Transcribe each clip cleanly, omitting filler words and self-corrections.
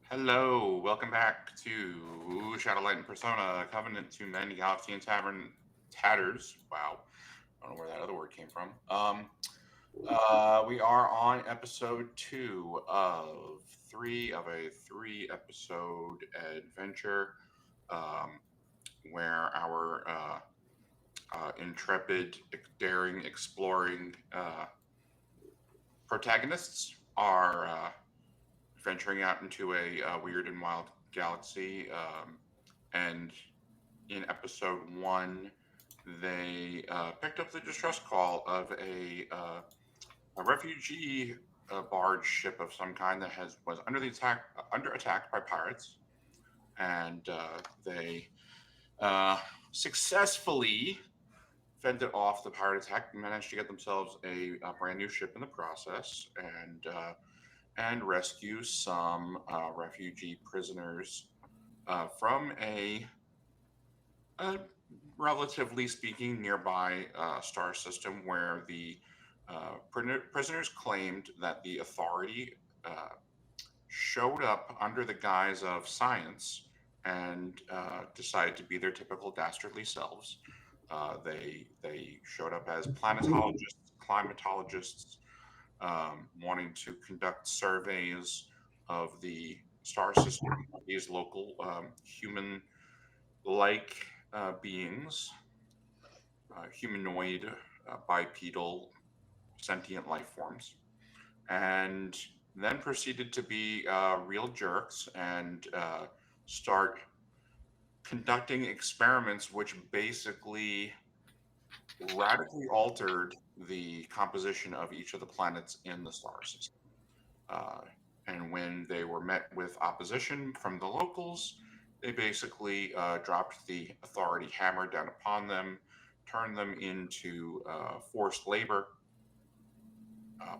Hello, welcome back to Shadowlight and Persona, Covenant to Mend, Galaxy and Tavern Tatters. Wow, I don't know where that other word came from. We are on episode 2 of a 3-episode adventure, um, where our intrepid, daring, exploring protagonists are venturing out into a weird and wild galaxy. And in episode 1, they picked up the distress call of a refugee barge ship of some kind that was under attack by pirates, and they successfully fended off the pirate attack and managed to get themselves a brand new ship in the process, and rescue some refugee prisoners from a relatively speaking nearby star system where the prisoners claimed that the authority showed up under the guise of science and decided to be their typical dastardly selves. They showed up as planetologists, climatologists, wanting to conduct surveys of the star system, of these local human-like beings, humanoid, bipedal, sentient life forms, and then proceeded to be real jerks and start conducting experiments which basically radically altered the composition of each of the planets in the star system. Uh, and when they were met with opposition from the locals, they basically dropped the authority hammer down upon them, turned them into forced labor,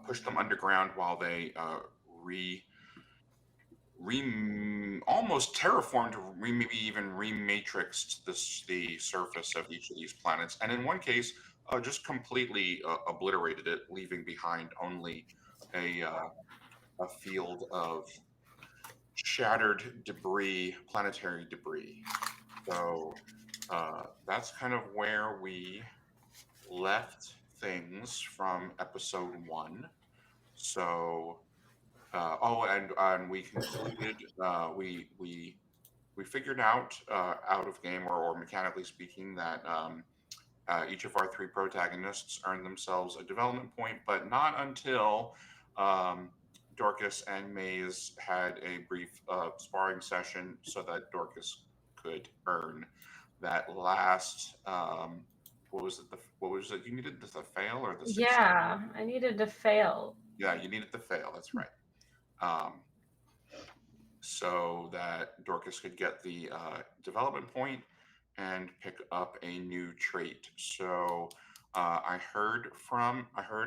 pushed them underground while they almost terraformed, maybe even rematrixed the surface of each of these planets, and in one case, just completely obliterated it, leaving behind only a field of shattered debris, planetary debris. So that's kind of where we left things from episode 1. So and we concluded we figured out of game or mechanically speaking that each of our 3 protagonists earned themselves a development point, but not until Dorcas and Maze had a brief sparring session so that Dorcas could earn that last. What was it? What was it? You needed the fail or the success? Yeah, I needed to fail. Yeah, you needed the fail. That's right. So that Dorcas could get the development point and pick up a new trait. So I heard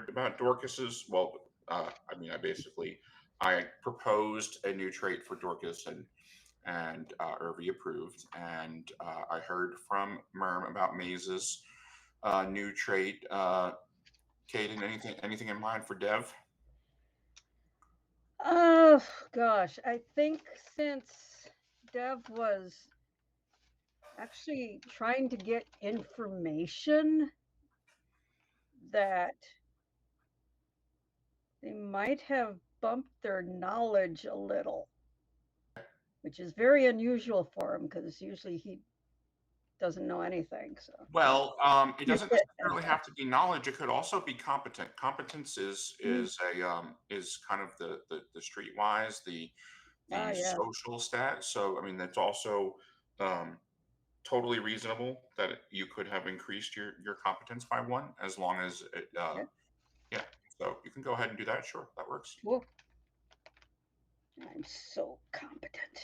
about Dorcas's. Well, I proposed a new trait for Dorcas, and Irvi approved. And I heard from Merm about Maze's new trait. Caden, anything in mind for Dev? Oh gosh, I think since Dev was actually trying to get information that they might have bumped their knowledge a little, which is very unusual for him because usually he doesn't know anything. So Well, it doesn't necessarily have to be knowledge. It could also be competent. Competence is kind of the streetwise, the social stat. So I mean that's also totally reasonable that you could have increased your competence by 1 as long as it yeah. So you can go ahead and do that. Sure, that works. Whoa. I'm so competent.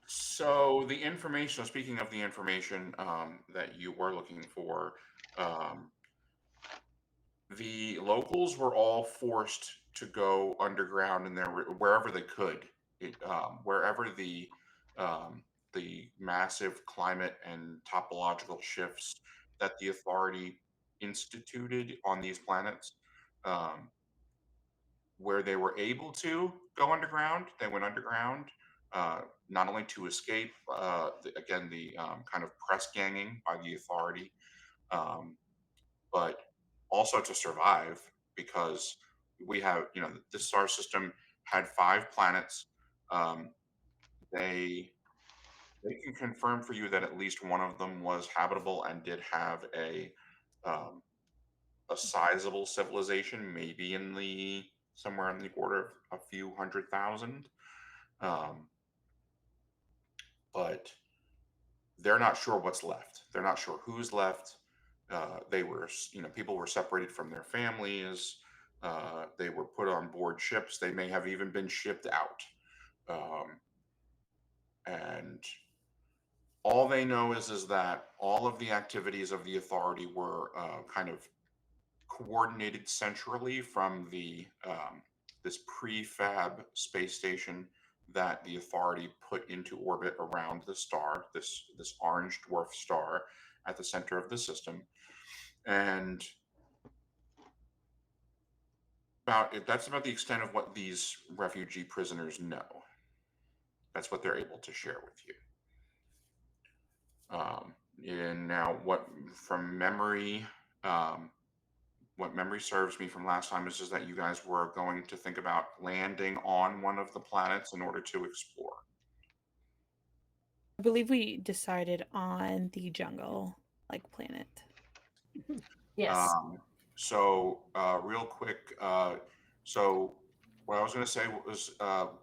So the information. So speaking of the information that you were looking for, the locals were all forced to go underground in there wherever they could, wherever the massive climate and topological shifts that the authority instituted on these planets, um, where they were able to go underground, they went underground. Not only to escape, again, the kind of press ganging by the authority, um, but also to survive, because we have, this star system had 5 planets. Um, they can confirm for you that at least one of them was habitable and did have um, a sizable civilization, maybe in the somewhere in the order of a few 100,000. Um, but they're not sure what's left. They're not sure who's left. They were, people were separated from their families. They were put on board ships. They may have even been shipped out. Um, and all they know is that all of the activities of the authority were kind of coordinated centrally from the this prefab space station that the authority put into orbit around the star, this orange dwarf star at the center of the system. And that's about the extent of what these refugee prisoners know. That's what they're able to share with you. And now, from memory, what memory serves me from last time is just that you guys were going to think about landing on one of the planets in order to explore. I believe we decided on the jungle planet. Yes. So real quick, so what I was going to say was,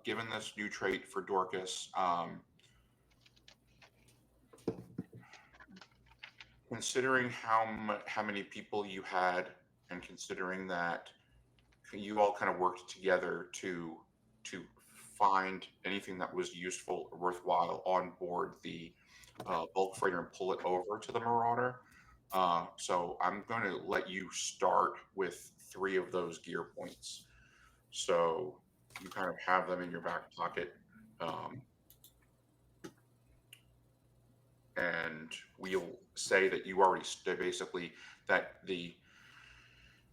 given this new trait for Dorcas, considering how many people you had, and considering that you all kind of worked together to find anything that was useful or worthwhile on board the bulk freighter and pull it over to the Marauder. So I'm going to let you start with 3 of those gear points. So you kind of have them in your back pocket. And we'll say that you already basically that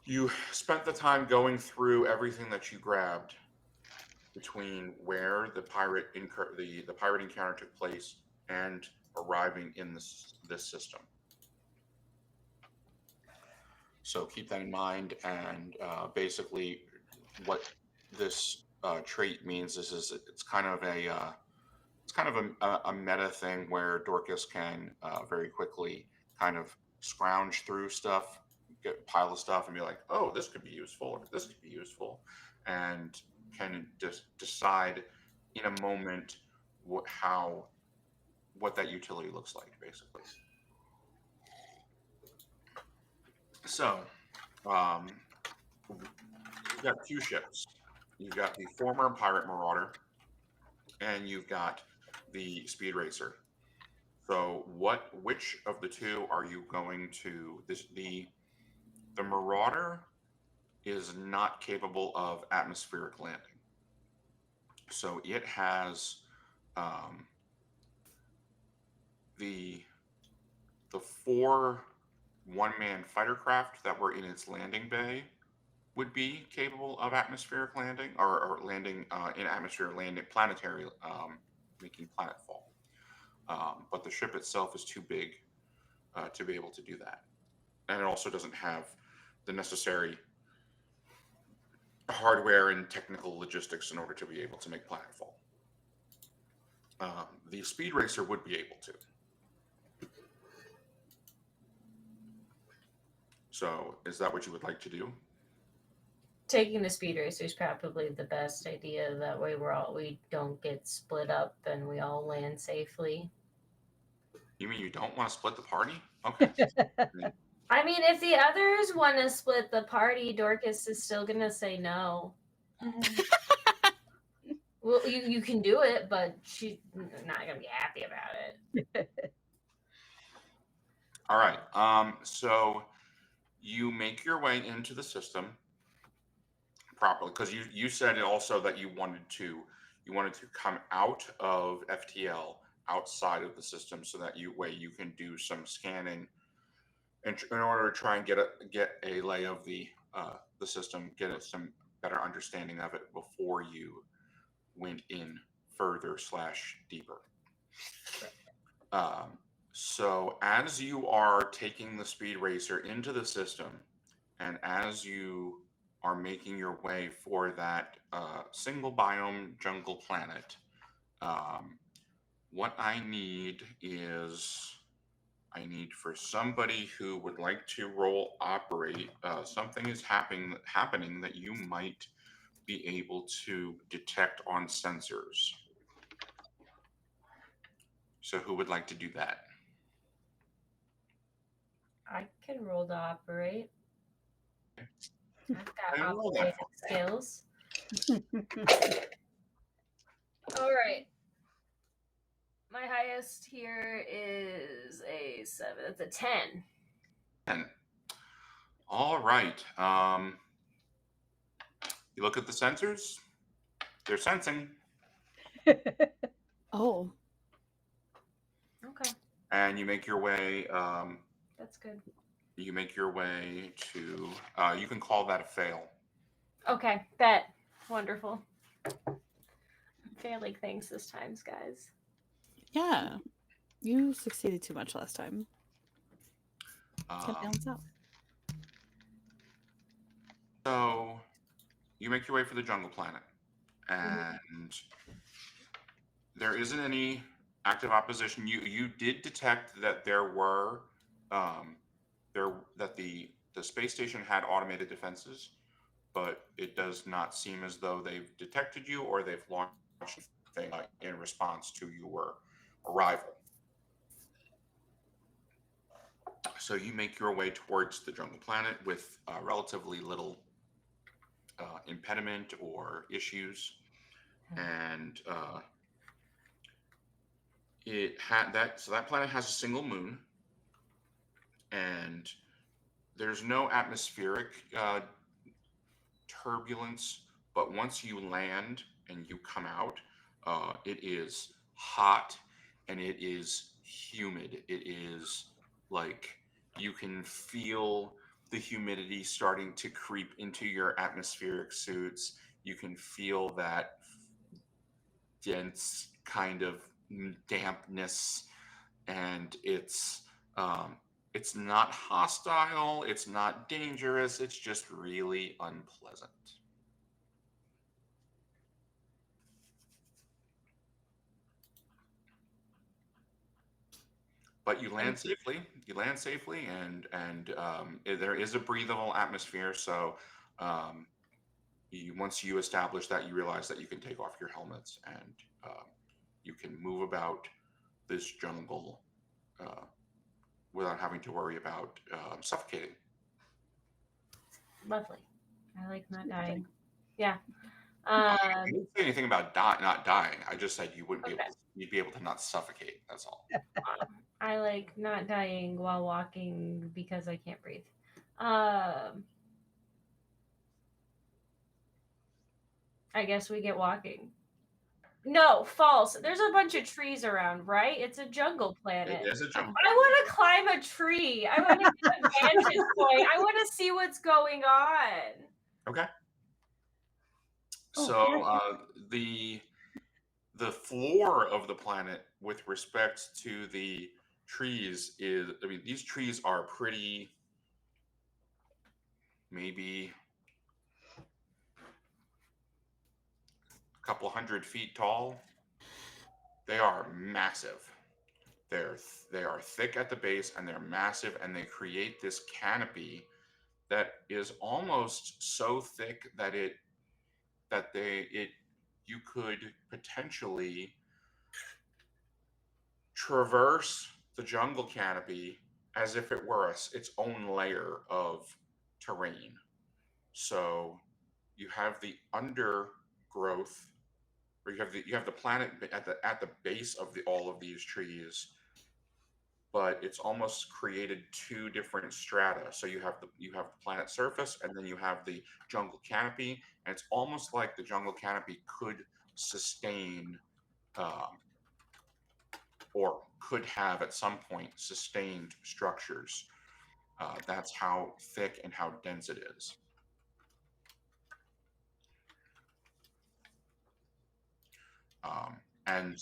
you spent the time going through everything that you grabbed between where the pirate encounter took place and arriving in this system. So keep that in mind. And basically, what this trait means is it's kind of a meta thing where Dorcas can very quickly kind of scrounge through stuff, get a pile of stuff, and be like, "Oh, this could be useful, or this could be useful," and can just decide in a moment what that utility looks like, basically. So, you've got 2 ships. You've got the former pirate Marauder, and you've got the Speed Racer. So, which of the 2 are you going to? The Marauder is not capable of atmospheric landing. So it has the 4 one-man fighter craft that were in its landing bay would be capable of atmospheric landing, or landing in atmosphere, landing planetary, making planetfall. But the ship itself is too big to be able to do that, and it also doesn't have the necessary hardware and technical logistics in order to be able to make planetfall. The Speed Racer would be able to. So, is that what you would like to do? Taking the Speed Racer is probably the best idea. That way we don't get split up and we all land safely. You mean you don't want to split the party? Okay. I mean, if the others want to split the party, Dorcas is still going to say no. Well, you can do it, but she's not going to be happy about it. All right. So you make your way into the system. properly, because you said also that you wanted to come out of FTL outside of the system so that you can do some scanning in order to try and get a lay of the system, get some better understanding of it before you went in further / deeper. So as you are taking the speed racer into the system, and as you are making your way for that single biome jungle planet, what I need for somebody who would like to roll operate. Something is happening that you might be able to detect on sensors. So who would like to do that? I can roll to operate. I've got I roll that operating skills. All right. My highest here is a 7. It's a 10. 10. All right. You look at the sensors. They're sensing. Oh. Okay. And you make your way. That's good. You make your way to. You can call that a fail. Okay. Bet. Wonderful. I'm failing things this time, guys. Yeah. You succeeded too much last time. It's gonna balance out. So you make your way for the jungle planet, and there isn't any active opposition. You did detect that there were that the space station had automated defenses, but it does not seem as though they've detected you or they've launched anything in response to your arrival. So you make your way towards the jungle planet with relatively little impediment or issues, and that planet has a single moon, and there's no atmospheric turbulence, but once you land and you come out, it is hot and it is humid. It is like you can feel the humidity starting to creep into your atmospheric suits. You can feel that dense kind of dampness, and it's not hostile, it's not dangerous, it's just really unpleasant. But you land safely. And there is a breathable atmosphere. So once you establish that, you realize that you can take off your helmets and you can move about this jungle without having to worry about suffocating. Lovely. I like not dying. Yeah. I didn't say anything about not dying. I just said you wouldn't be able to. You'd be able to not suffocate. That's all. I like not dying while walking because I can't breathe. I guess we get walking. No, false. There's a bunch of trees around, right? It's a jungle planet. It is a jungle. I want to climb a tree. I want to get a vantage point. I want to see what's going on. Okay. Oh, So the floor of the planet with respect to the trees is, I mean, these trees are pretty, maybe a couple 100 feet tall. They are massive. They are thick at the base and they're massive, and they create this canopy that is almost so thick that you could potentially traverse the jungle canopy as if it were its own layer of terrain. So you have the undergrowth, or you have the planet at the base of all of these trees, but it's almost created two different strata. So you have the planet surface, and then you have the jungle canopy, and it's almost like the jungle canopy could sustain, or could have at some point sustained structures. That's how thick and how dense it is. And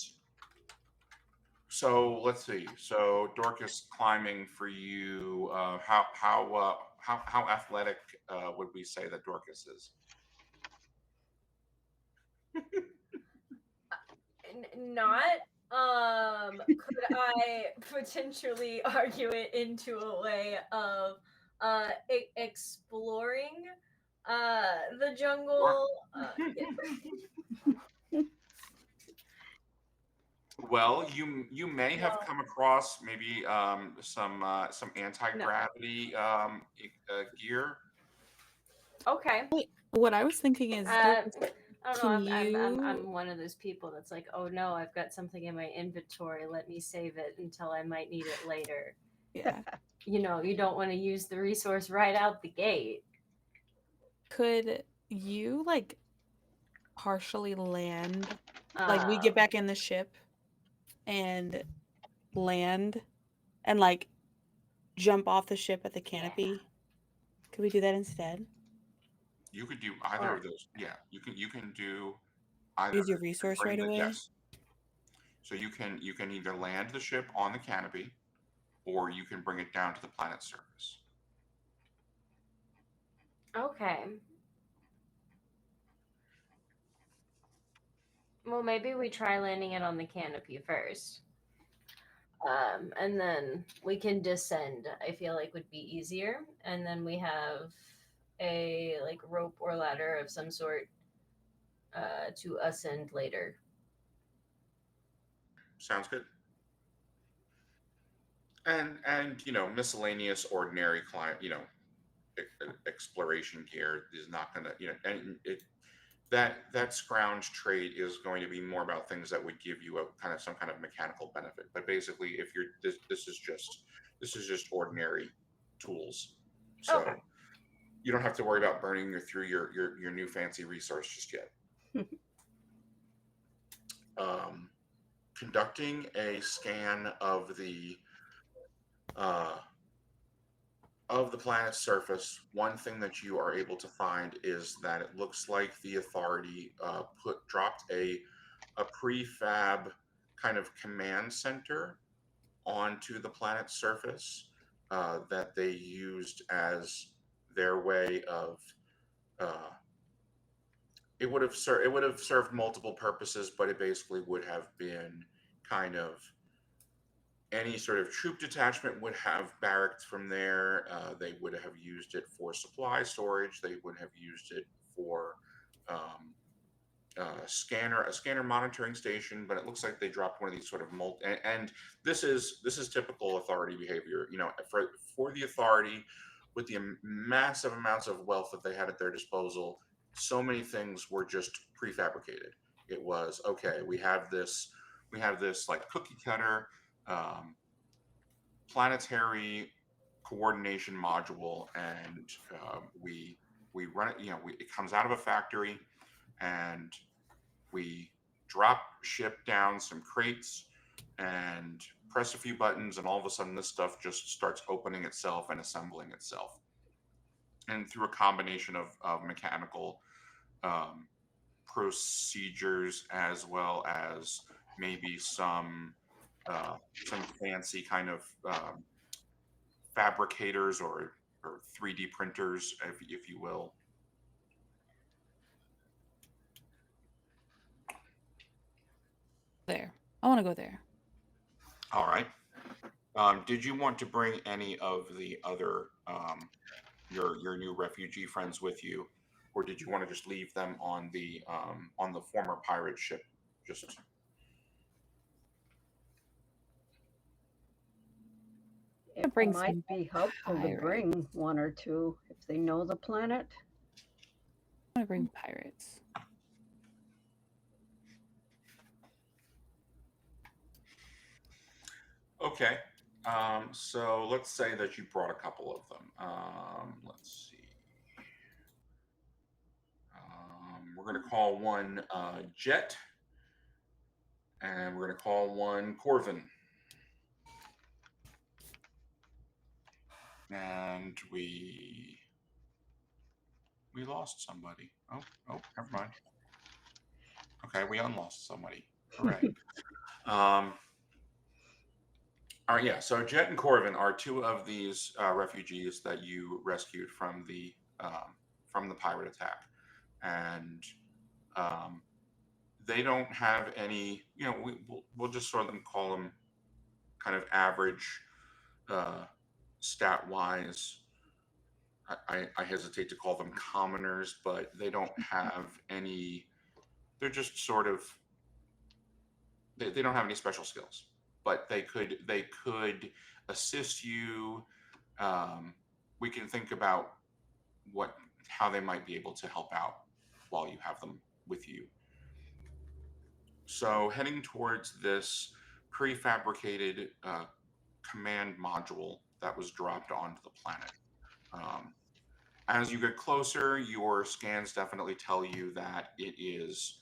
so let's see. So Dorcas, climbing for you. How athletic would we say that Dorcas is? Not. Could I potentially argue it into a way of exploring the jungle? Yeah. Well, you may have come across maybe some anti-gravity gear. Okay. What I was thinking is, I don't know. can I'm one of those people that's like, oh no, I've got something in my inventory. Let me save it until I might need it later. yeah, You know, you don't want to use the resource right out the gate. could you like partially land? Like we get back in the ship and land and like jump off the ship at the canopy. Could we do that instead? You could do either of those. Yeah, you can do either. Use your resource right away? Yes. So you can either land the ship on the canopy, or you can bring it down to the planet's surface. Okay. Well, maybe we try landing it on the canopy first. And then we can descend. I feel like would be easier. And then we have a like rope or ladder of some sort to ascend later. Sounds good. And miscellaneous ordinary client, exploration gear is not going to, and that scrounge trade is going to be more about things that would give you some kind of mechanical benefit. But basically, if you're this is just ordinary tools, so Okay. you don't have to worry about burning through your new fancy resource just yet. Conducting a scan of the planet's surface, one thing that you are able to find is that it looks like the Authority dropped a prefab kind of command center onto the planet's surface that they used as their way of. It would have served multiple purposes, but it basically would have been kind of. Any sort of troop detachment would have barracked from there. They would have used it for supply storage. They would have used it for a scanner monitoring station. But it looks like they dropped one of these sort of and this is typical Authority behavior. For the Authority, with the massive amounts of wealth that they had at their disposal, so many things were just prefabricated. It was okay. We have this like cookie cutter. Planetary coordination module, and we run it. It comes out of a factory, and we ship down some crates and press a few buttons, and all of a sudden this stuff just starts opening itself and assembling itself. And through a combination of mechanical procedures, as well as maybe some fancy kind of fabricators or 3D printers, if you will. There. I want to go there. All right. Did you want to bring any of the other your new refugee friends with you, or did you want to just leave them on the former pirate ship? Just. It bring might some be helpful to pirates. bring one or two if they know the planet. I want to bring pirates. Okay. So let's say that you brought a couple of them. Let's see. We're going to call one Jet, and we're going to call one Corvin. And we lost somebody. Oh, never mind. Okay, we unlost somebody. Hooray. All right, yeah. So Jet and Corvin are two of these refugees that you rescued from the pirate attack, and they don't have any. You know, we'll just sort of call them kind of average, stat wise. I hesitate to call them commoners, but they don't have any. They're just sort of. They don't have any special skills, but they could assist you. We can think about how they might be able to help out while you have them with you. So heading towards this prefabricated command module that was dropped onto the planet. As you get closer, your scans definitely tell you that it is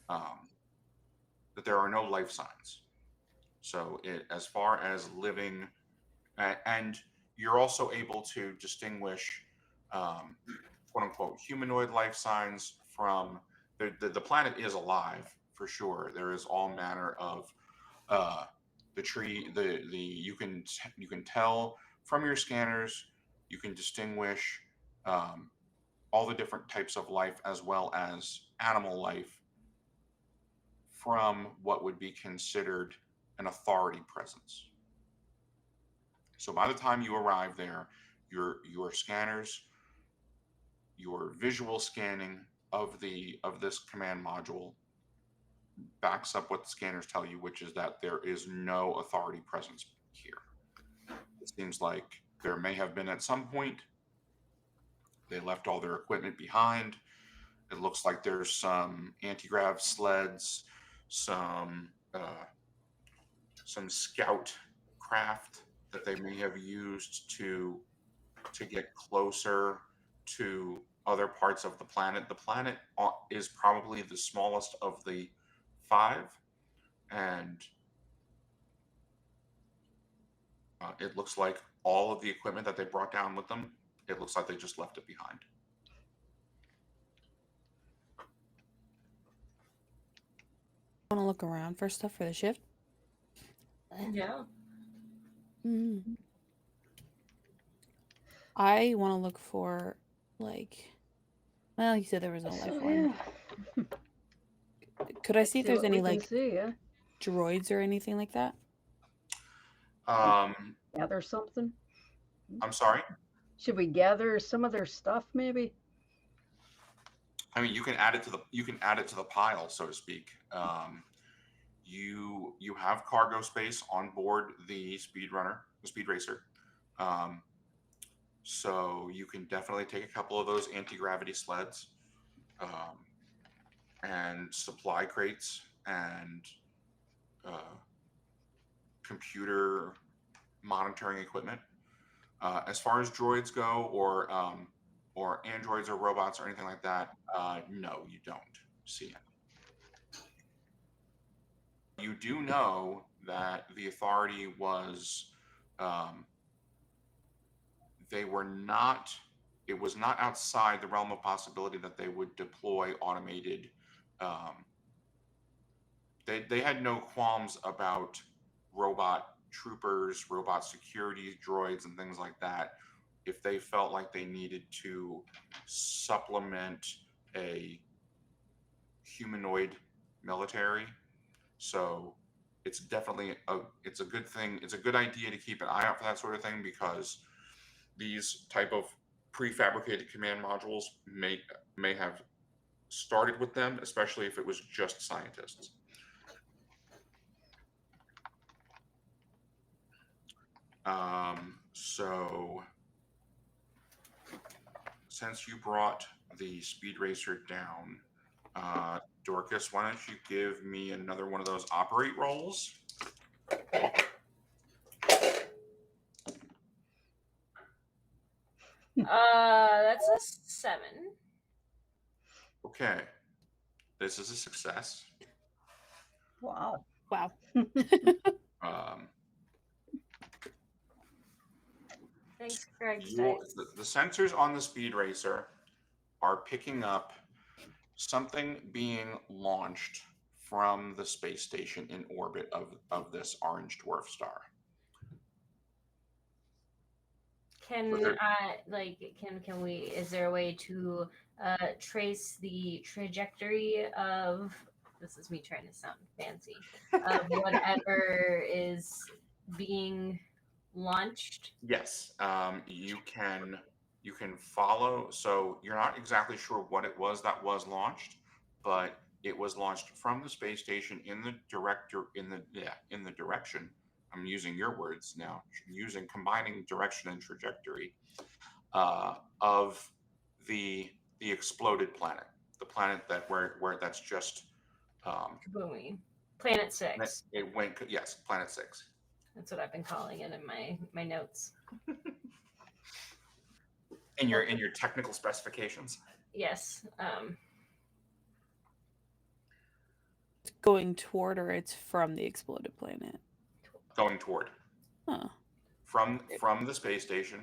that there are no life signs. So as far as living, and you're also able to distinguish quote unquote humanoid life signs from the planet is alive for sure. There is all manner of the tree, you can tell from your scanners, you can distinguish all the different types of life as well as animal life from what would be considered an authority presence. So by the time you arrive there, your scanners, your visual scanning of this command module backs up what the scanners tell you, which is that there is no authority presence here. It seems like there may have been at some point. They left all their equipment behind. It looks like there's some anti-grav sleds, some scout craft that they may have used to get closer to other parts of the planet. The planet is probably the smallest of the 5, and it looks like all of the equipment that they brought down with them, it looks like they just left it behind. Want to look around for stuff for the shift? Yeah. Mm-hmm. I want to look for, like, well, you said there was no life form. Yeah. Could I see if there's any, like, yeah. droids or anything like that? Gather something? I'm sorry? Should we gather some of their stuff, maybe? I mean, you can add it to the pile, so to speak. You have cargo space on board the speed racer. So you can definitely take a couple of those anti-gravity sleds, and supply crates and computer monitoring equipment. As far as droids go, or androids or robots or anything like that, no, you don't see it. You do know that the authority was, they were not, it was not outside the realm of possibility that they would deploy automated, they had no qualms about robot troopers, robot security droids, and things like that if they felt like they needed to supplement a humanoid military. So it's definitely it's a good thing. It's a good idea to keep an eye out for that sort of thing, because these type of prefabricated command modules may have started with them, especially if it was just scientists. So since you brought the speed racer down, Dorcas, why don't you give me another one of those operate rolls? That's a 7. Okay. This is a success. Wow. Wow. Thanks, Greg. The sensors on the speed racer are picking up something being launched from the space station in orbit of this orange dwarf star. Can can we? Is there a way to trace the trajectory of? This is me trying to sound fancy. Of whatever is being launched. Yes, you can follow. So you're not exactly sure what it was that was launched, but it was launched from the space station in the direction. I'm using your words now, combining direction and trajectory of the exploded planet, the planet that where that's just Kaboomy. Planet 6. it went. Yes, Planet 6. That's what I've been calling it in my notes. In your technical specifications. Yes. It's going toward, or it's from the exploded planet? Going toward. Huh. From the space station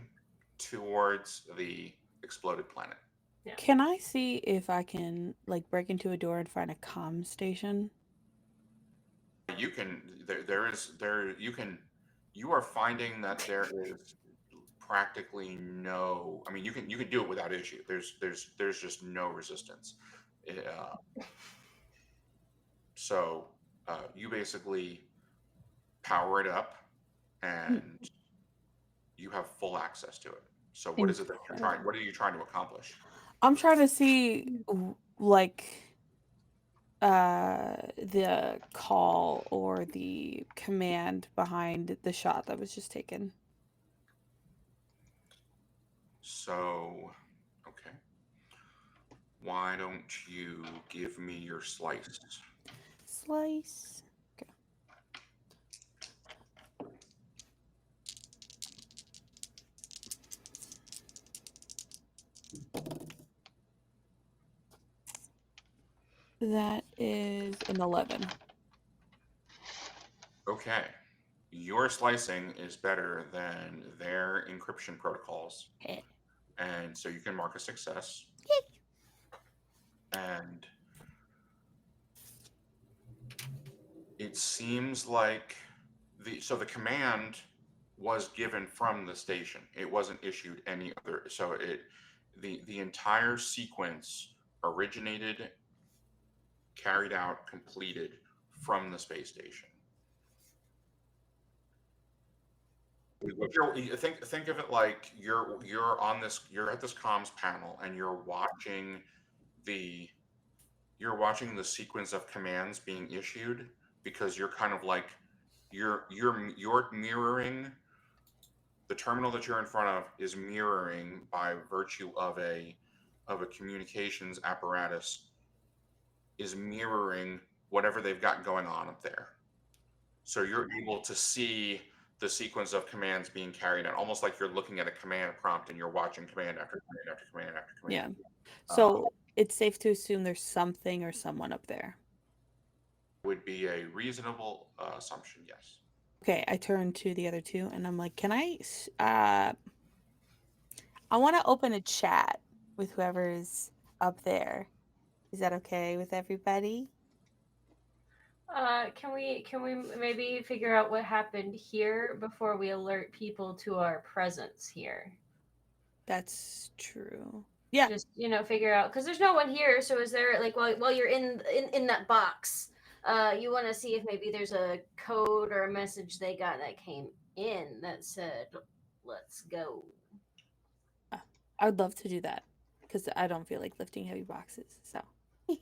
towards the exploded planet. Yeah. Can I see if I can like break into a door and find a comm station? You can. You are finding that there is practically no. I mean, you can do it without issue. There's just no resistance. So you basically power it up, and you have full access to it. So what is it that you're trying? What are you trying to accomplish? I'm trying to see like the call or the command behind the shot that was just taken. So, okay. Why don't you give me your slice? Slice. Okay. That is an 11. Okay. Your slicing is better than their encryption protocols. Okay. And so you can mark a success. And it seems like the command was given from the station. It wasn't issued any other. So the entire sequence originated, carried out, completed from the space station. Think of it like you're at this comms panel and you're watching the sequence of commands being issued, because you're kind of like you're mirroring the terminal that you're in front of is mirroring by virtue of a communications apparatus is mirroring whatever they've got going on up there. So you're able to see the sequence of commands being carried out, almost like you're looking at a command prompt and you're watching command after command after command after command. Yeah. So it's safe to assume there's something or someone up there. Would be a reasonable assumption, yes. Okay, I turn to the other two and I'm like, can I want to open a chat with whoever's up there. Is that okay with everybody? Can we maybe figure out what happened here before we alert people to our presence here? That's true. Yeah. Just figure out, because there's no one here. So is there, like, while you're in that box, you want to see if maybe there's a code or a message they got that came in that said, "Let's go." I would love to do that because I don't feel like lifting heavy boxes. So then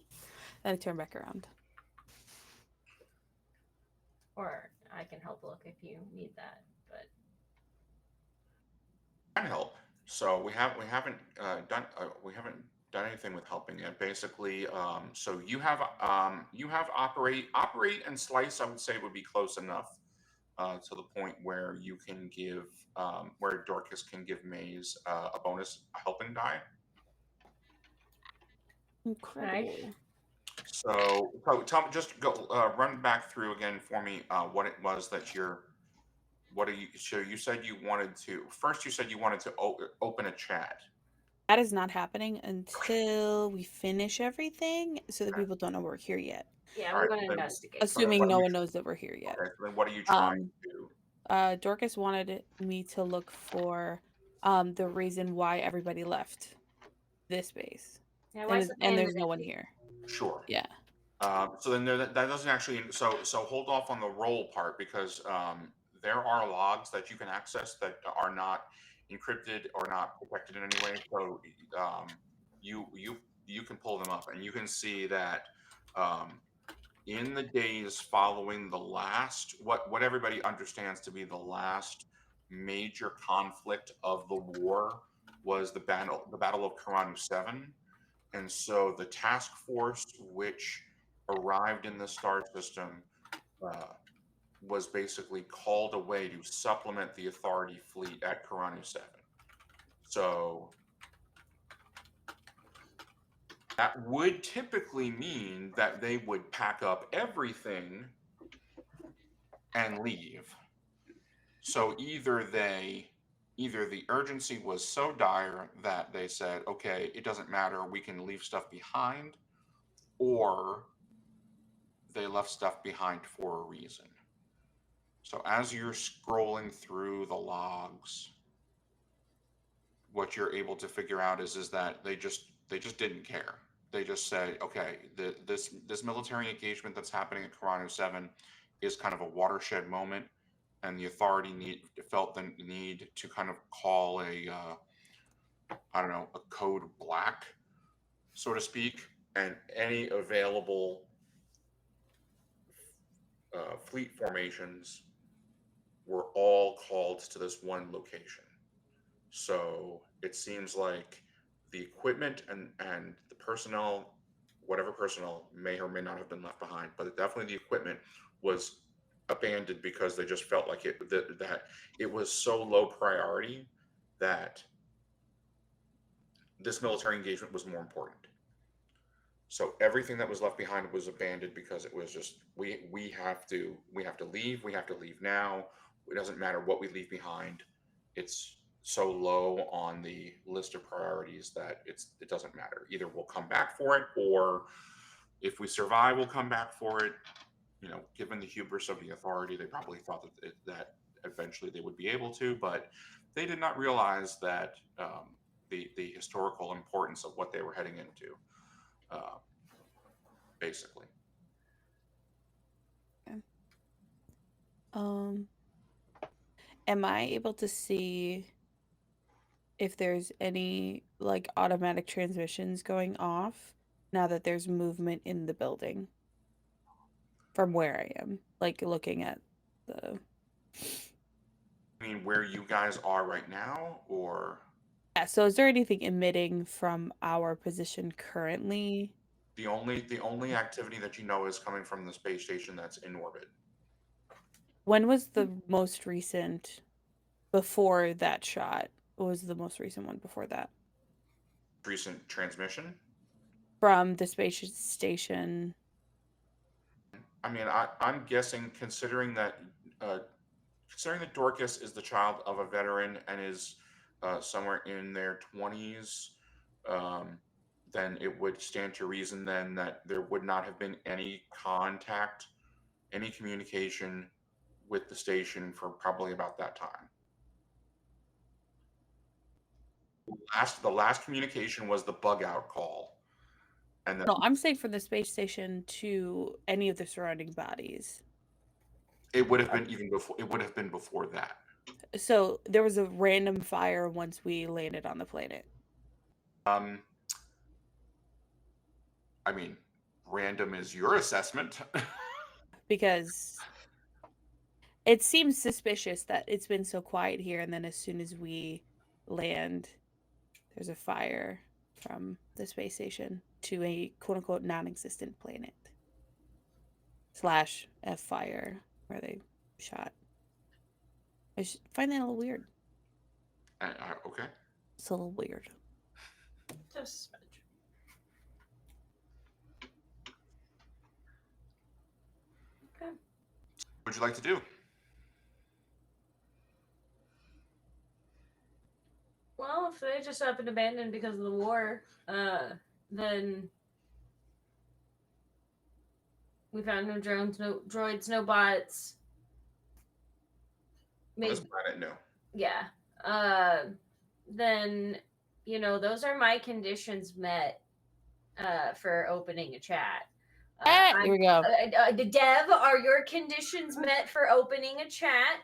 I turn back around. Or I can help look if you need that, but I can help. So we haven't done anything with helping yet. Basically, so you have operate and slice. I would say would be close enough. to the point where you can give, where Dorcas can give Maze a bonus helping die. Incredible. So tell me, just go run back through again for me what it was that you're. What are you? So you said you wanted to. First, you said you wanted to open a chat. That is not happening until we finish everything, so that people don't know we're here yet. Yeah, All I'm right, going to then- investigate. Assuming what are no you- one knows that we're here yet. Okay, so then what are you trying to do? Dorcas wanted me to look for the reason why everybody left this base. Yeah, why is the And fan there's no empty? one here. Sure. Yeah. So then that doesn't actually. So hold off on the roll part because there are logs that you can access that are not encrypted or not protected in any way. So you can pull them up and you can see that in the days following the last what everybody understands to be the last major conflict of the war was the battle of Karanu 7. And so the task force which arrived in the star system was basically called away to supplement the Authority fleet at Karanu 7. So that would typically mean that they would pack up everything and leave. So either the urgency was so dire that they said, okay, it doesn't matter, we can leave stuff behind, or they left stuff behind for a reason. So as you're scrolling through the logs, what you're able to figure out is that they just didn't care. They just said, okay, this military engagement that's happening at Karanu 7 is kind of a watershed moment, and the Authority felt the need to kind of call a I don't know, a code black, so to speak, and any available fleet formations were all called to this one location. So it seems like the equipment and the personnel, whatever personnel may or may not have been left behind, but definitely the equipment was abandoned because they just felt like that it was so low priority that this military engagement was more important. So everything that was left behind was abandoned because it was just we have to leave. We have to leave now. It doesn't matter what we leave behind. It's so low on the list of priorities that it doesn't matter. Either we'll come back for it, or if we survive, we'll come back for it. You know, given the hubris of the Authority, they probably thought that eventually they would be able to, but they did not realize that the historical importance of what they were heading into. Basically. Am I able to see if there's any like automatic transmissions going off now that there's movement in the building from where I am, like looking at the. I mean, where you guys are right now, or Yeah, so is there anything emitting from our position currently? the only activity that you know is coming from the space station that's in orbit. When was the most recent before that shot? What was the most recent one before that? Recent transmission. From the space station. I mean, I'm guessing, considering that Dorcas is the child of a veteran and is somewhere in their 20s, then it would stand to reason then that there would not have been any contact, any communication with the station for probably about that time. The last communication was the bug out call. And then No, I'm saying from the space station to any of the surrounding bodies. it would have been even before. It would have been before that. So there was a random fire once we landed on the planet. I mean, random is your assessment. Because it seems suspicious that it's been so quiet here, and then as soon as we land, there's a fire from the space station to a quote-unquote non-existent planet / a fire where they shot I find that a little weird. Okay. It's a little weird. Just a smidge. Okay. What would you like to do? Well, if they just up and abandoned because of the war, then we found no drones, no droids, no bots. On this planet, no. Yeah. Then, those are my conditions met for opening a chat. Here we go. Dev, are your conditions met for opening a chat?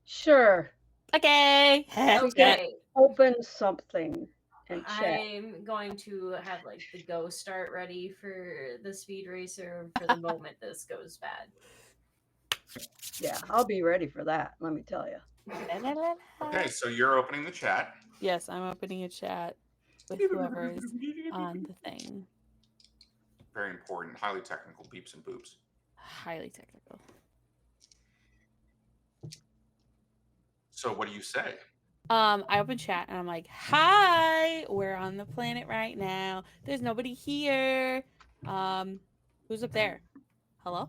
Sure. Okay. Okay. Open something and chat. I'm going to have like the go start ready for the speed racer for the moment this goes bad. Yeah, I'll be ready for that. Let me tell you. Okay, so you're opening the chat. Yes, I'm opening a chat with whoever is on the thing. Very important, highly technical beeps and boops. Highly technical. So what do you say? I open chat and I'm like, hi, we're on the planet right now. There's nobody here. Who's up there? Hello?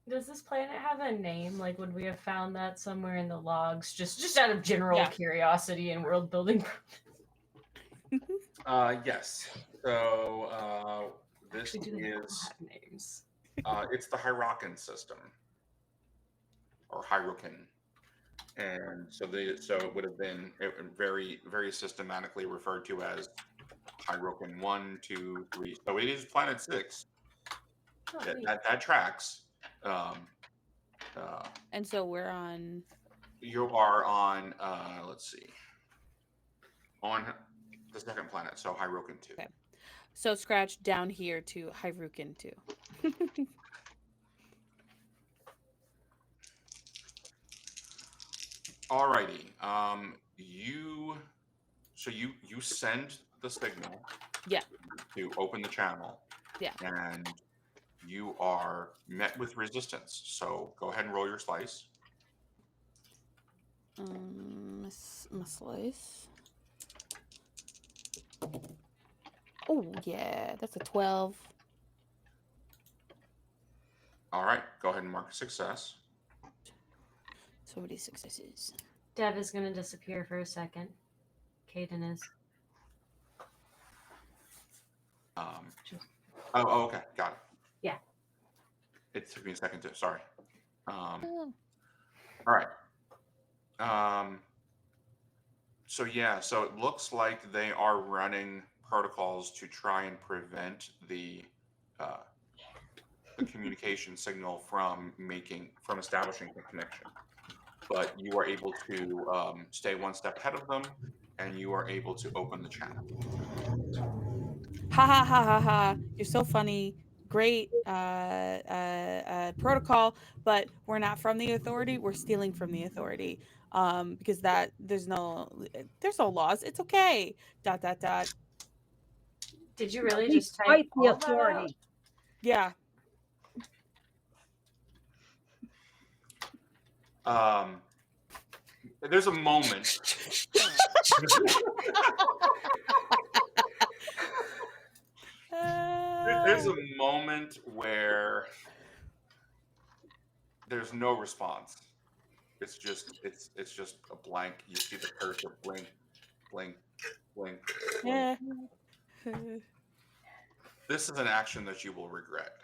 Does this planet have a name? Like, would we have found that somewhere in the logs? Just out of general curiosity and world building. Yes. So this is names. It's the Hyrrocan system, or Hyrrocan, and so it would have been very very systematically referred to as Hyrrocan 1, 2, 3. So it is Planet 6. That tracks. And so we're on. You are on. Let's see. On the second planet, so Hyrrocan 2. Okay. So scratch down here to Hyrrocan 2. Alrighty. You send the signal. Yeah. To open the channel. Yeah. And you are met with resistance. So go ahead and roll your slice. My slice. Oh yeah, that's a 12. All right, go ahead and mark a success. So many successes. Dev is gonna disappear for a second. Caden is. Oh, okay, got it. Yeah. It took me a second to. Sorry. All right. So it looks like they are running protocols to try and prevent the communication signal from establishing the connection. But you are able to stay one step ahead of them, and you are able to open the channel. Ha ha ha ha ha! You're so funny. Great protocol, but we're not from the Authority. We're stealing from the Authority. Because there's no laws. It's okay. ... Did you really just type fight the all that Authority? out? Yeah. There's a moment. There's a moment where there's no response. It's just a blank. You see the cursor blink, blink, blink, blink. This is an action that you will regret.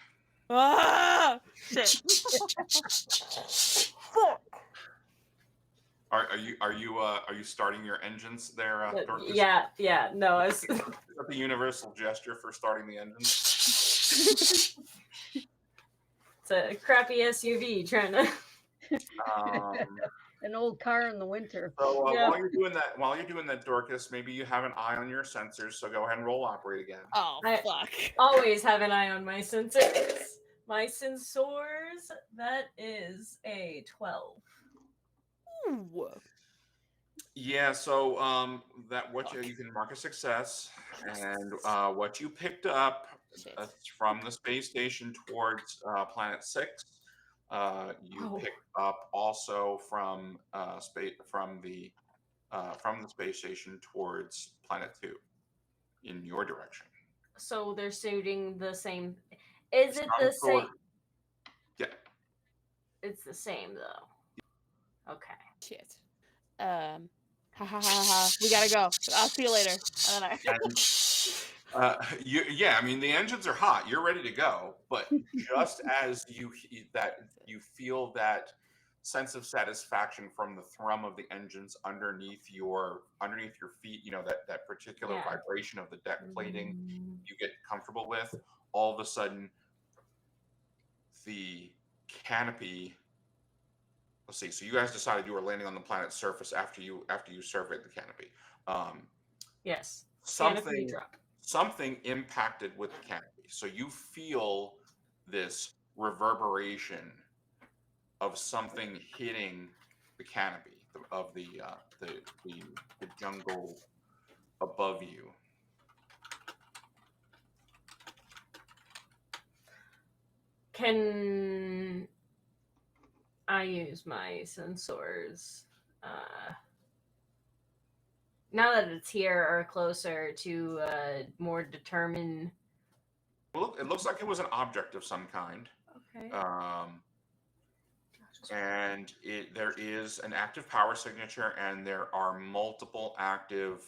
Ah! Shit. Fuck. Are you starting your engines there? Dorcas? Yeah. No, Is that the universal gesture for starting the engines? It's a crappy SUV trying to. An old car in the winter. So while you're doing that, Dorcas, maybe you have an eye on your sensors. So go ahead and roll operate again. Oh fuck! Always have an eye on my sensors. My sensors. That is a 12. Ooh. Yeah. So you can mark a success, and what you picked up from the space station towards Planet 6 You pick up also from the space station towards Planet 2 in your direction. So they're shooting the same. Is it Some the sort- same? Yeah. It's the same though. Okay. Shit. Ha ha ha ha. We gotta go. I'll see you later. And then I mean, the engines are hot. You're ready to go, but just as you feel that sense of satisfaction from the thrum of the engines underneath your feet. You know, that particular vibration of the deck plating. You get comfortable with. All of a sudden, the canopy. Let's see. So you guys decided you were landing on the planet's surface after you surveyed the canopy. Yes. Something impacted with the canopy. So you feel this reverberation of something hitting the canopy of the jungle above you. Can I use my sensors now that it's here or closer to more determine? Well, it looks like it was an object of some kind. Okay. And there is an active power signature, and there are multiple active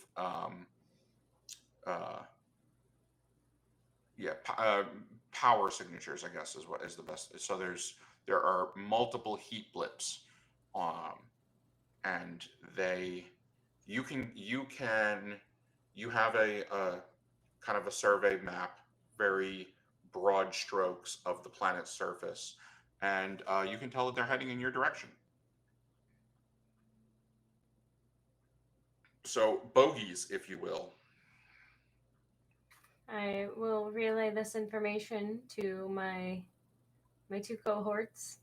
power signatures, I guess, is what is the best. So there are multiple heat blips, and you have a kind of a survey map, very broad strokes of the planet's surface, and you can tell that they're heading in your direction. So bogeys, if you will. I will relay this information to my two cohorts.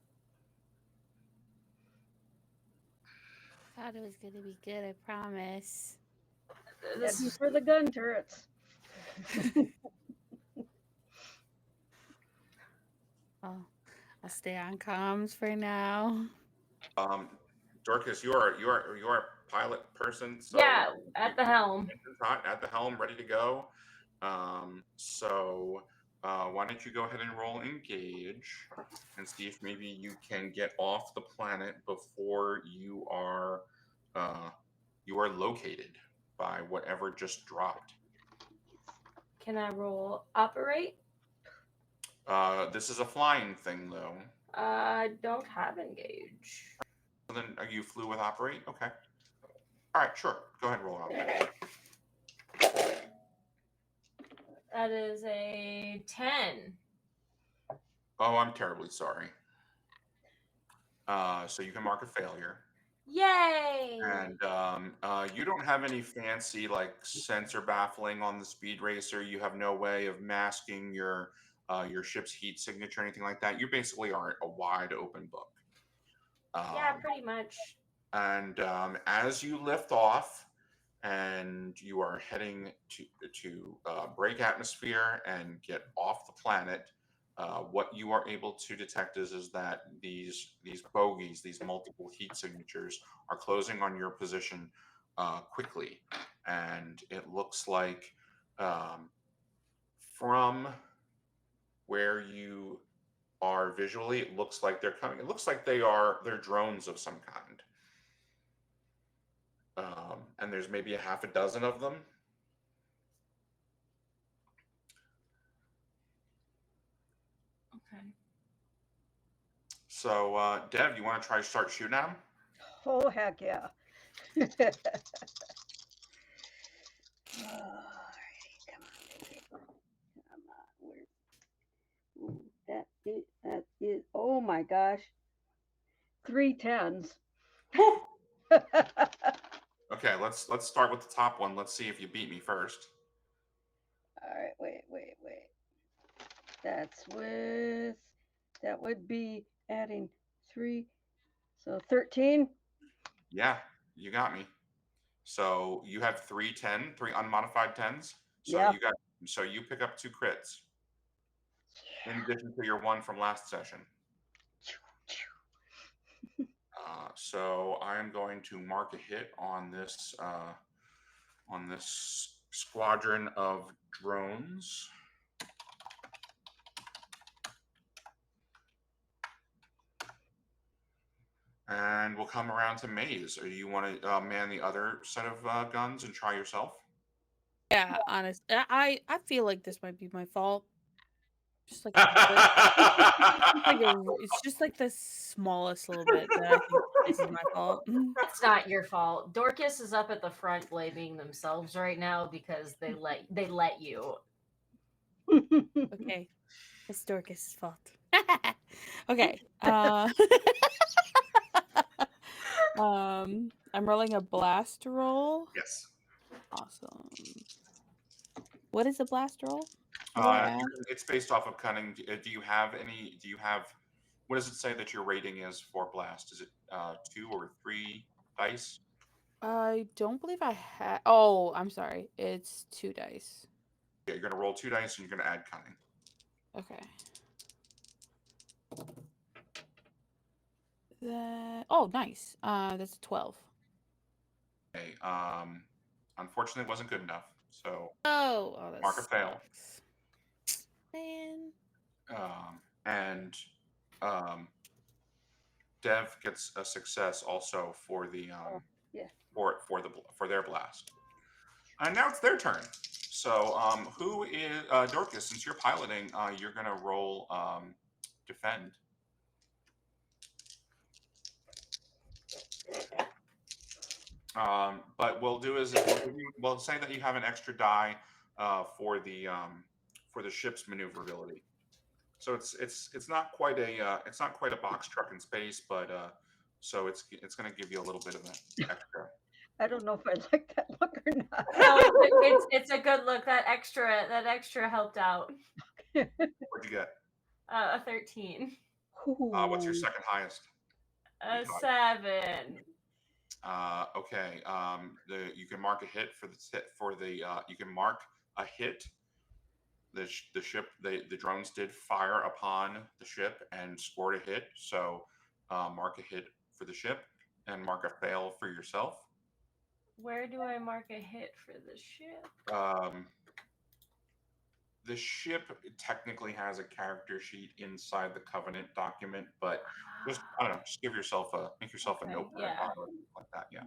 Thought it was gonna be good, I promise. This is for the gun turrets. Oh, I'll stay on comms for now. Dorcas, you are a pilot person. So yeah, at the helm. At the helm, ready to go. So why don't you go ahead and roll engage and see if maybe you can get off the planet before you are located by whatever just dropped. Can I roll operate? This is a flying thing, though. I don't have engage. So then, you flew with operate? Okay. All right, sure. Go ahead and roll operate. That is a 10. Oh, I'm terribly sorry. So you can mark a failure. Yay! And you don't have any fancy like sensor baffling on the speed racer. You have no way of masking your ship's heat signature or anything like that. You basically are a wide open book. Yeah, pretty much. And as you lift off and you are heading to break atmosphere and get off the planet, what you are able to detect is that these bogeys, these multiple heat signatures, are closing on your position quickly, and it looks like from where you are visually, it looks like they're coming. It looks like they're drones of some kind, and there's maybe a half a dozen of them. Okay. So, Dev, you want to try to start shooting at them? Oh, heck yeah. That is, oh my gosh. 3 10s. Okay, let's start with the top one. Let's see if you beat me first. All right, wait. That would be adding 3, so 13. Yeah, you got me. So you have three unmodified 10s. So Yeah. you pick up 2 crits in addition to your 1 from last session. So I am going to mark a hit on this squadron of drones. And we'll come around to Maze. Or you want to man the other set of guns and try yourself? Yeah, honest. I feel like this might be my fault. Just like a little bit. It's just like the smallest little bit that I think this is my fault. That's not your fault. Dorcas is up at the front blaming themselves right now because they let you. Okay, it's Dorcas' fault. Okay. I'm rolling a blast roll. Yes. Awesome. What is a blast roll? It's based off of cunning. Do you have any? Do you have? What does it say that your rating is for blast? Is it 2 or 3 dice? I don't believe I have. Oh, I'm sorry. It's 2 dice. Yeah, you're gonna roll 2 dice and you're gonna add cunning. Okay. Oh, nice. That's a 12. Okay. Unfortunately, it wasn't good enough. So That mark a fail. sucks. Man. And Dev gets a success also for the for their blast. And now it's their turn. So who is Dorcas? Since you're piloting, you're gonna roll defend. But we'll do is we'll say that you have an extra die for the ship's maneuverability. So it's not quite a box truck in space, but so it's going to give you a little bit of an extra. I don't know if I like that look or not. No, it's a good look. That extra helped out. What'd you get? A 13. What's your second highest? A 7. Okay. You can mark a hit you can mark a hit. The ship, the drones did fire upon the ship and scored a hit. So mark a hit for the ship and mark a fail for yourself. Where do I mark a hit for the ship? The ship technically has a character sheet inside the Covenant document, but just I don't know, just make yourself a notepad like that. Yeah.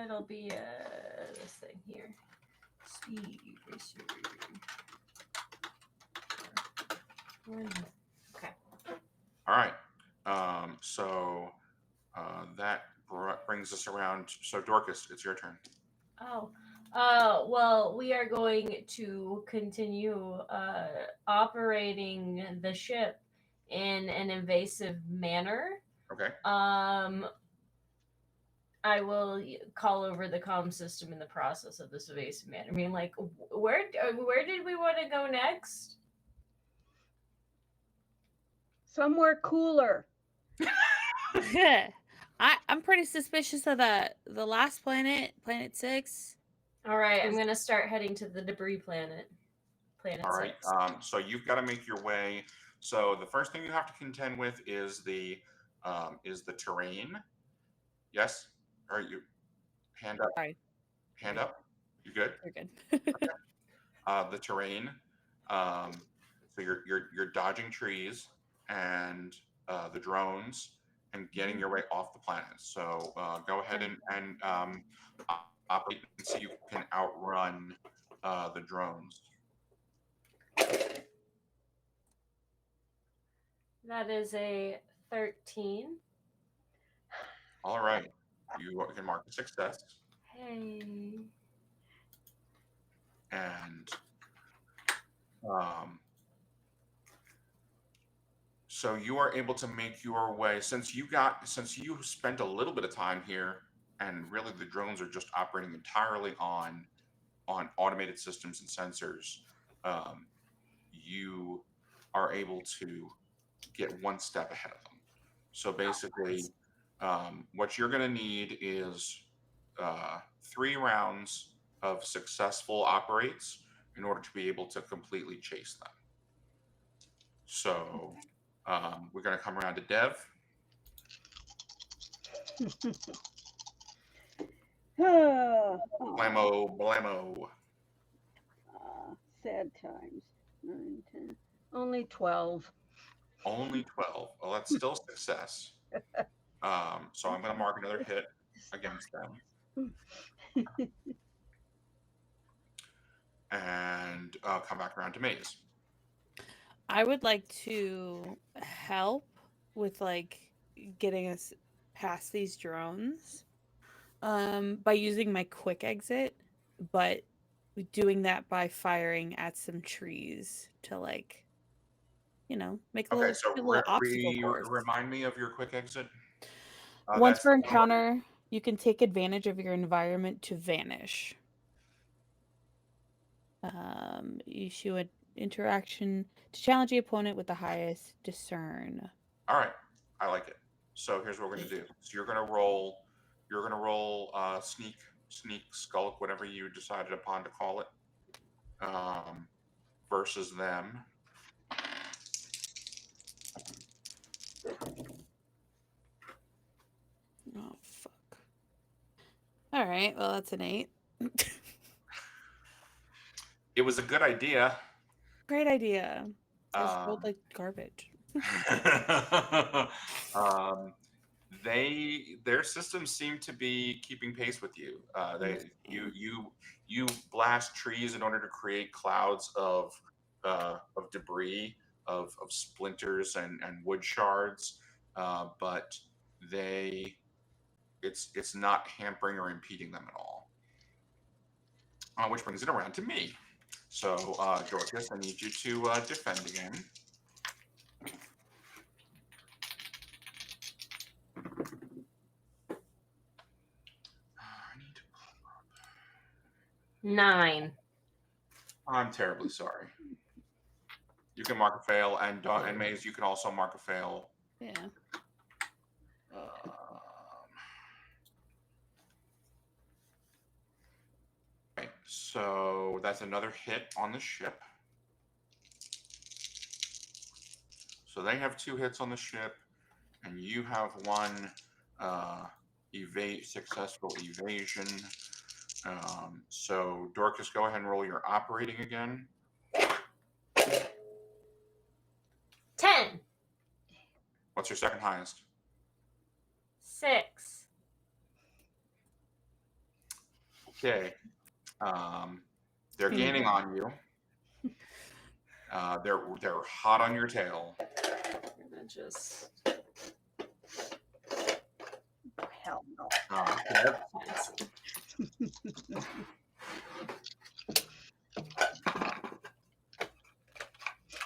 It'll be this thing here. Speed racer. Okay. All right. So that brings us around. So Dorcas, it's your turn. Well, we are going to continue operating the ship in an invasive manner. Okay. I will call over the comm system in the process of this evasive manner. I mean, like, where did we want to go next? Somewhere cooler. I'm pretty suspicious of the last planet, Planet 6. All right, I'm gonna start heading to the debris planet. Planet 6. So you've got to make your way. So the first thing you have to contend with is the terrain. Yes. All right. You hand up. Sorry. Hand up. You good? You're good. Okay. The terrain. So you're dodging trees and the drones and getting your way off the planet. So go ahead and operate and see if you can outrun the drones. That is a 13. All right. You can mark a success. Hey. And so you are able to make your way since you spent a little bit of time here, and really the drones are just operating entirely on automated systems and sensors. You are able to get one step ahead of them. So basically, what you're going to need is 3 rounds of successful operates in order to be able to completely chase them. So we're going to come around to Dev. Blammo. Sad times. 9, 10. Only 12. Only 12. Well, that's still success. So I'm going to mark another hit against them. And come back around to Maze. I would like to help with like getting us past these drones by using my quick exit, but doing that by firing at some trees to like, you know, make a Okay, little, so a little obstacle course. remind me of your quick exit. Once per encounter, you can take advantage of your environment to vanish. Issue an interaction to challenge the opponent with the highest discern. All right, I like it. So here's what we're gonna do. So you're gonna roll sneak, skulk, whatever you decided upon to call it, versus them. Oh fuck! All right, well that's an 8. It was a good idea. Great idea. I just rolled like garbage. Their systems seem to be keeping pace with you. You blast trees in order to create clouds of debris, of splinters and wood shards, but it's not hampering or impeding them at all. Which brings it around to me. So, Dorcas, I need you to defend again. I need to 9. I'm terribly sorry. You can mark a fail, and Maze, you can also mark a fail. Yeah. Okay, so that's another hit on the ship. So they have 2 hits on the ship, and you have 1 successful evasion. So Dorcas, go ahead and roll your operating again. 10. What's your second highest? 6. Okay. They're gaining on you. They're hot on your tail. I'm gonna just. Hell no.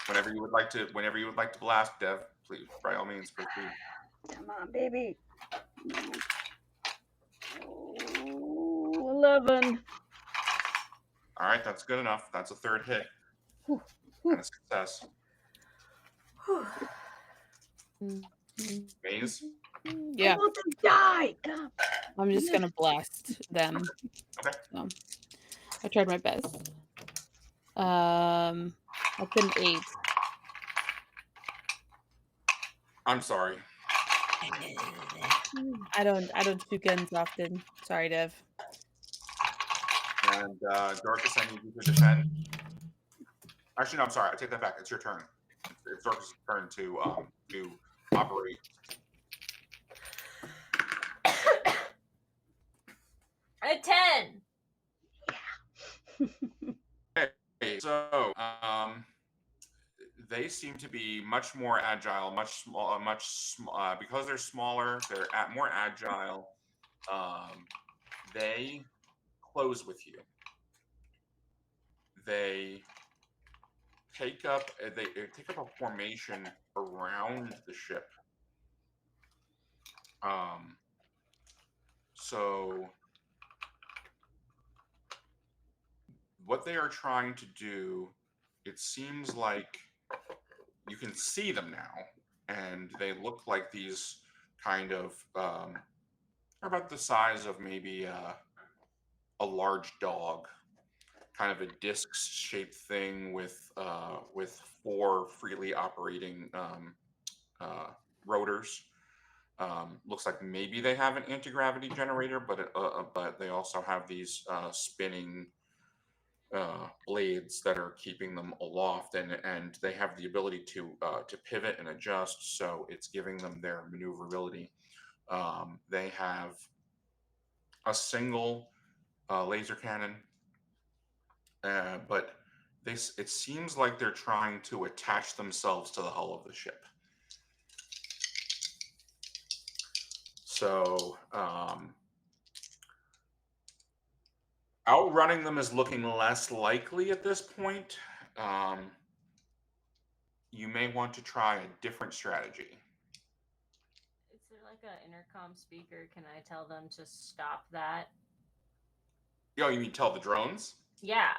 Whenever you would like to blast, Dev, please, by all means, proceed. Come on, baby. Oh, 11. All right, that's good enough. That's a 3rd hit. Whew. And a success. Maze? Yeah. I want to die. God. I'm just gonna blast them. Okay. So, I tried my best. That's an 8. I'm sorry. I don't shoot guns often. Sorry, Dev. And Dorcas, I need you to defend. Actually, no, I'm sorry. I take that back. It's your turn. It's Dorcas' turn to operate. A 10. Okay, so they seem to be much more agile, because they're smaller. They're more agile. They close with you. They take up a formation around the ship. So what they are trying to do, it seems like you can see them now, and they look like these kind of about the size of maybe a large dog, kind of a disc-shaped thing with 4 freely operating rotors. Looks like maybe they have an anti-gravity generator, but they also have these spinning blades that are keeping them aloft, and they have the ability to pivot and adjust, so it's giving them their maneuverability. They have a single laser cannon, but it seems like they're trying to attach themselves to the hull of the ship. So outrunning them is looking less likely at this point. You may want to try a different strategy. Is there like an intercom speaker? Can I tell them to stop that? Oh, you mean tell the drones? Yeah.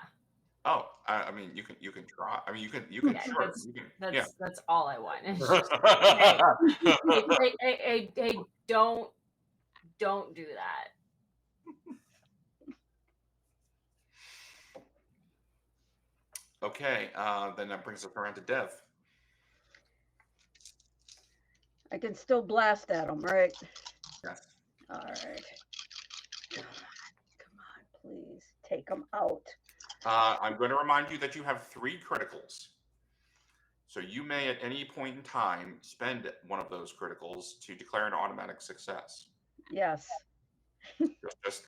Oh, I mean, you can try. I mean, you can Yeah, sure. That's all I want. It's Yeah. just, hey, don't do that. Okay, then that brings us around to Dev. I can still blast at them, right? Yes. All right. Come on, please take them out. I'm going to remind you that you have 3 criticals. So you may at any point in time spend one of those criticals to declare an automatic success. Yes,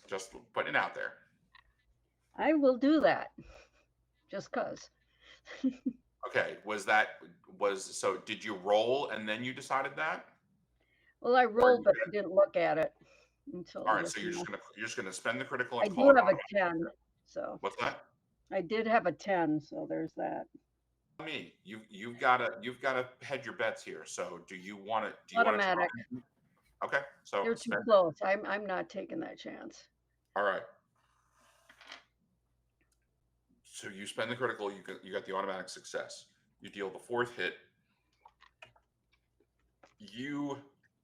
Just putting it out there. I will do that. Just cause. Okay, so did you roll and then you decided that? Well, I rolled, but I didn't look at it until. All right, so you're just gonna spend the critical I and do call it have a automatic. 10, so What's that? I did have a 10, so there's that. Me, you've got to hedge your bets here. So do you want to? Automatic. Okay, so They're too close. I'm not taking that chance. All right. So you spend the critical. You got the automatic success. You deal the 4th hit. You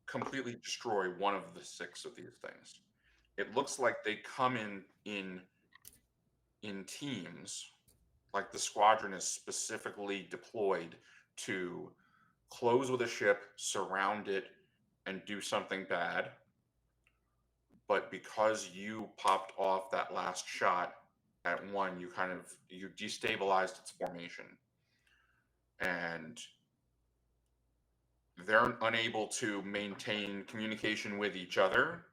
completely destroy one of the 6 of these things. It looks like they come in teams. Like the squadron is specifically deployed to close with a ship, surround it, and do something bad. But because you popped off that last shot at one, you destabilized its formation. And they're unable to maintain communication with each other.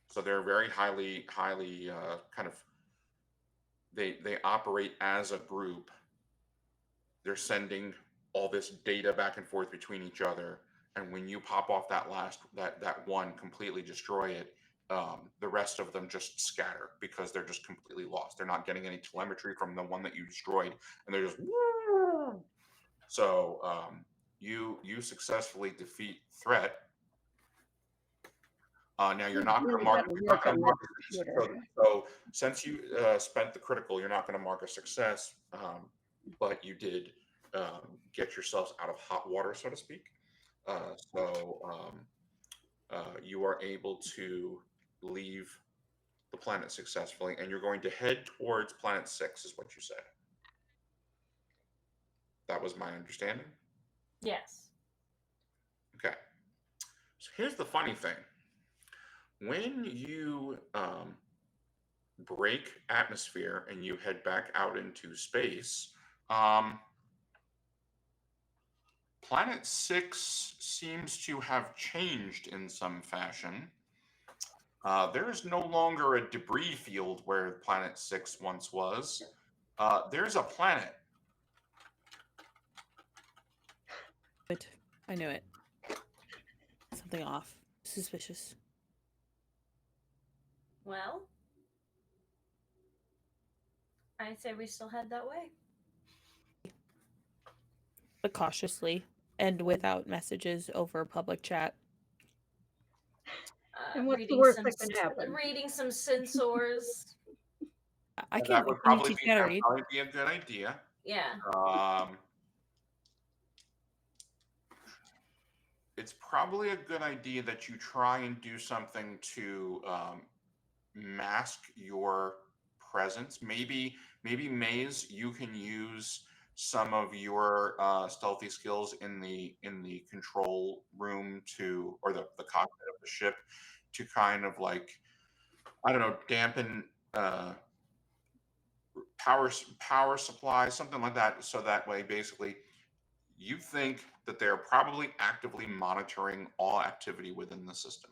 So they're very highly kind of they operate as a group. They're sending all this data back and forth between each other, and when you pop off that one, completely destroy it, the rest of them just scatter because they're just completely lost. They're not getting any telemetry from the one that you destroyed, and they're just so you successfully defeat threat. Now you're not going to mark. So since you spent the critical, you're not going to mark a success, but you did get yourselves out of hot water, so to speak. You are able to leave the planet successfully, and you're going to head towards planet 6, is what you said. That was my understanding? Yes. Okay. So here's the funny thing. When you break atmosphere and you head back out into space, Planet 6 seems to have changed in some fashion. There is no longer a debris field where Planet 6 once was. There's a planet. Good. I knew it. Something off. Suspicious. Well, I'd say we still head that way. But cautiously and without messages over public chat. And what's the worst that can happen? Reading some sensors. That would probably be a good idea. Yeah. It's probably a good idea that you try and do something to mask your presence. Maybe Maze, you can use some of your stealthy skills in the control room to, or the cockpit of the ship, to kind of like, I don't know, dampen power supply, something like that, so that way basically you think that they're probably actively monitoring all activity within the system.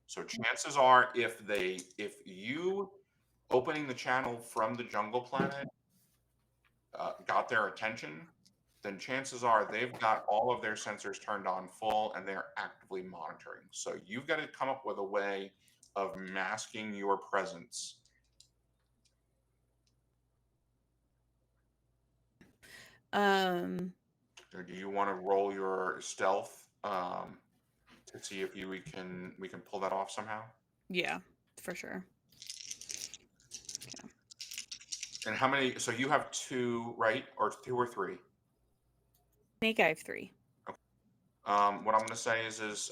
So chances are, if you opening the channel from the jungle planet got their attention, then chances are they've got all of their sensors turned on full and they're actively monitoring. So you've got to come up with a way of masking your presence. Or do you want to roll your stealth to see if we can pull that off somehow? Yeah, for sure. And how many? So you have 2, right? Or 2 or 3? I think I have 3. What I'm going to say is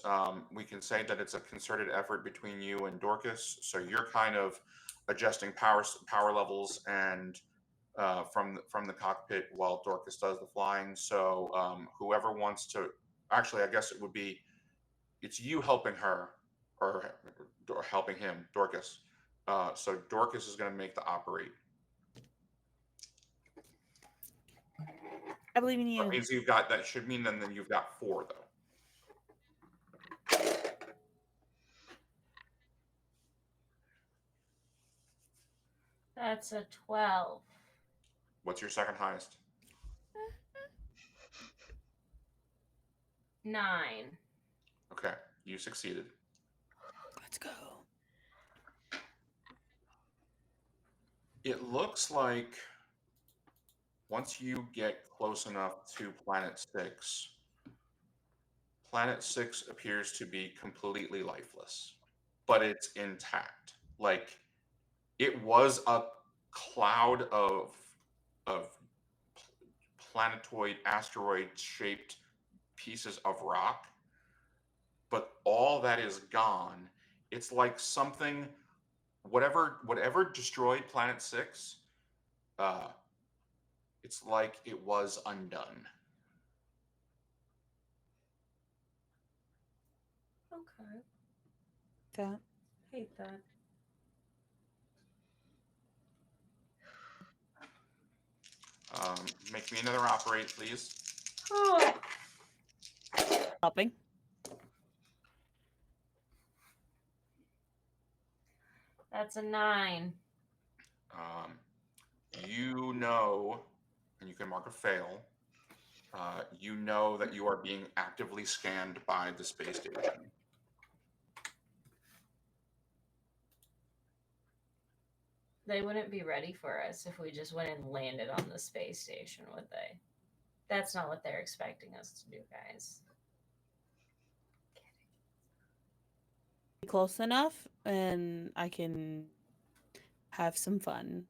we can say that it's a concerted effort between you and Dorcas. So you're kind of adjusting power levels and from the cockpit while Dorcas does the flying. So whoever wants to, actually, I guess it would be, it's you helping her or helping him, Dorcas. So Dorcas is going to make the operate. I believe in you. That means you've got, that should mean then you've got 4 though. That's a 12. What's your second highest? 9. Okay, you succeeded. Let's go. It looks like once you get close enough to Planet 6, Planet 6 appears to be completely lifeless, but it's intact. Like, it was a cloud of planetoid, asteroid shaped pieces of rock, but all that is gone. It's like something, whatever destroyed Planet 6, it's like it was undone. Okay. That. Hate that. Make me another operate, please. Oh. Helping. That's a 9. You know, and you can mark a fail. You know that you are being actively scanned by the space station. They wouldn't be ready for us if we just went and landed on the space station, would they? That's not what they're expecting us to do, guys. Close enough, and I can have some fun.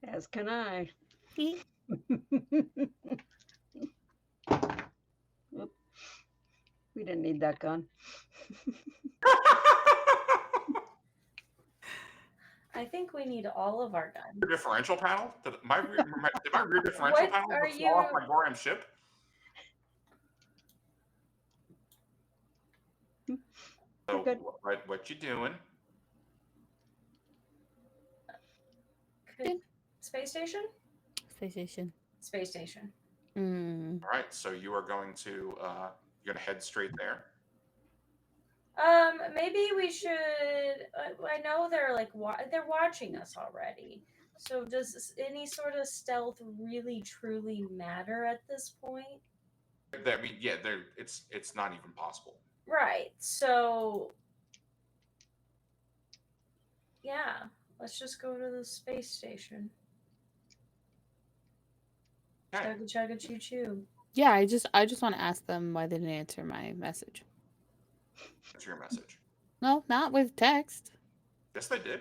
As can I. We didn't need that gun. I think we need all of our guns. Your differential panel? Did my rear differential What panel are fall off you- my Goram ship? So Good. what you doing? Space station? Space station. Space station. All right, so you are going to you're gonna head straight there. Maybe we should. I know they're like they're watching us already. So does any sort of stealth really truly matter at this point? I mean, yeah, it's not even possible. Right. So yeah, let's just go to the space station. Okay. Chugga chugga choo choo. Yeah, I just want to ask them why they didn't answer my message. That's your message. No, not with text. Yes, they did.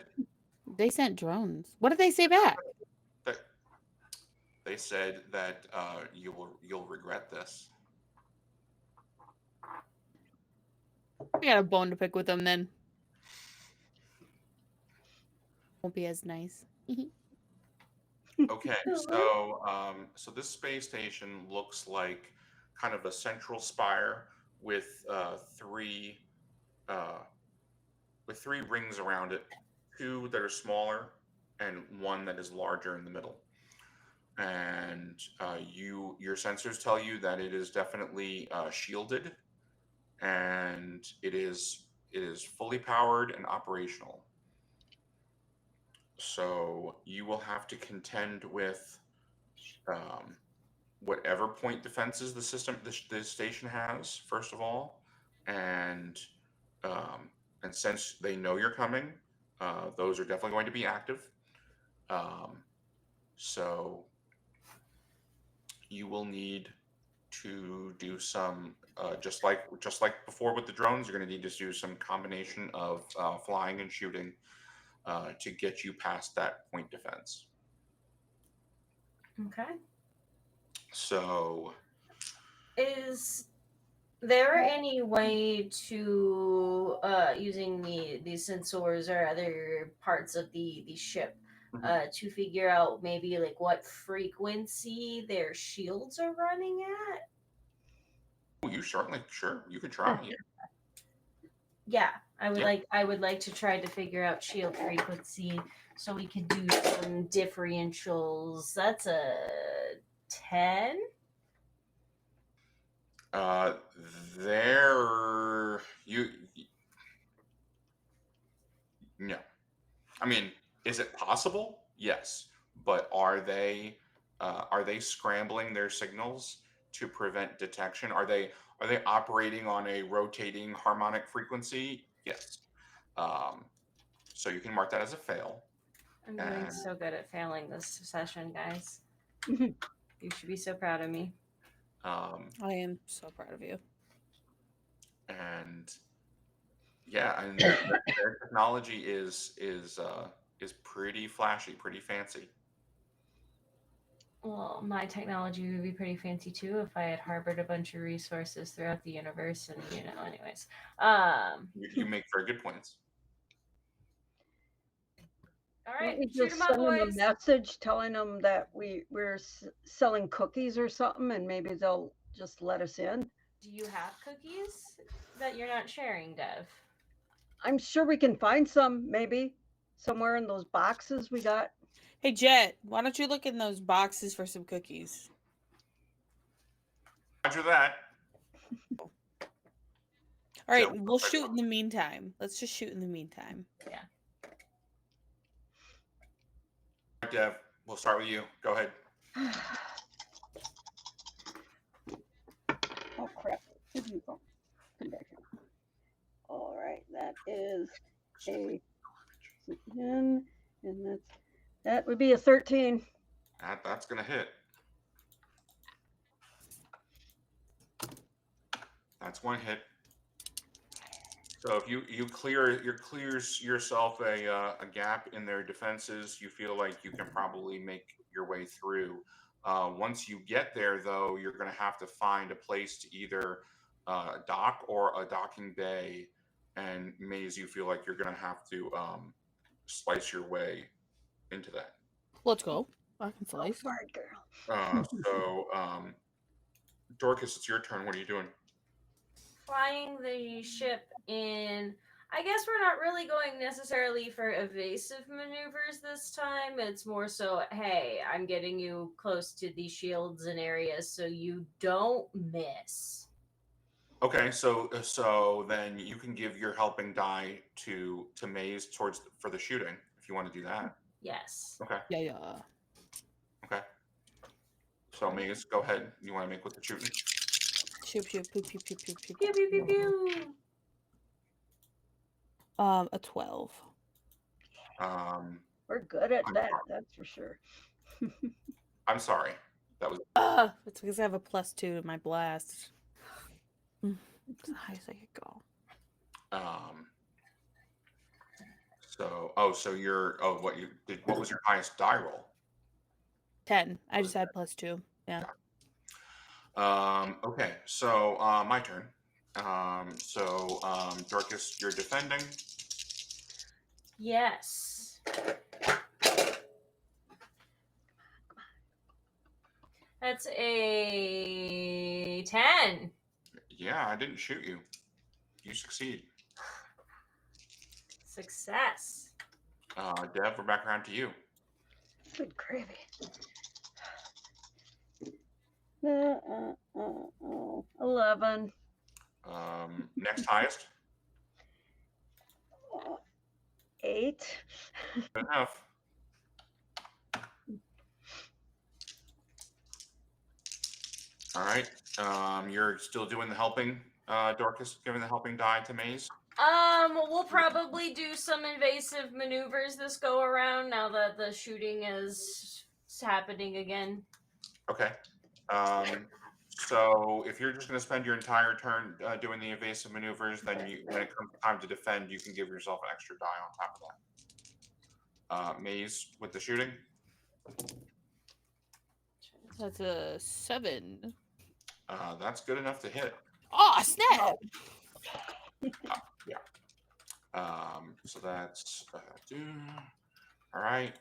They sent drones. What did they say back? They said that you'll regret this. We got a bone to pick with them then. Won't be as nice. Okay, so this space station looks like kind of a central spire with three uh, with three rings around it, two that are smaller and one that is larger in the middle. And your sensors tell you that it is definitely shielded, and it is fully powered and operational. So you will have to contend with um, whatever point defenses the station has first of all, and um, and since they know you're coming, those are definitely going to be active. Um, so you will need to do some just like before with the drones. You're going to need to do some combination of flying and shooting to get you past that point defense. Okay. So Is there any way to using these sensors or other parts of the ship to figure out maybe like what frequency their shields are running at? you certainly sure you can try. Yeah. Yeah, I would Yeah. like to try to figure out shield frequency so we could do some differentials. That's a 10. There you no. I mean, is it possible? Yes, but are they scrambling their signals to prevent detection? Are they operating on a rotating harmonic frequency? Yes. Um, so you can mark that as a fail. I'm doing And so good at failing this session, guys. Mhm. You should be so proud of me. I am so proud of you. and yeah, and their technology is pretty flashy, pretty fancy. Well, my technology would be pretty fancy too if I had harbored a bunch of resources throughout the universe, and anyways. You make very good points. All Don't right, we shoot just 'em up, send them a boys. message telling them that we're selling cookies or something, and maybe they'll just let us in? Do you have cookies that you're not sharing, Dev? I'm sure we can find some, maybe somewhere in those boxes we got. Hey Jet, why don't you look in those boxes for some cookies? Roger that. All right, So, we'll shoot in the meantime. Let's just shoot in the meantime. Yeah. Dev, we'll start with you. Go ahead. Oh crap! Where'd you go? Come back here. All right, that is a 10, and that would be a 13. That's gonna hit. That's one hit. So if you clears yourself a gap in their defenses, you feel like you can probably make your way through. Once you get there, though, you're going to have to find a place to either dock or a docking bay. And Maze, you feel like you're going to have to slice your way into that. Let's go. I can slice. Smart girl. Dorcas, it's your turn. What are you doing? Flying the ship in. I guess we're not really going necessarily for evasive maneuvers this time. It's more so, hey, I'm getting you close to these shields and areas so you don't miss. Okay, so then you can give your helping die to Maze for the shooting if you want to do that. Yes. Okay. Yeah. Okay. So Maze, go ahead. You want to make with the shooting? Shoot, pew, pew, pew, pew, pew, Pew pew pew pew. A 12. We're good at I'm that, sorry. that's for sure. I'm sorry. That was It's because I have a +2 to my blast. It's the highest I could go. So you're what was your highest die roll? 10. I just had +2. Yeah. Okay, so my turn. Dorcas, you're defending. Yes. That's a 10. Yeah, I didn't shoot you. You succeed. Success. Dev, we're back around to you. Good gravy. 11. Next highest. 8. Good enough. All right. You're still doing the helping, Dorcas, giving the helping die to Maze. We'll probably do some invasive maneuvers this go around now that the shooting is happening again. Okay. So if you're just going to spend your entire turn doing the evasive maneuvers, then when it comes time to defend, you can give yourself an extra die on top of that. Maze with the shooting. That's a 7. That's good enough to hit. Oh, snap! Yeah. So that's all right.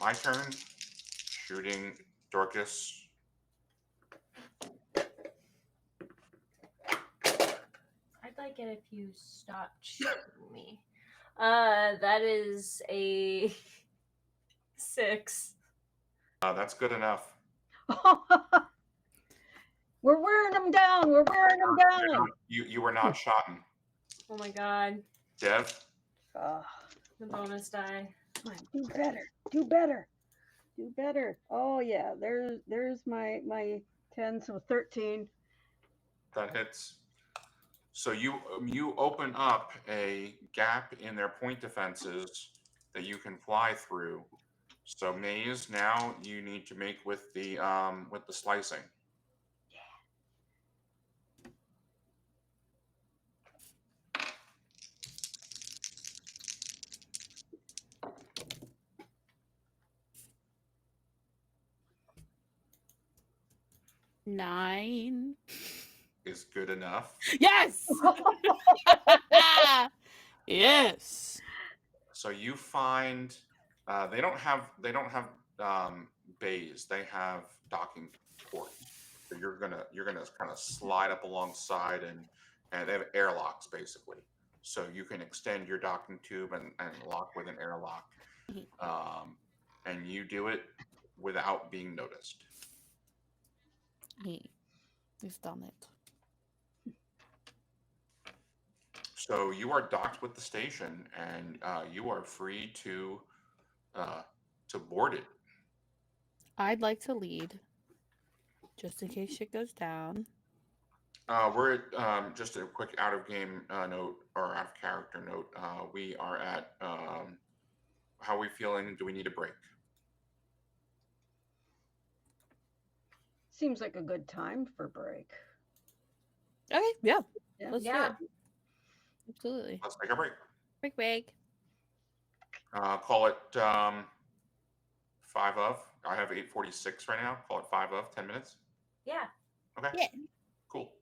My turn. Shooting Dorcas. I'd like it if you stopped shooting me. That is a 6. That's good enough. We're wearing them down. We're wearing them down. You were not shot. Oh my god. Dev. The bonus die. Come on, do better. Do better. Do better. Oh yeah, there's my 10, so 13. That hits. So you open up a gap in their point defenses that you can fly through. So Maze, now you need to make with the slicing. Nine. Is good enough. Yes. Yes. So you find they don't have bays. They have docking ports. So you're gonna kind of slide up alongside and they have airlocks basically. So you can extend your docking tube and lock with an airlock. And you do it without being noticed. We've done it. So you are docked with the station, and you are free to board it. I'd like to lead, just in case shit goes down. We're at just a quick out of game note or out of character note. We are at how are we feeling? Do we need a break? Seems like a good time for break. Okay, yeah. Yeah. Let's do Yeah. it. Absolutely. Let's take a break. Break. Call it 5 of. I have 8:46 right now. Call it 5 of 10 minutes. Yeah. Okay. Yeah. Cool.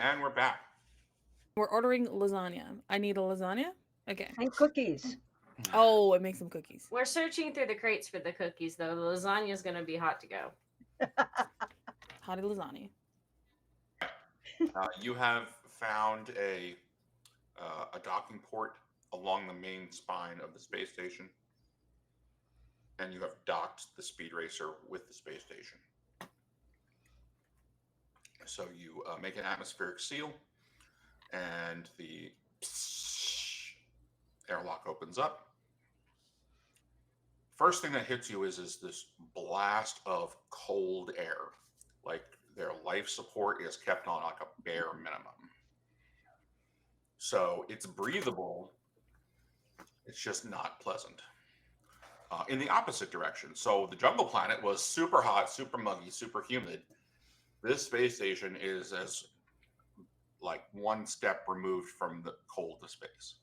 And we're back. We're ordering lasagna. I need a lasagna. Okay. And cookies. Oh, it makes some cookies. We're searching through the crates for the cookies, though. The lasagna is going to be hot to go. Hottie lasagna. You have found a docking port along the main spine of the space station, and you have docked the speed racer with the space station. So you make an atmospheric seal, and the airlock opens up. First thing that hits you is this blast of cold air. Like their life support is kept on like a bare minimum. So it's breathable. It's just not pleasant. In the opposite direction. So the jungle planet was super hot, super muggy, super humid. This space station is as like one step removed from the cold of space.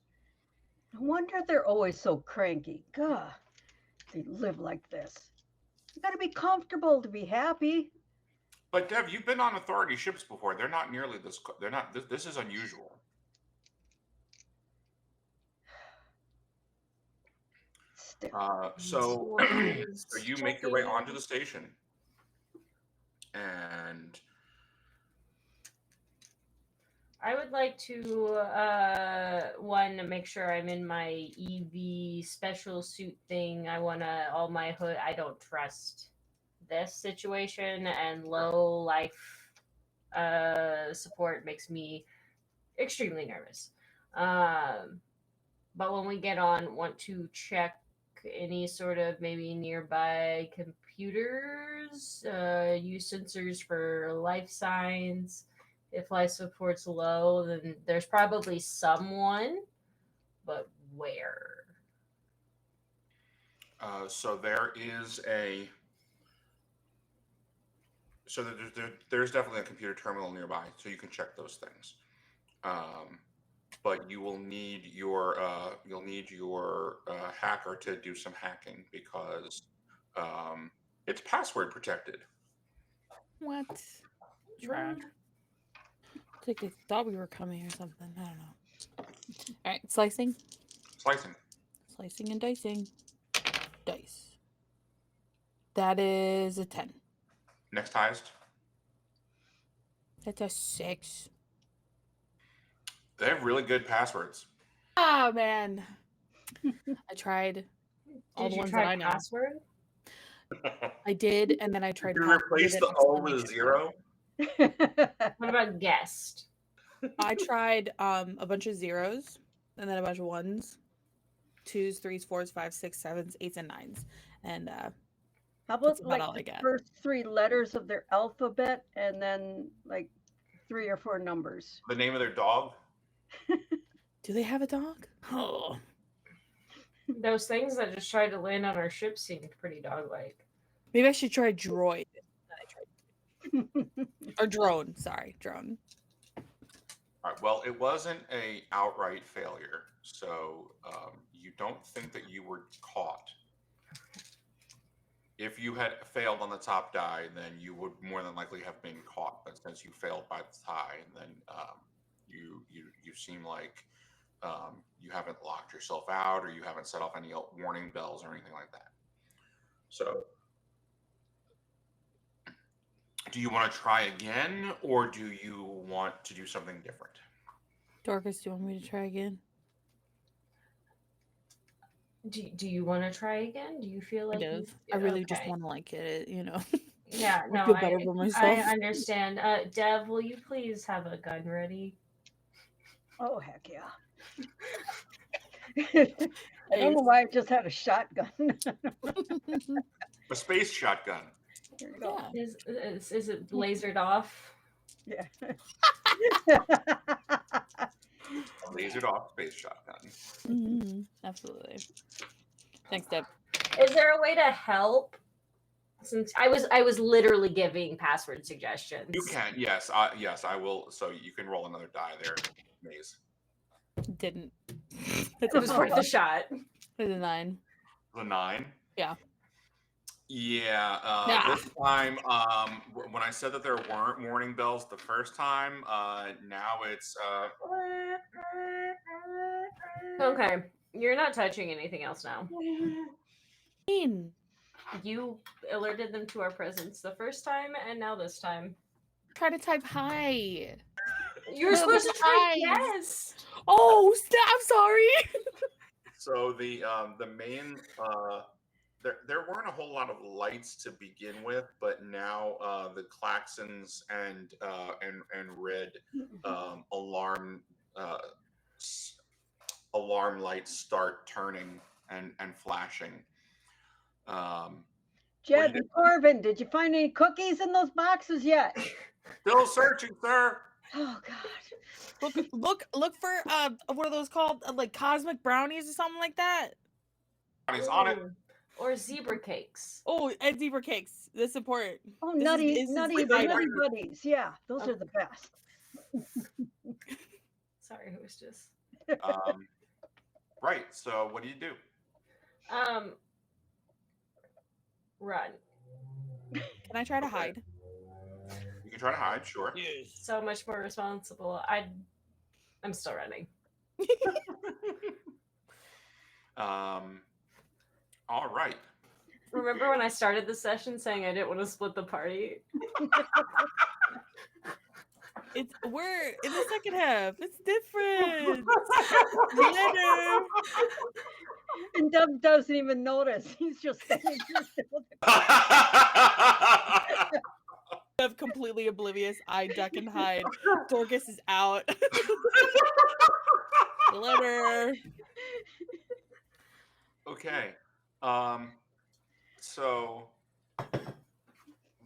No wonder they're always so cranky. God, they live like this. You gotta be comfortable to be happy. But Dev, you've been on Authority ships before. They're not nearly this. They're not. This is unusual. So you make your way onto the station, and I would like to one make sure I'm in my EV special suit thing. I want to all my hood. I don't trust this situation, and low life support makes me extremely nervous. But when we get on, want to check any sort of maybe nearby computers, use sensors for life signs. If life support's low, then there's probably someone, but where? So there is a. So there's definitely a computer terminal nearby, so you can check those things. But you will need your hacker to do some hacking because it's password protected. What? Trash. It's like they thought we were coming or something. I don't know. All right, slicing. Slicing and dicing. Dice. That is a 10. Next highest. That's a 6. They have really good passwords. Oh, man. I tried all Did the you ones try that I know. password? I did, and then I tried You password replace and the O exclamation with a 0. What about guest? I tried a bunch of zeros, and then a bunch of 1s, 2s, 3s, 4s, 5s, 6s, 7s, 8s, and 9s. And How that's about about like all I the got. first 3 letters of their alphabet and then like 3 or 4 numbers? The name of their dog. Do they have a dog? Oh. Those things that just tried to land on our ship seemed pretty dog-like. Maybe I should try droid. Or drone. Sorry, drone. All right, well, it wasn't a outright failure, so you don't think that you were caught. If you had failed on the top die, then you would more than likely have been caught. But since you failed by the tie, then you seem like you haven't locked yourself out, or you haven't set off any warning bells or anything like that. So, do you want to try again, or do you want to do something different? Dorcas, do you want me to try again? Do you want to try again? Do you feel like I really just want to like get it, you know. Yeah, no, feel better for myself. I understand. Dev, will you please have a gun ready? Oh, heck yeah. I don't know why I just had a shotgun. A space shotgun. Here you go. Yeah. Is it lasered off? Yeah. A lasered off space shotgun. Mm-hmm. Absolutely. Thanks, Deb. Is there a way to help? Since I was literally giving password suggestions. You can, yes, yes, I will. So you can roll another die there, Maze. Didn't. It was worth a shot. It's a 9. The 9. Yeah. Yeah, this time, when I said that there weren't warning bells the first time, now it's Okay, you're not touching anything else now. Mean. You alerted them to our presence the first time, and now this time. Try to type hi. You're supposed to type yes. Oh, I'm sorry. So the main there weren't a whole lot of lights to begin with, but now the klaxons and red alarm alarm lights start turning and flashing. Jed and Corbin, did you find any cookies in those boxes yet? Still searching, sir. Oh God. Look for what are those called? Like cosmic brownies or something like that. Brownies on it. Or zebra cakes. Oh, and zebra cakes. That's important. Oh, This nutty is nutty buddies. Yeah, those are the best. Sorry, hostess. Right. So what do you do? Run. Can I try to hide? You can try to hide, sure. Yes. So much more responsible. I'm still running. All right. Remember when I started the session saying I didn't want to split the party? We're in the second half. It's different. Later. And Dub doesn't even notice. He's just standing still. I'm completely oblivious. I duck and hide. Dorcas is out. Later. Okay. So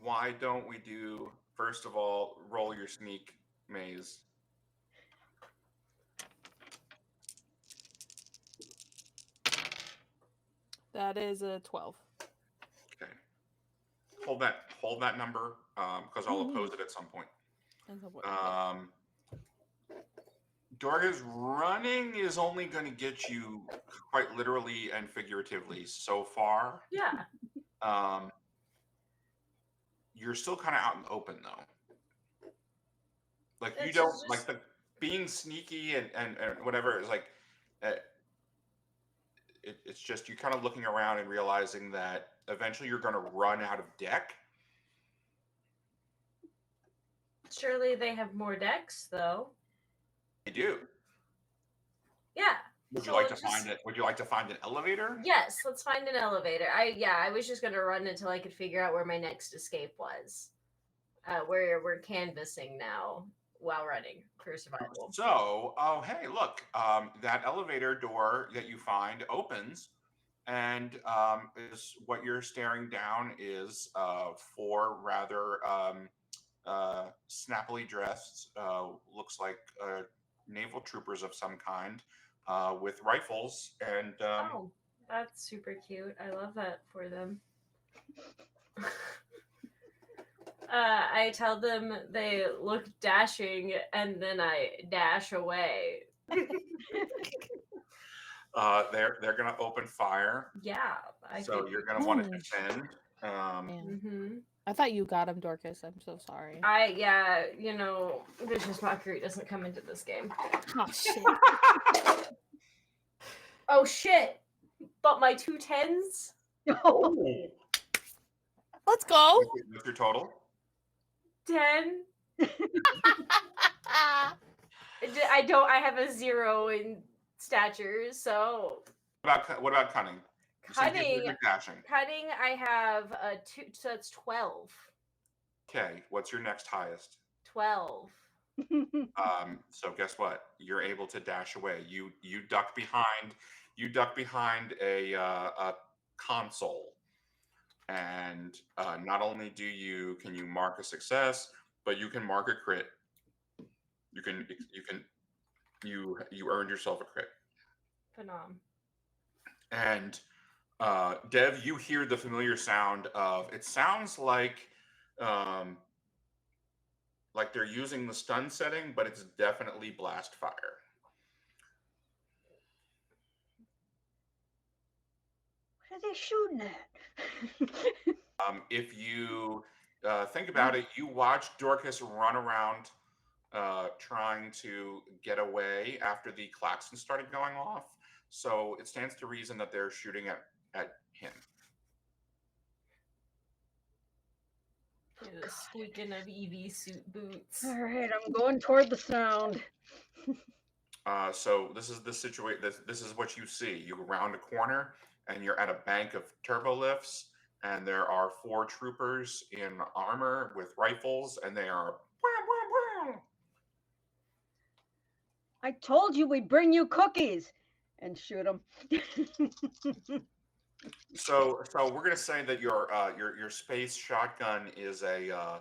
why don't we do, first of all, roll your sneak maze. That is a 12. Okay. Hold that number, because I'll oppose it at some point. Dorga's running is only going to get you quite literally and figuratively so far. Yeah. You're still kind of out in the open though. Like you It's don't just- like the being sneaky and whatever is like. It's just you kind of looking around and realizing that eventually you're going to run out of deck. Surely they have more decks, though. They do. Yeah. Would you like to find it? Would you like to find an elevator? Yes, let's find an elevator. I was just gonna run until I could figure out where my next escape was. We're canvassing now while running for survival. So, hey, look, that elevator door that you find opens, and is what you're staring down is four rather snappily dressed, looks like naval troopers of some kind, with rifles and. Oh, that's super cute. I love that for them. I tell them they look dashing, and then I dash away. They're gonna open fire. Yeah. So you're gonna want to defend. I thought you got him, Dorcas. I'm so sorry. Vicious Mockery doesn't come into this game. Oh shit. Oh shit! But my 2 10s? Oh. Let's go. What's your total? 10. I have a 0 in stature, so. What about cunning? Cunning, I have a 2, so that's 12. Okay, what's your next highest? 12. So guess what? You're able to dash away. You duck behind a console, and not only can you mark a success, but you can mark a crit. You earned yourself a crit. Phenom. And Dev, you hear the familiar sound of, it sounds like they're using the stun setting, but it's definitely blast fire. What are they shooting at? If you think about it, you watch Dorcas run around trying to get away after the klaxon started going off. So it stands to reason that they're shooting at him. The squeaking of EV suit boots. All right, I'm going toward the sound. So this is the situation. This is what you see. You go around a corner, and you're at a bank of turbo lifts, and there are 4 troopers in armor with rifles, and they are. I told you we'd bring you cookies and shoot them. So we're gonna say that your space shotgun is a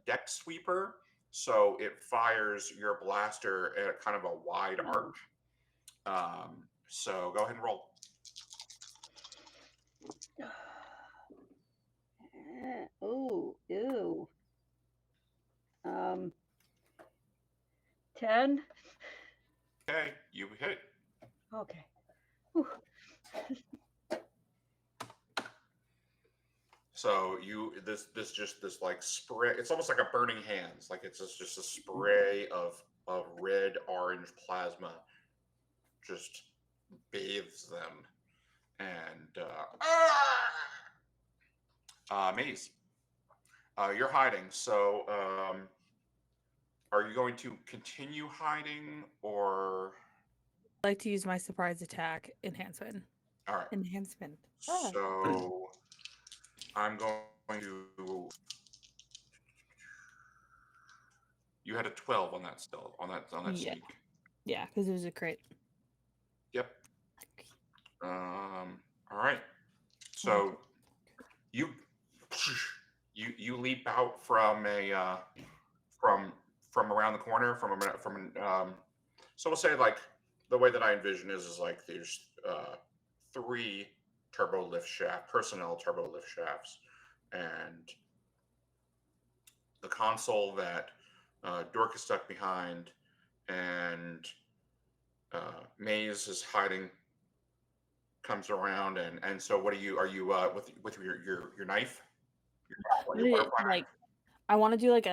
deck sweeper. So it fires your blaster at kind of a wide arc. So go ahead and roll. Ooh, ew. 10. Okay, you hit it. Okay. Whew. So this like spray. It's almost like a burning hands. Like it's just a spray of red orange plasma, just bathes them. And Maze, you're hiding. So are you going to continue hiding or? I'd like to use my surprise attack enhancement. All right. Enhancement. So I'm going to. You had a 12 on that still on that Yeah. sneak. Yeah, because it was a crit. Yep. All right. So you leap out from a from around the corner from so we'll say like the way that I envision is like there's 3 turbo lift shaft personnel turbo lift shafts, and the console that Dork is stuck behind, and Maze is hiding, comes around, and so what are you with your knife? Like, I want to do like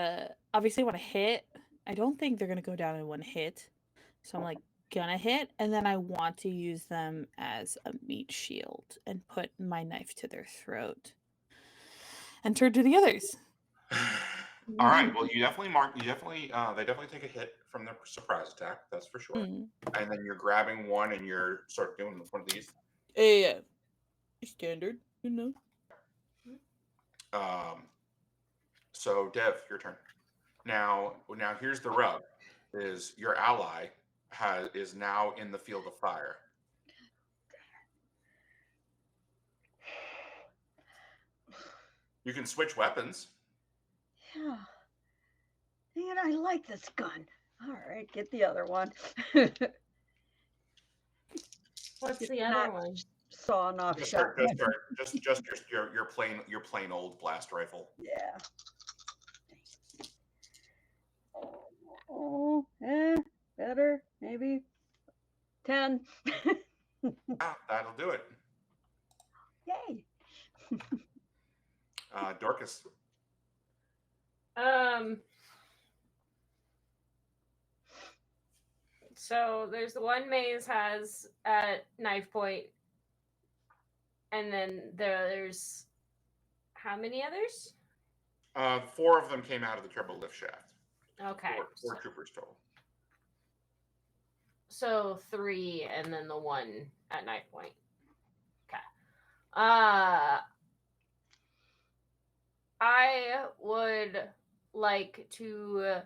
obviously I want to hit. I don't think they're gonna go down in one hit, so I'm like gonna hit, and then I want to use them as a meat shield and put my knife to their throat and turn to the others. All right. Well, they definitely take a hit from the surprise attack. That's for sure. Mm. And then you're grabbing one and you're sort of doing one of these. Yeah, standard, you know. So Dev, your turn. Now here's the rub: is your ally is now in the field of fire. You can switch weapons. Yeah. Man, I like this gun. All right, get the other one. What's the other one? Sawing off Just shotgun. your plain old blast rifle. Yeah. Oh, better maybe 10. Yeah, that'll do it. Yay. Dorcas. So there's the one Maze has at knife point, and then there's how many others? 4 of them came out of the turbo lift shaft. Okay. 4 troopers total. So 3, and then the one at knife point. Okay. I would like to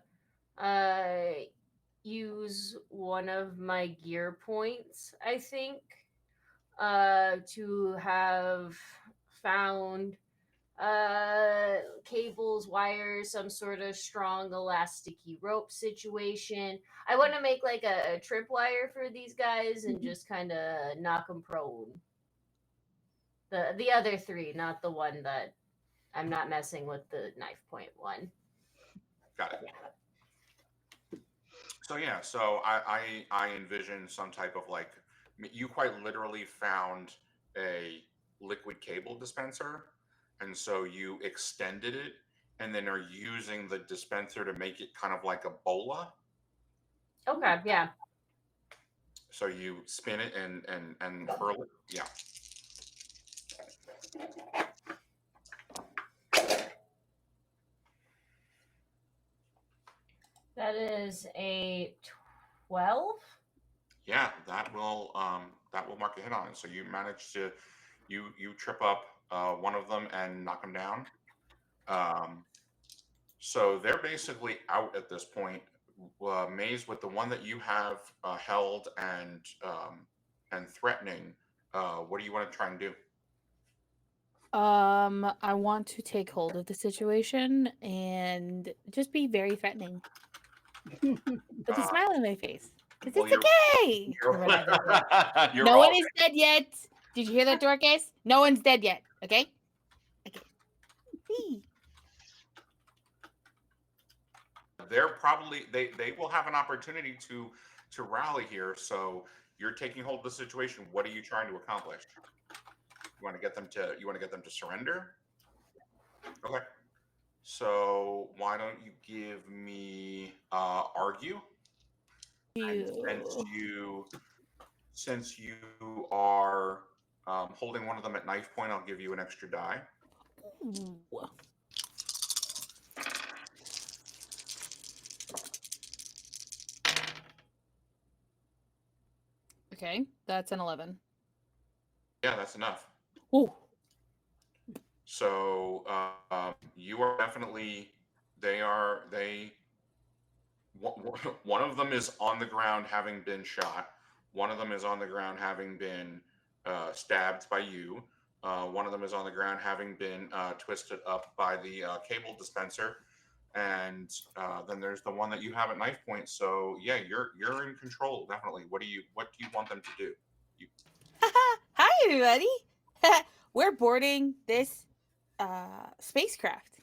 use one of my gear points, I think, to have found cables, wires, some sort of strong elasticy rope situation. I want to make like a tripwire for these guys and just kind of knock them prone. The other 3, not the one that I'm not messing with, the knife point one. Got it. So yeah, so I envision some type of like, you quite literally found a liquid cable dispenser, and so you extended it, and then are using the dispenser to make it kind of like a bola. Okay, yeah. So you spin it and hurl it. Yeah. That is a 12. Yeah, that will mark a hit on it. So you manage to you trip up one of them and knock them down. So they're basically out at this point. Maze, with the one that you have held and threatening, what do you want to try and do? I want to take hold of the situation and just be very threatening with a Uh, smile on my face. Because well, it's okay. you're No all one is dead yet. Did you hear that, Dorcas? No one's dead yet. Okay. Okay. Whee. they're probably they will have an opportunity to rally here. So you're taking hold of the situation. What are you trying to accomplish? You want to get them to surrender? Okay. So why don't you give me argue? And since you are holding one of them at knife point, I'll give you an extra die. Ooh. Okay, that's an 11. Yeah, that's enough. Ooh. So you are definitely one of them is on the ground having been shot. One of them is on the ground having been stabbed by you. One of them is on the ground having been twisted up by the cable dispenser, and then there's the one that you have at knife point. So yeah, you're in control definitely. What do you want them to do? Hi, everybody. We're boarding this spacecraft,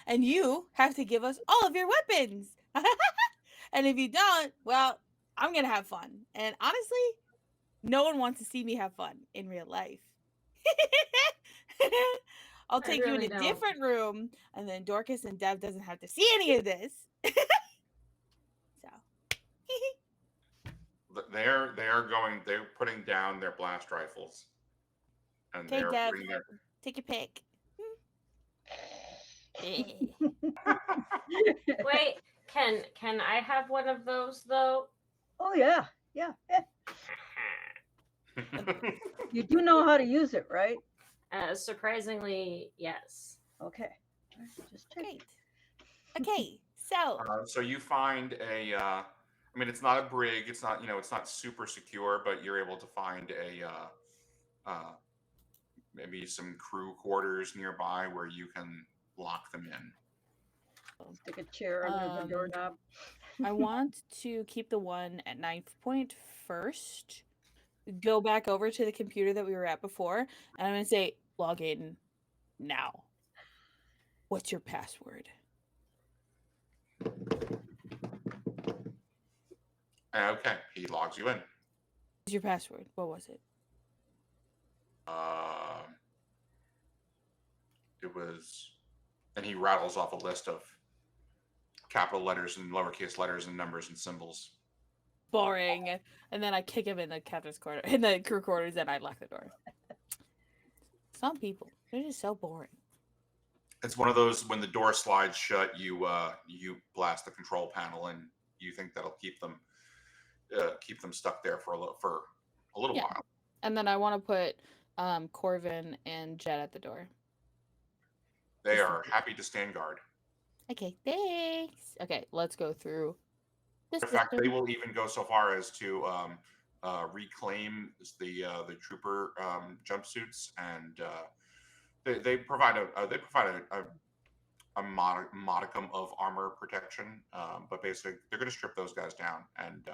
and you have to give us all of your weapons. And if you don't, well, I'm gonna have fun. And honestly, no one wants to see me have fun in real life. I'll take you in really a don't. different room, and then Dorcas and Dev doesn't have to see any of this. So They're putting down their blast rifles, and okay, they're Dev, putting their take your pick. Wait, can I have one of those though? Oh yeah, yeah. You do know how to use it, right? Surprisingly, yes. Okay. Just check. Great. Okay, so so you find a I mean, it's not a brig, it's not it's not super secure, but you're able to find a maybe some crew quarters nearby where you can lock them in. Stick a chair under the doorknob. I want to keep the one at knife point first. Go back over to the computer that we were at before, and I'm gonna say, log in now. What's your password? Okay, he logs you in. What's your password? What was it? It was, and he rattles off a list of capital letters and lowercase letters and numbers and symbols. Boring. And then I kick him in the captain's quarter, in the crew quarters, and I lock the door. Some people, they're just so boring. It's one of those when the door slides shut, you blast the control panel, and you think that'll keep them stuck there for a little while. And then I want to put Corvin and Jet at the door. They are happy to stand guard. Okay, thanks. Okay, let's go through this. In fact, they will even go so far as to reclaim the trooper jumpsuits, and they provide a modicum of armor protection, but basically they're going to strip those guys down and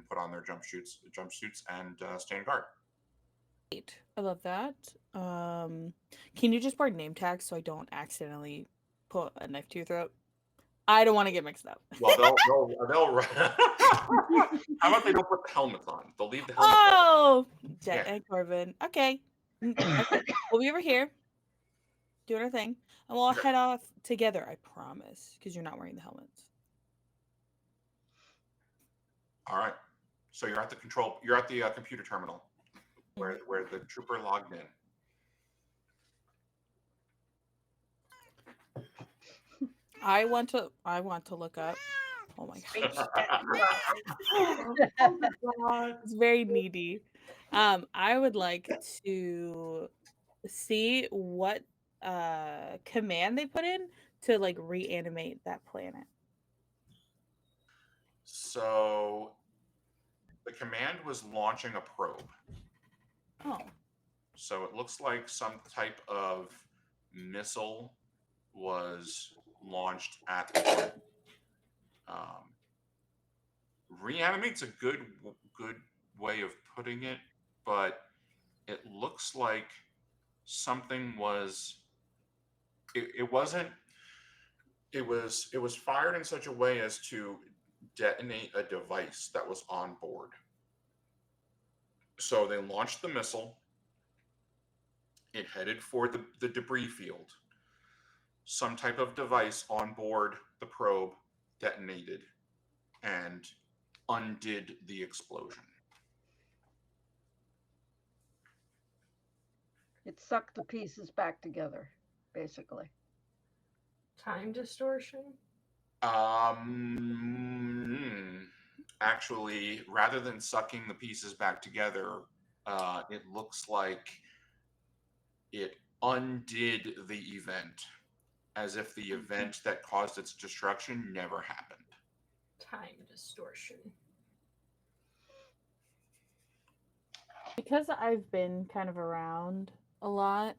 put on their jumpsuits and stand guard. I love that. Can you just board name tags so I don't accidentally put a knife to your throat? I don't want to get mixed up. Well, they'll how about they don't put the helmets on? They'll leave the helmets on. Oh, Jet and Corvin. Okay. Okay. We'll be over here doing our thing, and we'll head off together. I promise, because you're not wearing the helmets. All right. So you're at the computer terminal where the trooper logged in. I want to look up. Oh my god. It's very needy. I would like to see what command they put in to like reanimate that planet. So the command was launching a probe. Oh. So it looks like some type of missile was launched at the planet. Reanimate's a good way of putting it, but it looks like something was. It wasn't. It was fired in such a way as to detonate a device that was on board. So they launched the missile. It headed for the debris field. Some type of device on board the probe detonated and undid the explosion. It sucked the pieces back together, basically. Time distortion? Actually, rather than sucking the pieces back together, it looks like it undid the event, as if the event that caused its destruction never happened. Time distortion. Because I've been kind of around a lot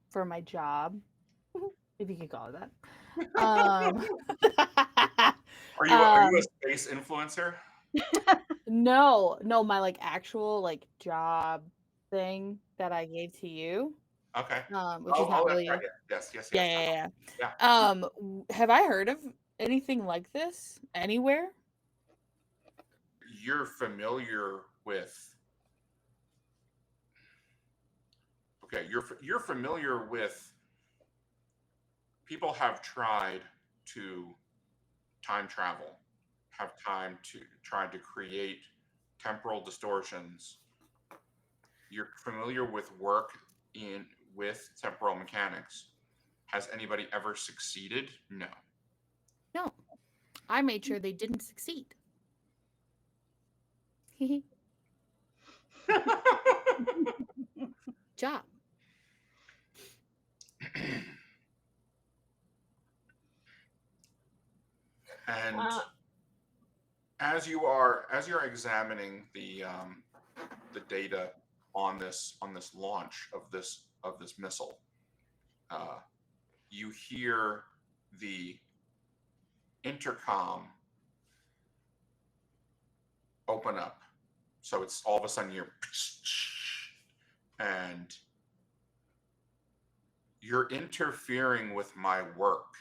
for my job, if you could call it that. Are you a space influencer? No, my like actual like job thing that I gave to you. Okay. Which is not really. Right. Yes. Yeah. Yeah. Have I heard of anything like this anywhere? You're familiar with. Okay, you're familiar with. People have tried to time travel, have tried to create temporal distortions. You're familiar with work with temporal mechanics. Has anybody ever succeeded? No. No. I made sure they didn't succeed. Job. And as you're examining the data on this launch of this missile, you hear the intercom open up. So it's all of a sudden and you're interfering with my work.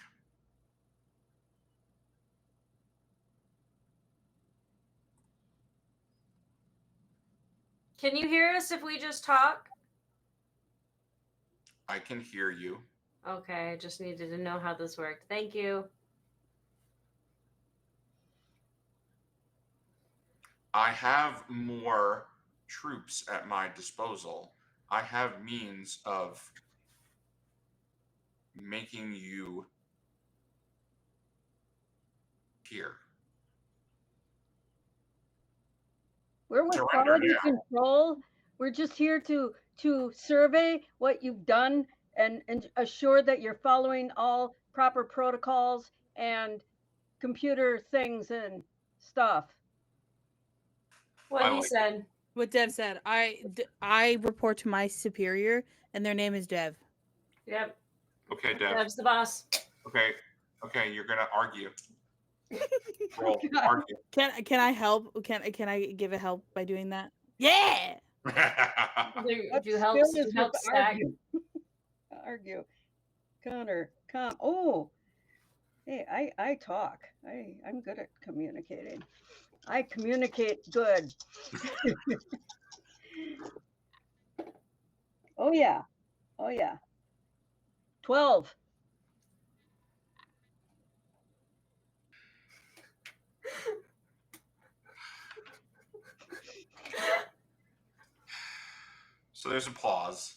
Can you hear us if we just talk? I can hear you. Okay, I just needed to know how this worked. Thank you. I have more troops at my disposal. I have means of making you hear. We're with Surrender quality now. control. We're just here to survey what you've done and assure that you're following all proper protocols and computer things and stuff. What he said. What Dev said. I report to my superior, and their name is Dev. Yep. Okay, Dev. Dev's the boss. Okay, you're gonna argue. Roll, argue. Can I help? Can I give a help by doing that? Yeah. Do you help stack? Argue. Connor, come. Oh, hey, I talk. I'm good at communicating. I communicate good. Oh yeah. Oh yeah. 12. So there's a pause,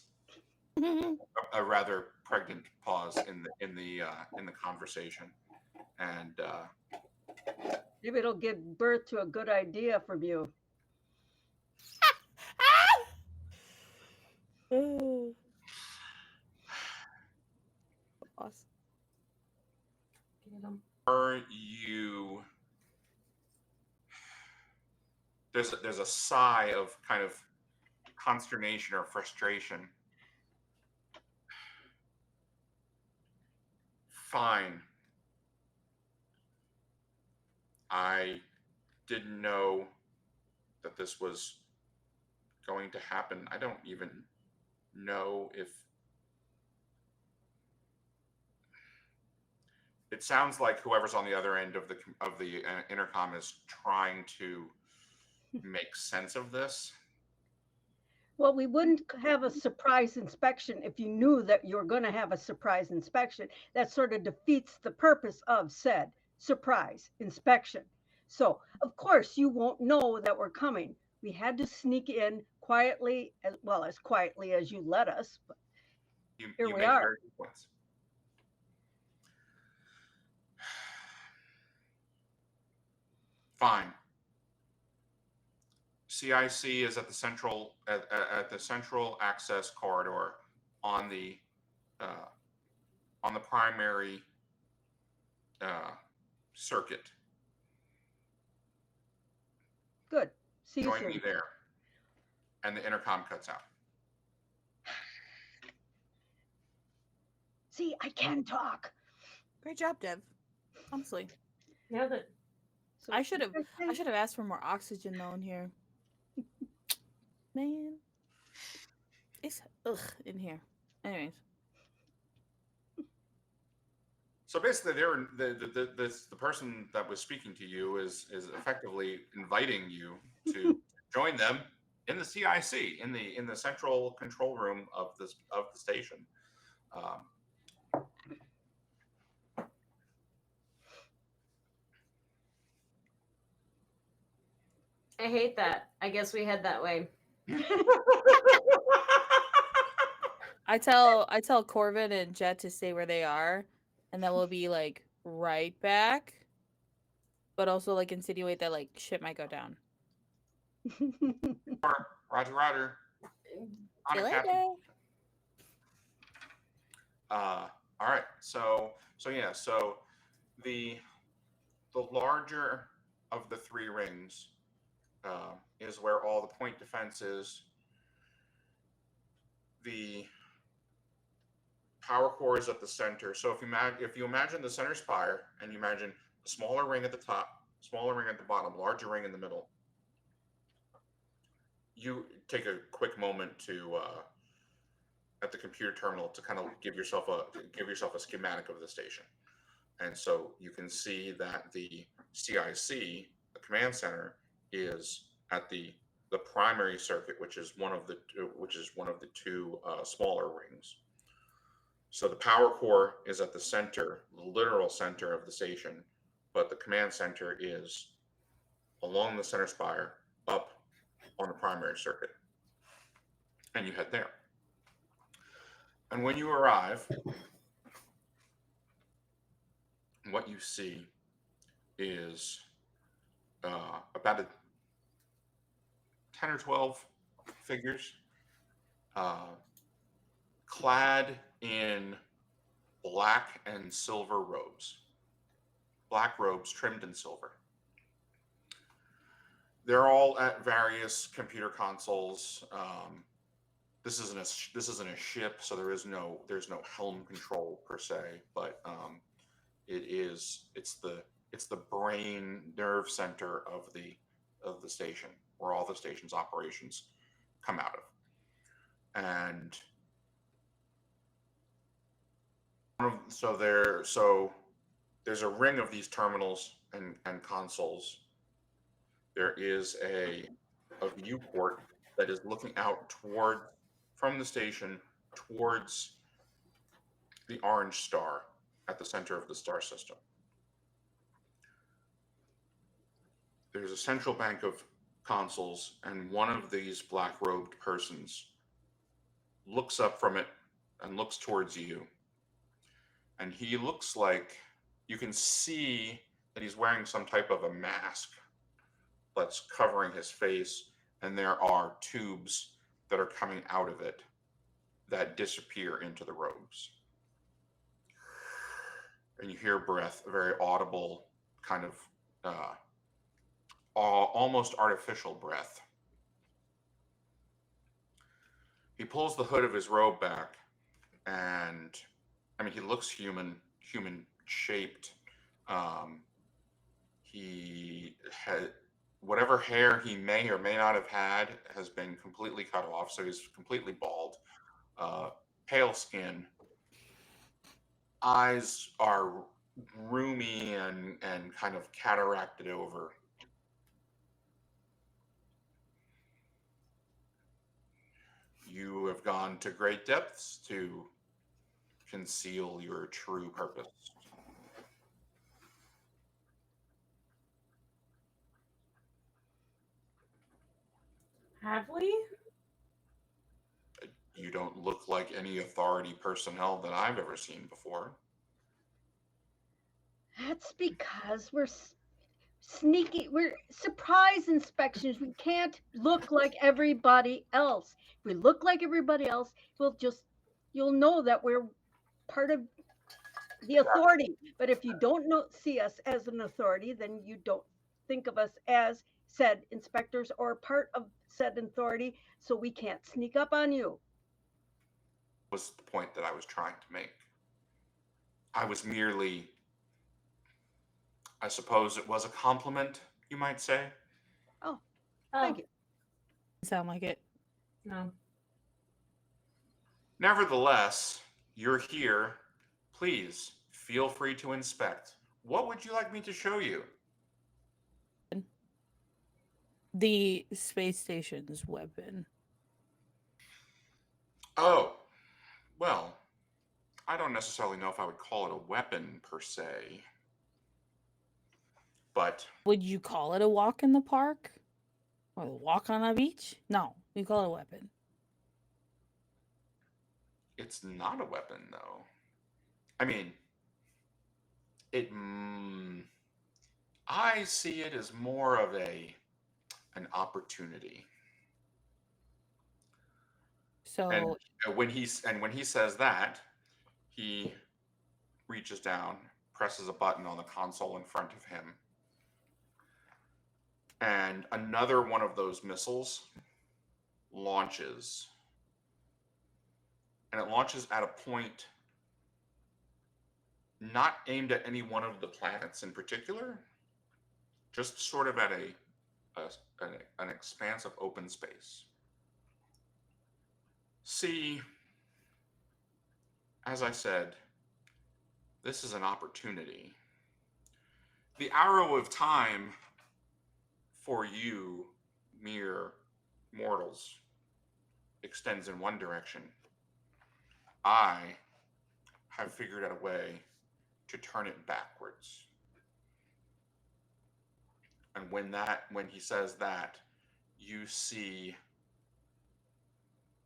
a rather pregnant pause in the conversation, and Maybe it'll give birth to a good idea from you. Awesome. Get 'em. are you? There's a sigh of kind of consternation or frustration. Fine. I didn't know that this was going to happen. I don't even know if it sounds like whoever's on the other end of the intercom is trying to make sense of this. Well, we wouldn't have a surprise inspection if you knew that you're going to have a surprise inspection. That sort of defeats the purpose of said surprise inspection. So, of course, you won't know that we're coming. We had to sneak in quietly, as quietly as you let us. But here You we make are. very good points. Fine. CIC is at the central access corridor on the primary circuit. Good. See you Join soon. me there. And the intercom cuts out. See, I can talk. Great job, Dev. Honestly, Now that So I should have asked for more oxygen though in here. Man, it's in here. Anyways, So basically, the person that was speaking to you is effectively inviting you to join them in the CIC in the central control room of the station. I hate that. I guess we head that way. I tell Corvin and Jet to stay where they are, and then we'll be like right back. But also like insinuate that like shit might go down. Roger, Roger. See you On it, Captain. later. All right. So yeah. So the larger of the three rings is where all the point defense is. The power core is at the center. So if you imagine the center spire and you imagine a smaller ring at the top, smaller ring at the bottom, larger ring in the middle, you take a quick moment to at the computer terminal to kind of give yourself a schematic of the station. And so you can see that the CIC, the command center, is at the primary circuit, which is one of the two smaller rings. So the power core is at the center, the literal center of the station, but the command center is along the center spire, up on the primary circuit, and you head there. And when you arrive, what you see is about 10 or 12 figures clad in black and silver robes. Black robes trimmed in silver. They're all at various computer consoles. This isn't a ship, so there's no helm control per se, but it's the brain nerve center of the station, where all the station's operations come out of. And so there's a ring of these terminals and consoles. There is a viewport that is looking out toward from the station towards the orange star at the center of the star system. There's a central bank of consoles, and one of these black-robed persons looks up from it and looks towards you. And he looks like you can see that he's wearing some type of a mask that's covering his face, and there are tubes that are coming out of it that disappear into the robes. And you hear breath, a very audible kind of almost artificial breath. He pulls the hood of his robe back, and I mean, he looks human shaped. He had whatever hair he may or may not have had has been completely cut off, so he's completely bald. Pale skin. Eyes are roomy and kind of cataracted over. You have gone to great depths to conceal your true purpose. Have we? You don't look like any authority personnel that I've ever seen before. That's because we're sneaky. We're surprise inspections. We can't look like everybody else. If we look like everybody else, you'll know that we're part of the authority. But if you don't see us as an authority, then you don't think of us as said inspectors or part of said authority, so we can't sneak up on you. Was the point that I was trying to make. I was merely, I suppose it was a compliment, you might say. Oh, thank you. Sound like it? No. Nevertheless, you're here. Please feel free to inspect. What would you like me to show you? The space station's weapon. Oh, well, I don't necessarily know if I would call it a weapon per se. But would you call it a walk in the park? Or a walk on a beach? No, we call it a weapon. It's not a weapon, though. I mean, I see it as more of an opportunity. So and when he says that, he reaches down, presses a button on the console in front of him, and another one of those missiles launches. And it launches at a point not aimed at any one of the planets in particular, just sort of at an expanse of open space. See, as I said, this is an opportunity. The arrow of time for you, mere mortals, extends in one direction. I have figured out a way to turn it backwards. And when he says that, you see,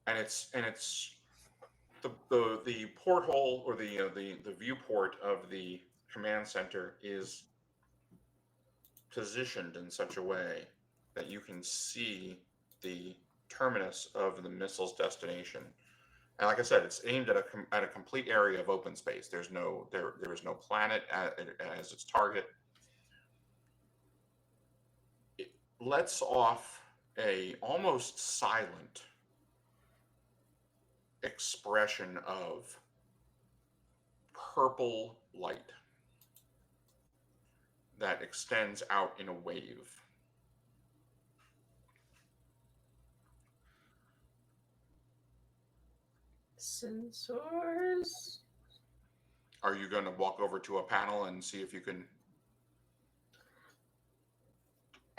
and it's the porthole or the viewport of the command center is positioned in such a way that you can see the terminus of the missile's destination. And like I said, it's aimed at a complete area of open space. There is no planet as its target. It lets off a almost silent expression of purple light that extends out in a wave. Sensors. Are you going to walk over to a panel and see if you can?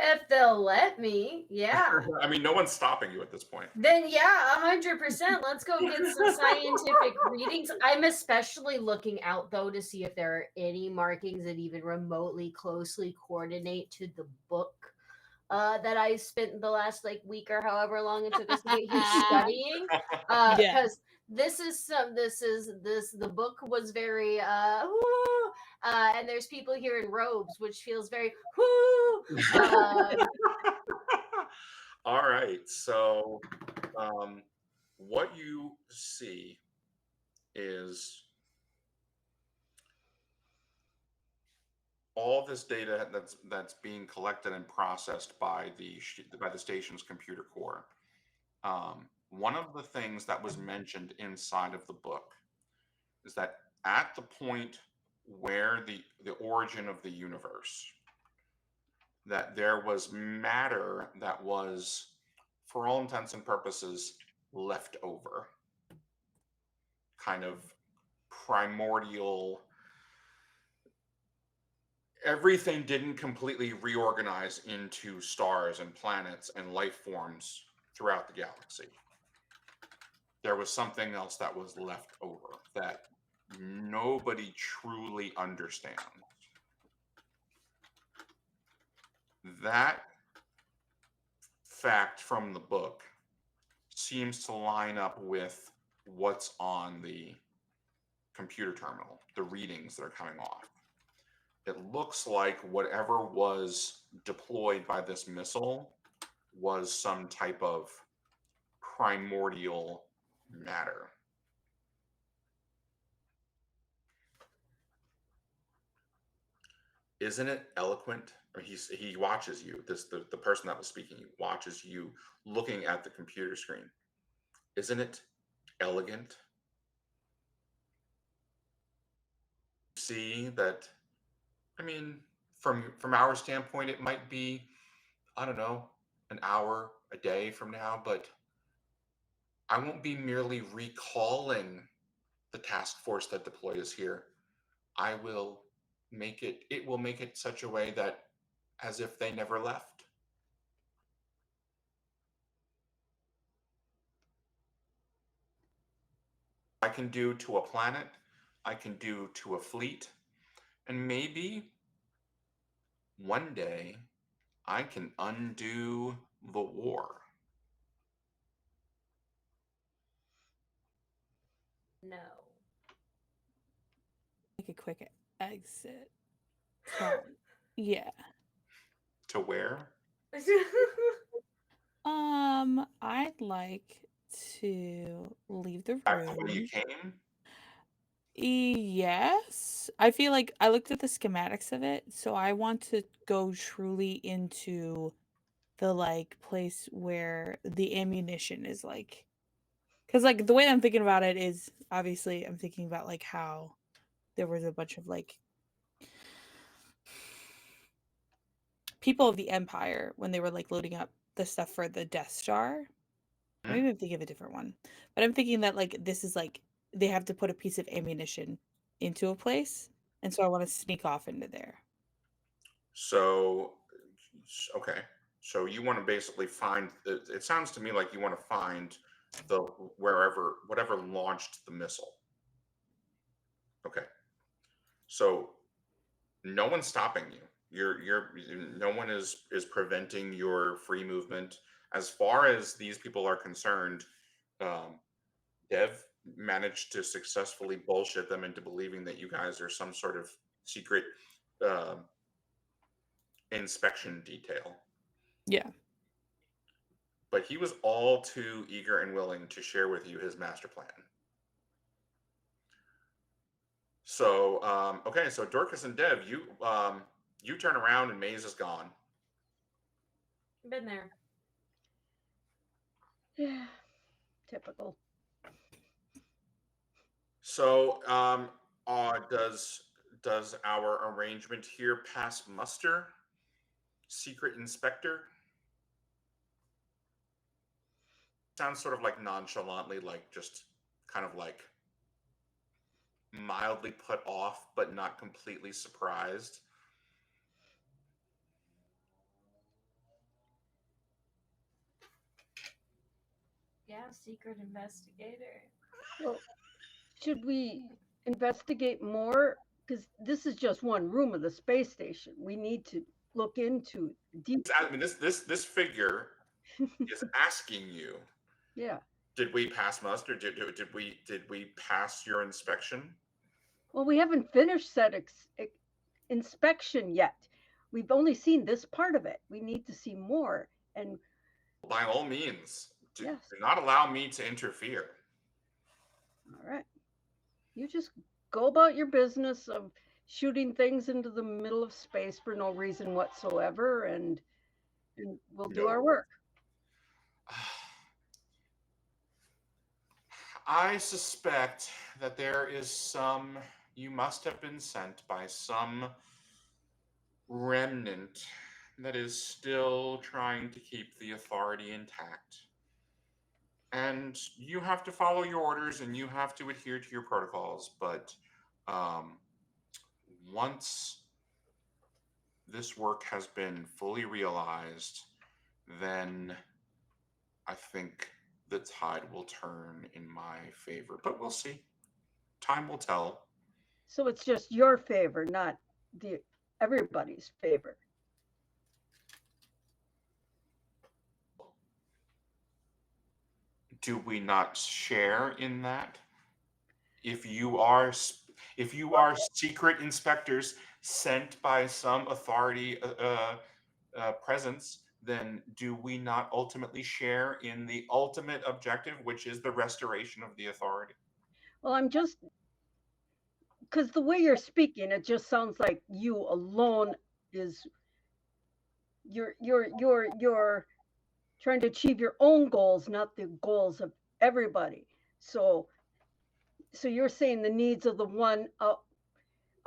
If they'll let me, yeah. I mean, no one's stopping you at this point. Then yeah, 100%. Let's go get some scientific readings. I'm especially looking out though to see if there are any markings that even remotely closely coordinate to the book that I spent the last like week or however long it took us to get here studying. Yeah. Because the book was very and there's people here in robes, which feels very All right. So, what you see is all this data that's being collected and processed by the station's computer core. One of the things that was mentioned inside of the book is that at the point where the origin of the universe, that there was matter that was, for all intents and purposes, left over, kind of primordial. Everything didn't completely reorganize into stars and planets and life forms throughout the galaxy. There was something else that was left over that nobody truly understands. That fact from the book seems to line up with what's on the computer terminal, the readings that are coming off. It looks like whatever was deployed by this missile was some type of primordial matter. Isn't it eloquent? Or he watches you. The person that was speaking watches you looking at the computer screen. Isn't it elegant? See that? I mean, from our standpoint, it might be, I don't know, an hour, a day from now, but I won't be merely recalling the task force that deploys here. I will it will make it such a way that as if they never left. I can do to a planet, I can do to a fleet, and maybe one day I can undo the war. no. Like a quick exit. Yeah. To where? I'd like to leave the Back to where you room. came? Yes. I feel like I looked at the schematics of it, so I want to go truly into the like place where the ammunition is like, because like the way I'm thinking about it is obviously I'm thinking about like how there was a bunch of like people of the Empire when they were like loading up the stuff for the Death Star. Maybe I'm thinking of a different one, but I'm thinking that like this is like they have to put a piece of ammunition into a place, and so I want to sneak off into there. So, okay. So you want to basically find, it sounds to me like you want to find whatever launched the missile. Okay. So no one's stopping you. No one is preventing your free movement. As far as these people are concerned, Dev managed to successfully bullshit them into believing that you guys are some sort of secret uh, inspection detail. Yeah. But he was all too eager and willing to share with you his master plan. So, okay, so Dorcas and Dev, you turn around and Maze is gone. Been there. Yeah, typical. So, does our arrangement here pass muster, secret inspector? Sounds sort of like nonchalantly, like just kind of like mildly put off, but not completely surprised. Yeah, secret investigator. Well, should we investigate more? Because this is just one room of the space station. We need to look into deep. I mean, this figure is asking you, Yeah. did we pass muster? Did we pass your inspection? Well, we haven't finished that inspection yet. We've only seen this part of it. We need to see more. And By all means, yes, do not allow me to interfere. all right. You just go about your business of shooting things into the middle of space for no reason whatsoever, and we'll do our No. work. I suspect that there is some, you must have been sent by some remnant that is still trying to keep the authority intact. And you have to follow your orders and you have to adhere to your protocols. But um, once this work has been fully realized, then I think the tide will turn in my favor. But we'll see. Time will tell. So it's just your favor, not the everybody's favor. Do we not share in that? If you are if you are secret inspectors sent by some authority presence, then do we not ultimately share in the ultimate objective, which is the restoration of the authority? Well, I'm just because the way you're speaking, it just sounds like you alone is you're trying to achieve your own goals, not the goals of everybody. So so you're saying the needs of the one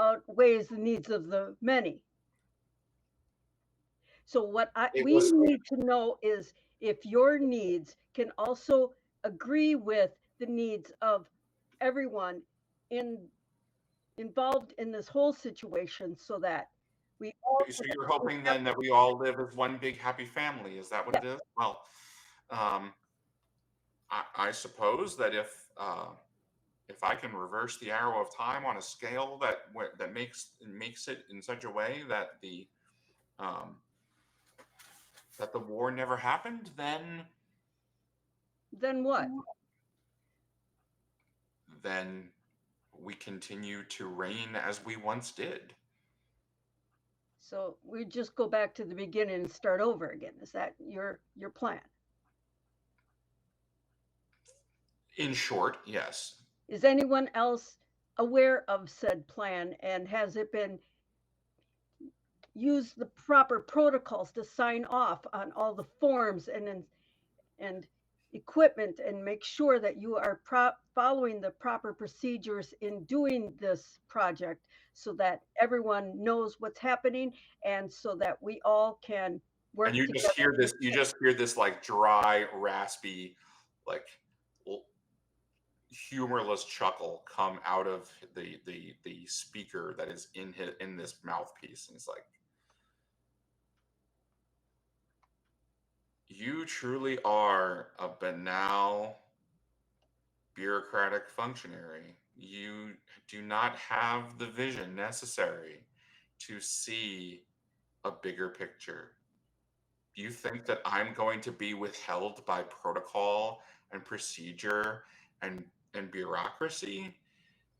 outweighs the needs of the many. So what It we was need to know is if your needs can also agree with the needs of everyone in involved in this whole situation, so that we all so you're hoping then that we all live as one big happy family. Is that what yeah. it is? Well, um, I suppose that if I can reverse the arrow of time on a scale that makes it in such a way um, that the war never happened, Then what? then we continue to reign as we once did. So we just go back to the beginning and start over again. Is that your plan? In short, yes. Is anyone else aware of said plan, and has it been used the proper protocols to sign off on all the forms and equipment, and make sure that you are following the proper procedures in doing this project, so that everyone knows what's happening, and so that we all can And work together? you just hear this like dry, raspy, like humorless chuckle come out of the speaker that is in this mouthpiece, and it's like, you truly are a banal bureaucratic functionary. You do not have the vision necessary to see a bigger picture. Do you think that I'm going to be withheld by protocol and procedure and bureaucracy?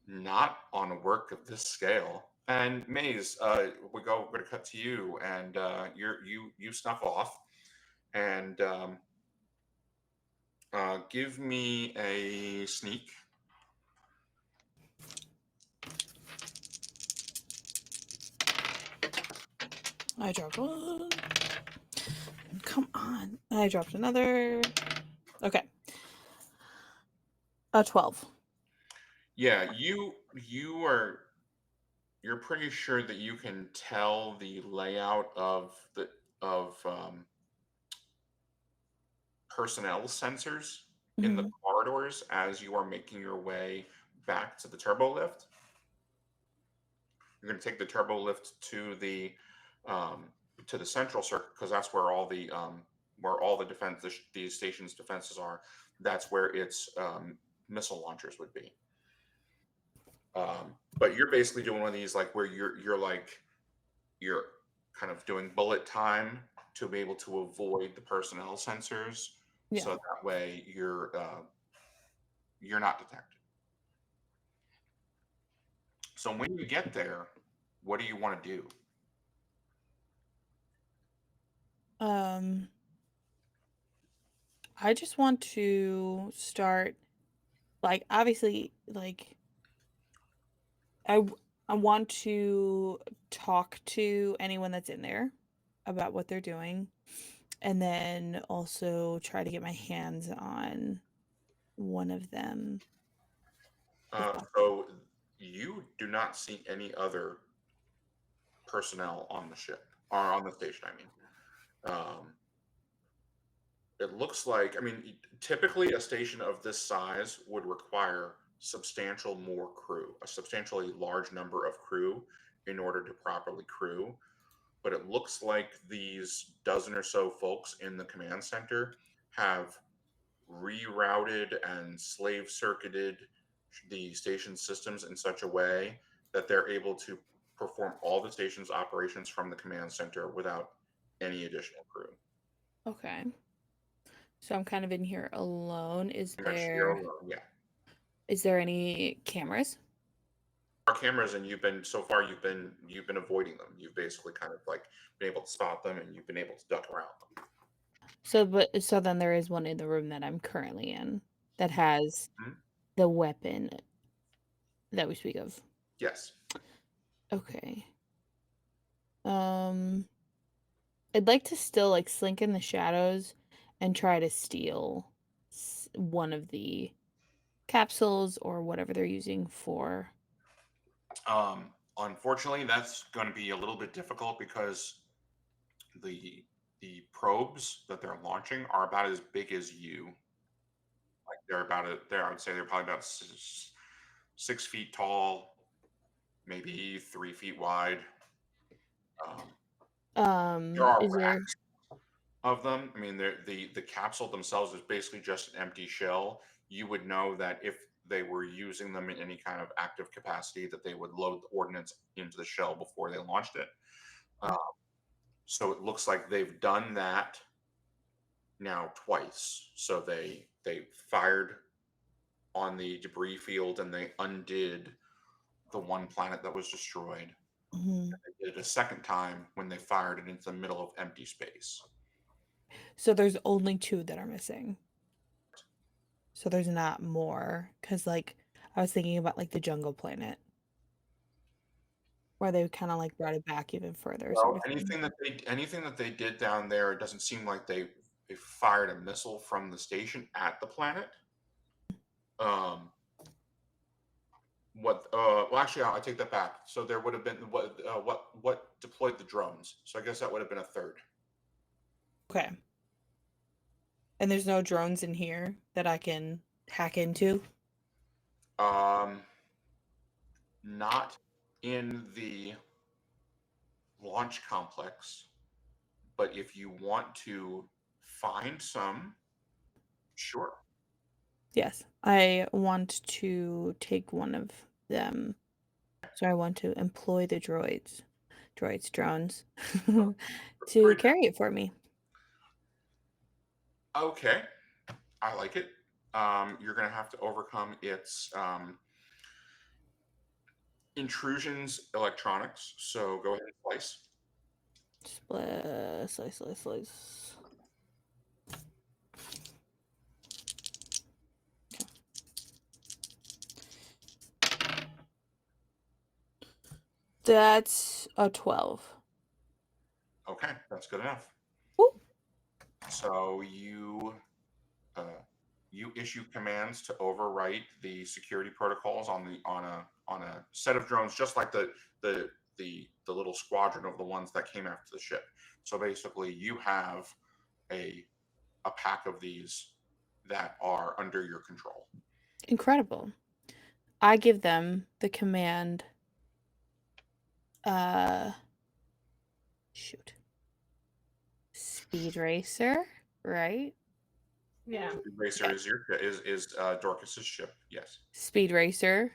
Not on work of this scale. And Maze, we're going to cut to you, and you snuff off, and give me a sneak. I dropped one. Come on. I dropped another. Okay. A 12. Yeah, you're pretty sure that you can tell the layout of personnel sensors in the Mhm. corridors as you are making your way back to the turbo lift. You're going to take the turbo lift um, to the central circuit, because that's where all the defense, the station's defenses are. that's where its missile launchers would be. But you're basically doing one of these like where you're kind of doing bullet time to be able to avoid the personnel sensors, Yeah. so that way you're not detected. So when you get there, what do you want to do? I just want to start, like, obviously, like, I want to talk to anyone that's in there about what they're doing, and then also try to get my hands on one of them. So you do not see any other personnel on the ship or on the station. I mean, it looks like, I mean, typically a station of this size would require substantial more crew, a substantially large number of crew in order to properly crew. But it looks like these dozen or so folks in the command center have rerouted and slave circuited the station systems in such a way that they're able to perform all the station's operations from the command center without any additional crew. Okay. So I'm kind of in here alone. Is Pretty much you're there alone, yeah. is there any cameras? Our cameras, and you've been avoiding them. You've basically kind of like been able to spot them, and you've been able to duck around them. So then there is one in the room that I'm currently in that has Mhm. the weapon that we speak of. Yes. Okay. I'd like to still like slink in the shadows and try to steal one of the capsules or whatever they're using for. Unfortunately, that's going to be a little bit difficult because the probes that they're launching are about as big as you. Like I would say they're probably about 6 feet tall, maybe 3 feet wide. There are Is there racks of them. I mean, the capsule themselves is basically just an empty shell. You would know that if they were using them in any kind of active capacity, that they would load the ordnance into the shell before they launched it. So it looks like they've done that now twice. So they fired on the debris field and they undid the one planet that was destroyed. Mhm. They did it a second time when they fired it into the middle of empty space. So there's only 2 that are missing. So there's not more, because like I was thinking about like the jungle planet where they kind of like brought it back even further, Well, sort of thing. anything that they did down there, it doesn't seem like they fired a missile from the station at the planet. Um, well, actually, I take that back. So there would have been what deployed the drones. So I guess that would have been a third. Okay. And there's no drones in here that I can hack into. Not in the launch complex, but if you want to find some, sure. Yes, I want to take one of them. So I want to employ the drones, drones, to Great. carry it for me. Okay, I like it. You're going to have to overcome its intrusions electronics. So go ahead and slice. Split, slice, slice, slice. That's a 12. Okay, that's good enough. Woo. So uh, you issue commands to overwrite the security protocols on a set of drones, just like the little squadron of the ones that came after the ship. So basically, you have a pack of these that are under your control. Incredible. I give them the command. Shoot. Speed Racer, right? Yeah. Speed Racer is Dorcas's ship. Yes. Speed Racer.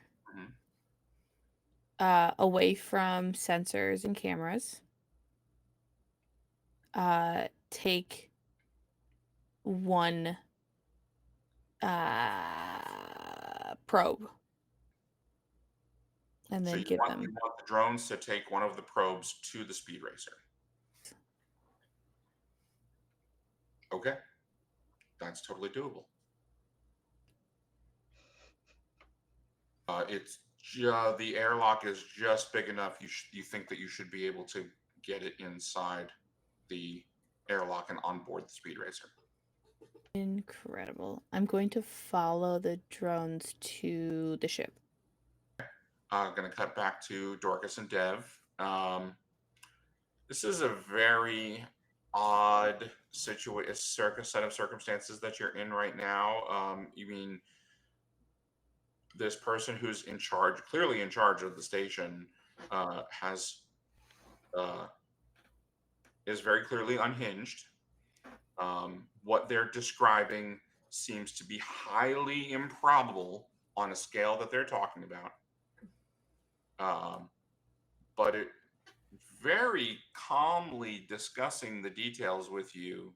Mhm. Away from sensors and cameras. Take one probe. And then So give them. you want the drones to take one of the probes to the Speed Racer. Okay. That's totally doable. It's the airlock is just big enough. You think that you should be able to get it inside the airlock and onboard the Speed Racer. Incredible. I'm going to follow the drones to the ship. Going to cut back to Dorcas and Dev. This is a very odd set of circumstances that you're in right now. You mean this person who's in charge, clearly in charge of the station, is very clearly unhinged. What they're describing seems to be highly improbable on a scale that they're talking about. But it very calmly discussing the details with you,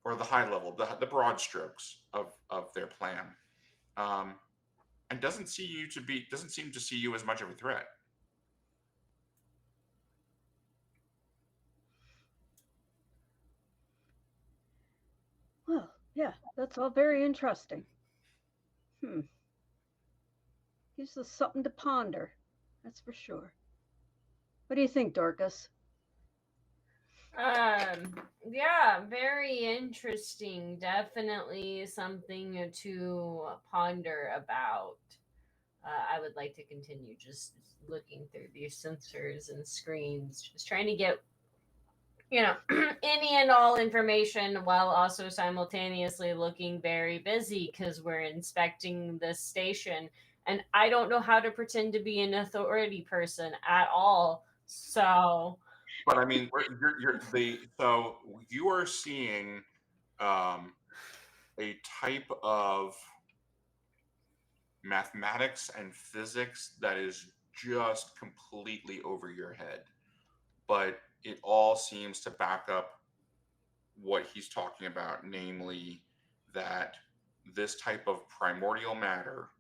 or the high level, the broad strokes of their plan, and doesn't seem to see you as much of a threat. Well, yeah, that's all very interesting. Gives us something to ponder, that's for sure. What do you think, Dorcas? Yeah, very interesting. Definitely something to ponder about. I would like to continue just looking through these sensors and screens, just trying to get, any and all information while also simultaneously looking very busy because we're inspecting this station. And I don't know how to pretend to be an authority person at all. So. But I mean, so you are seeing a type of mathematics and physics that is just completely over your head, but it all seems to back up what he's talking about, namely that this type of primordial matter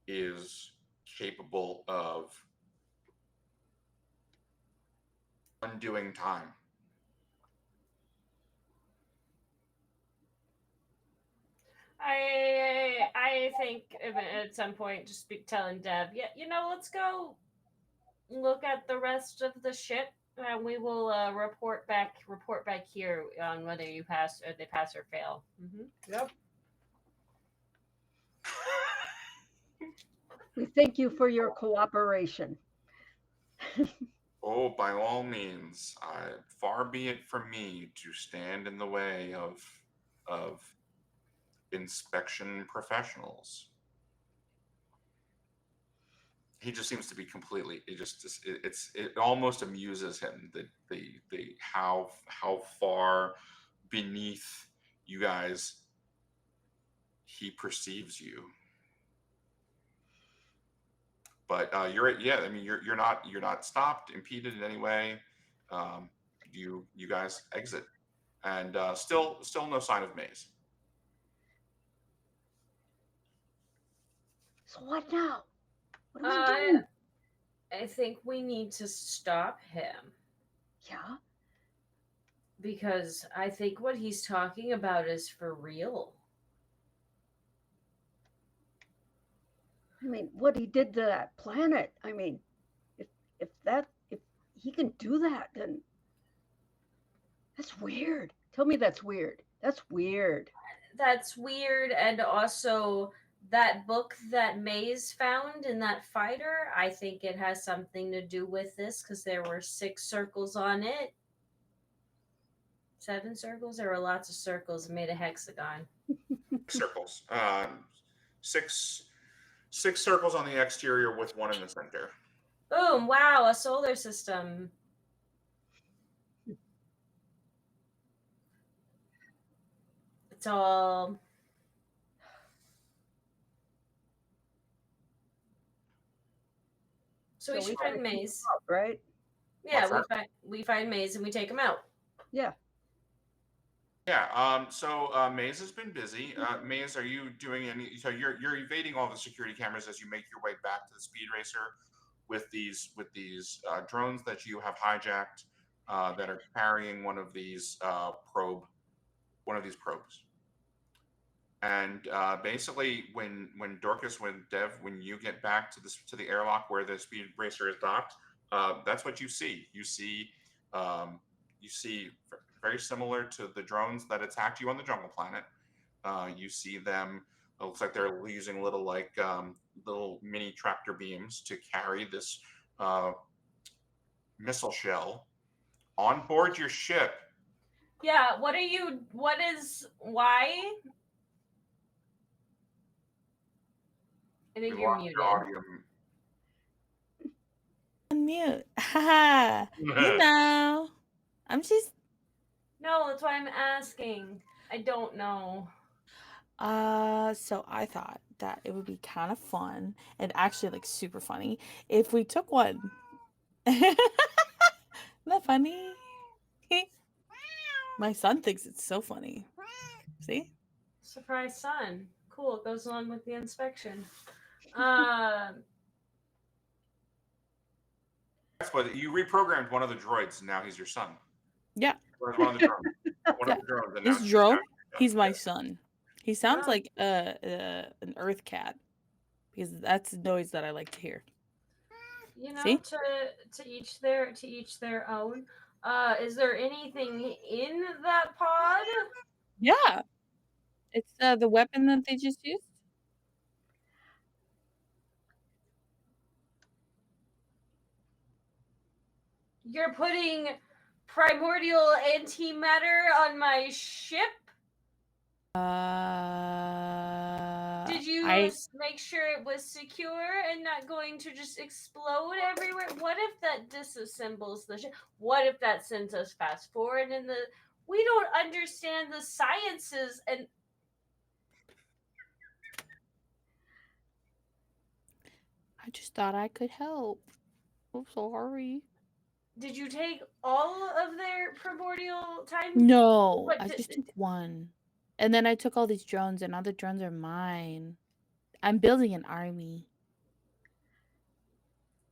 is capable of undoing time. I think at some point just be telling Deb, yeah, let's go look at the rest of the ship. We will report back here on whether they pass or fail. Yep. We thank you for your cooperation. Oh, by all means, far be it from me to stand in the way of inspection professionals. He just seems to be completely. It almost amuses him that the how far beneath you guys he perceives you. But you're not stopped, impeded in any way. You guys exit, and still no sign of Maze. So what now? What do we do? I think we need to stop him. Yeah? Because I think what he's talking about is for real. I mean, what he did to that planet. I mean, if he can do that, then that's weird. Tell me that's weird. That's weird. That's weird, and also that book that Maze found in that fighter, I think it has something to do with this because there were 6 circles on it. 7 circles? There were lots of circles and made a hexagon. Circles. 6 circles on the exterior with 1 in the center. Boom! Wow, a solar system. It's all. So we should find Maze. Right? Yeah, we find Maze and we take him out. Yeah. Yeah. So Maze has been busy. Maze, are you doing any? So you're evading all the security cameras as you make your way back to the speed racer with these drones that you have hijacked that are carrying one of these probes. And basically, when Dorcas, when Dev, when you get back to the airlock where the speed racer is docked, that's what you see. You see very similar to the drones that attacked you on the Jungle Planet. You see them. It looks like they're using little little mini tractor beams to carry this missile shell on board your ship. Yeah. Why? I think We you're lost muted. your audio. Unmute. Haha. You know. I'm just. No, that's why I'm asking. I don't know. So I thought that it would be kind of fun and actually like super funny if we took one. Isn't that funny? My son thinks it's so funny. See? Surprise son. Cool. It goes along with the inspection. But you reprogrammed one of the droids, and now he's your son. Yeah. Or one of the drones. One of the drones. And This now drone, he's my son. He sounds Oh. like an earth cat because that's the noise that I like to hear. You know, See? to each their own. Is there anything in that pod? Yeah. It's the weapon that they just used. You're putting primordial antimatter on my ship? Did you make sure it was secure and not going to just explode everywhere? What if that disassembles the ship? What if that sends us fast forward in the... We don't understand the sciences and... I just thought I could help. I'm sorry. Did you take all of their primordial time? No, I just took one. And then I took all these drones, and all the drones are mine. I'm building an army.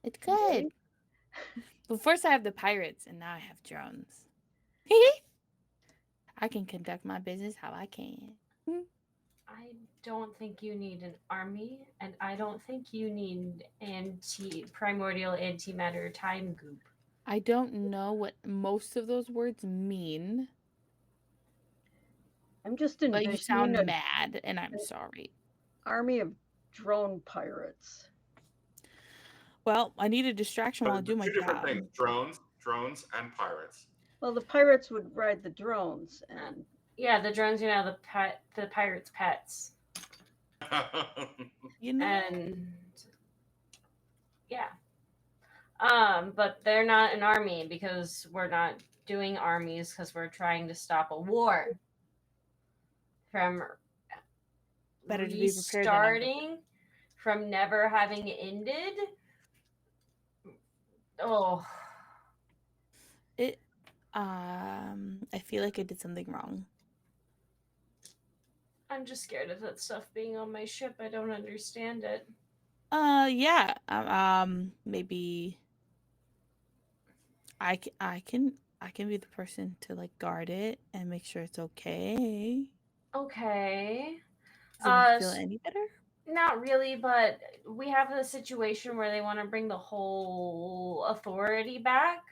It's good. But first I have the pirates, and now I have drones. I can conduct my business how I can. I don't think you need an army, and I don't think you need primordial antimatter time goop. I don't know what most of those words mean. I'm just But you sound mad, and I'm sorry. Army of drone pirates. Well, I need a distraction while I do my job. Two different things: drones, and pirates. Well, the pirates would ride the drones, and yeah, the drones are now the pirates' pets. You know, and yeah, but they're not an army because we're not doing armies because we're trying to stop a war from better to be prepared starting from never having ended. Oh, I feel like I did something wrong. I'm just scared of that stuff being on my ship. I don't understand it. Yeah. Maybe I can be the person to like guard it and make sure it's okay. Okay. Does it feel any better? Not really, but we have a situation where they want to bring the whole authority back.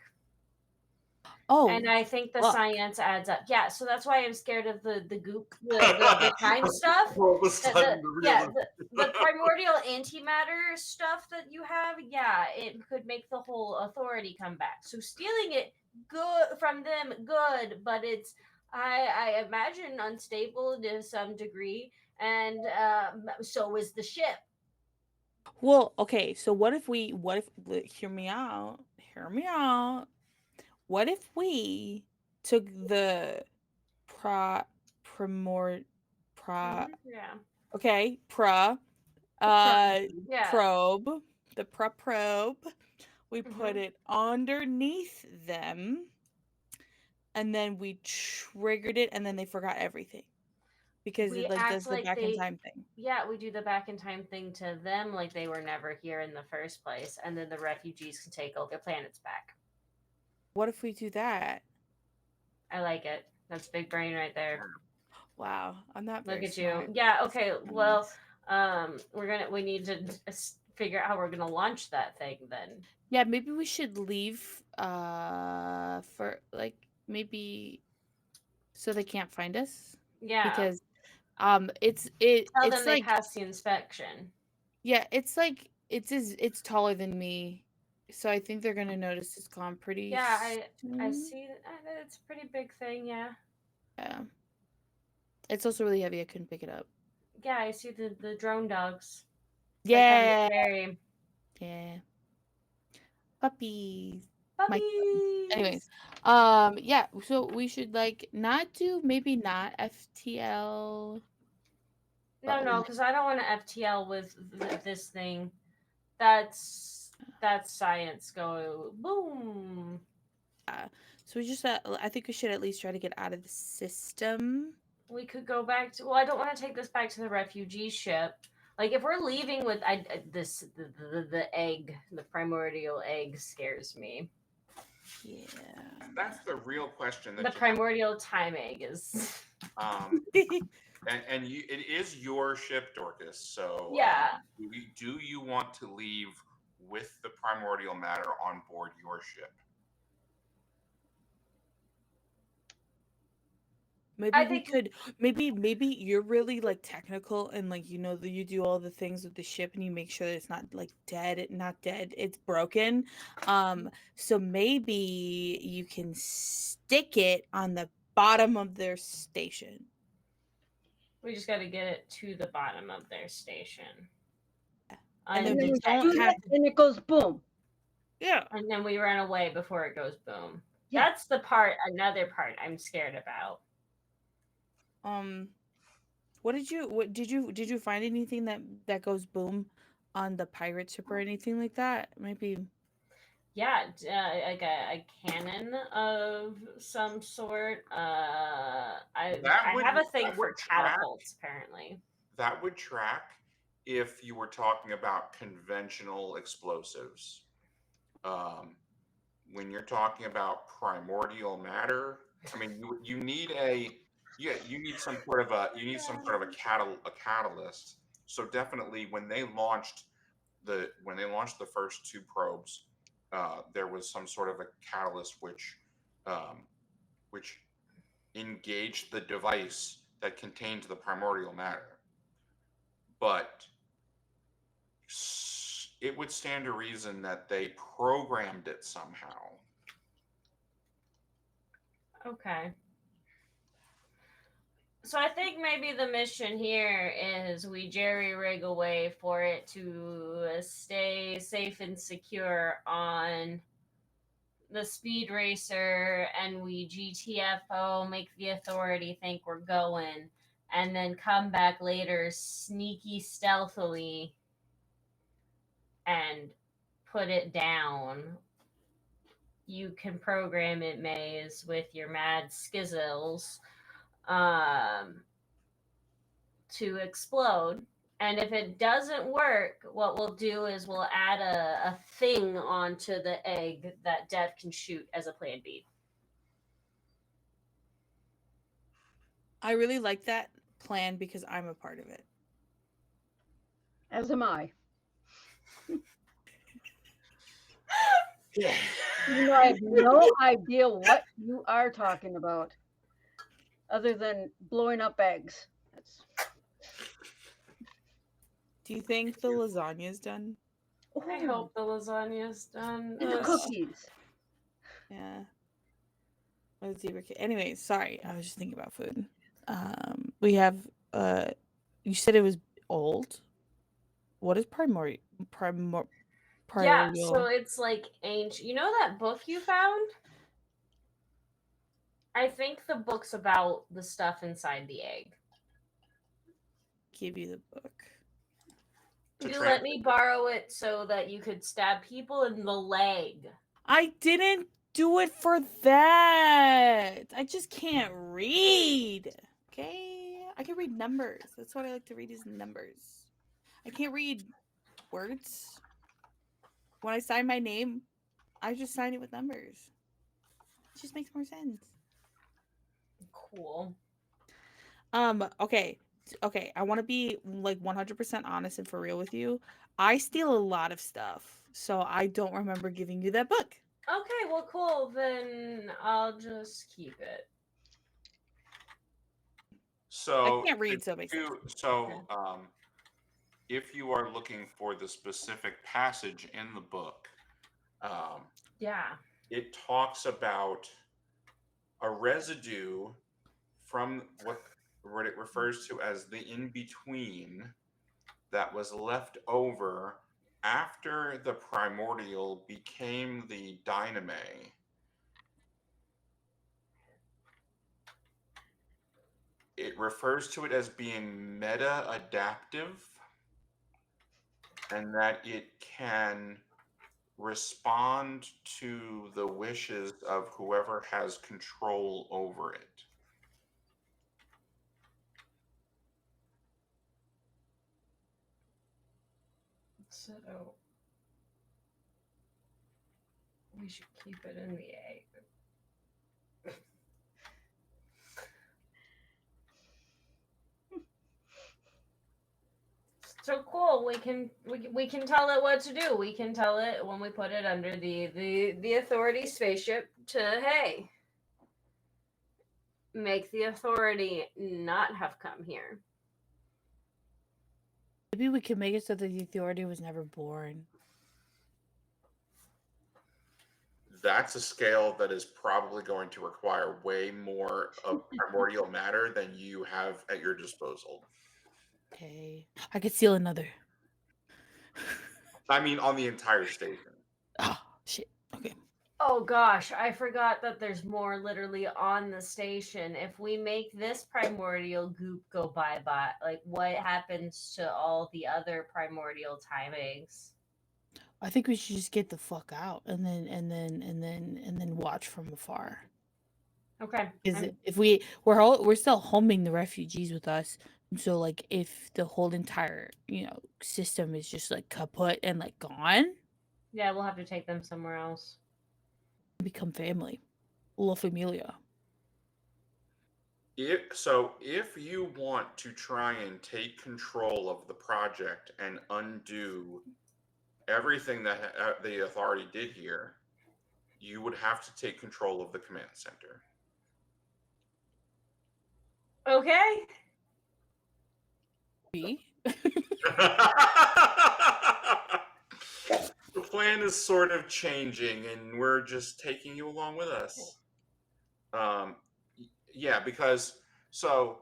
Oh, and I think the science adds up. Yeah, so that's why I'm scared of the goop, the time stuff. The primordial antimatter stuff that you have. Yeah, it could make the whole authority come back. So stealing it good from them, good, but it's I imagine unstable to some degree, and so is the ship. Well, okay, so what if hear me out. What if we took the Yeah. Okay, Yeah. probe, the probe. We put Mhm. it underneath them, and then we triggered it, and then they forgot everything because We it like act does the like back in they. time thing. Yeah, we do the back in time thing to them like they were never here in the first place, and then the refugees can take all their planets back. What if we do that? I like it. That's big brain right there. Wow, I'm not Look very at smart. you. Yeah. Okay. Well, we need to figure out how we're gonna launch that thing then. Yeah, maybe we should leave for like maybe so they can't find us Yeah. because Tell them it's they like passed the inspection. yeah, it's taller than me. So I think they're gonna notice it's gone pretty Yeah, I soon. see. It's a pretty big thing. Yeah. Yeah. It's also really heavy. I couldn't pick it up. Yeah, I see the drone dogs. Yeah. Very Yeah. Puppies. My puppies. anyways. Yeah, so we should like not do maybe not FTL. No, But no, because I don't want to FTL with this thing. That's science. Go boom. so we just I think we should at least try to get out of the system. We could go back to. Well, I don't want to take this back to the refugee ship. Like if we're leaving with the egg, the primordial egg scares me. Yeah. That's the real question. The primordial time egg is. And it is your ship, Dorcas. So Yeah. Do you want to leave with the primordial matter on board your ship? Maybe you're really like technical and like that you do all the things with the ship and you make sure that it's not like not dead, it's broken. So maybe you can stick it on the bottom of their station. We just got to get it to the bottom of their station. And then we we don't shoot have it and it goes boom. Yeah. And then we run away before it goes boom. Yeah. That's another part I'm scared about. What did you find anything that goes boom on the pirate ship or anything like that? Maybe. Yeah, like a cannon of some sort. I have a thing for catapults. Apparently, that would track if you were talking about conventional explosives. When you're talking about primordial matter, I mean, you need you need some sort of a catalyst. So definitely, when they launched the first two probes, there was some sort of a catalyst which engaged the device that contained the primordial matter. But it would stand to reason that they programmed it somehow. okay. So I think maybe the mission here is we jerry rig a way for it to stay safe and secure on the speed racer, and we GTFO, make the authority think we're going, and then come back later sneaky stealthily and put it down. You can program it, Maze, with your mad skizzles to explode. And if it doesn't work, what we'll do is we'll add a thing onto the egg that Dev can shoot as a plan B. I really like that plan because I'm a part of it. As am I. Yeah. I have no idea what you are talking about, other than blowing up eggs. Do you think the lasagna's done? I hope the lasagna's done. And the cookies. Yeah. Anyway, sorry, I was just thinking about food. We have you said it was old. What is primordial? Yeah, so it's like ancient. You know that book you found? I think the book's about the stuff inside the egg. Give you the book. You let me borrow it so that you could stab people in the leg. I didn't do it for that. I just can't read. Okay? I can read numbers. That's what I like to read is numbers. I can't read words. When I sign my name, I just sign it with numbers. It just makes more sense. Cool. Okay. Okay, I want to be like 100% honest and for real with you. I steal a lot of stuff, so I don't remember giving you that book. Okay, well, cool. Then I'll just keep it. So I can't read, so it makes sense. if you are looking for the specific passage in the book, Yeah. it talks about a residue from what it refers to as the in-between that was left over after the primordial became the dyname. It refers to it as being meta-adaptive, and that it can respond to the wishes of whoever has control over it. So we should keep it in the egg. So cool. We can tell it what to do. We can tell it when we put it under the authority spaceship to hey, make the authority not have come here. Maybe we could make it so that the authority was never born. That's a scale that is probably going to require way more of primordial matter than you have at your disposal. Okay. I could steal another. I mean, on the entire station. Oh, shit. Okay. Oh gosh, I forgot that there's more literally on the station. If we make this primordial goop go bye-bye, like what happens to all the other primordial time eggs? I think we should just get the fuck out and then watch from afar. Okay. Is if we're still homing the refugees with us, and so like if the whole entire system is just like kaput and like gone, Yeah, we'll have to take them somewhere else. become family, La Familia. If you want to try and take control of the project and undo everything that the authority did here, you would have to take control of the command center. Okay. Me? The plan is sort of changing, and we're just taking you along with us. Yeah, because so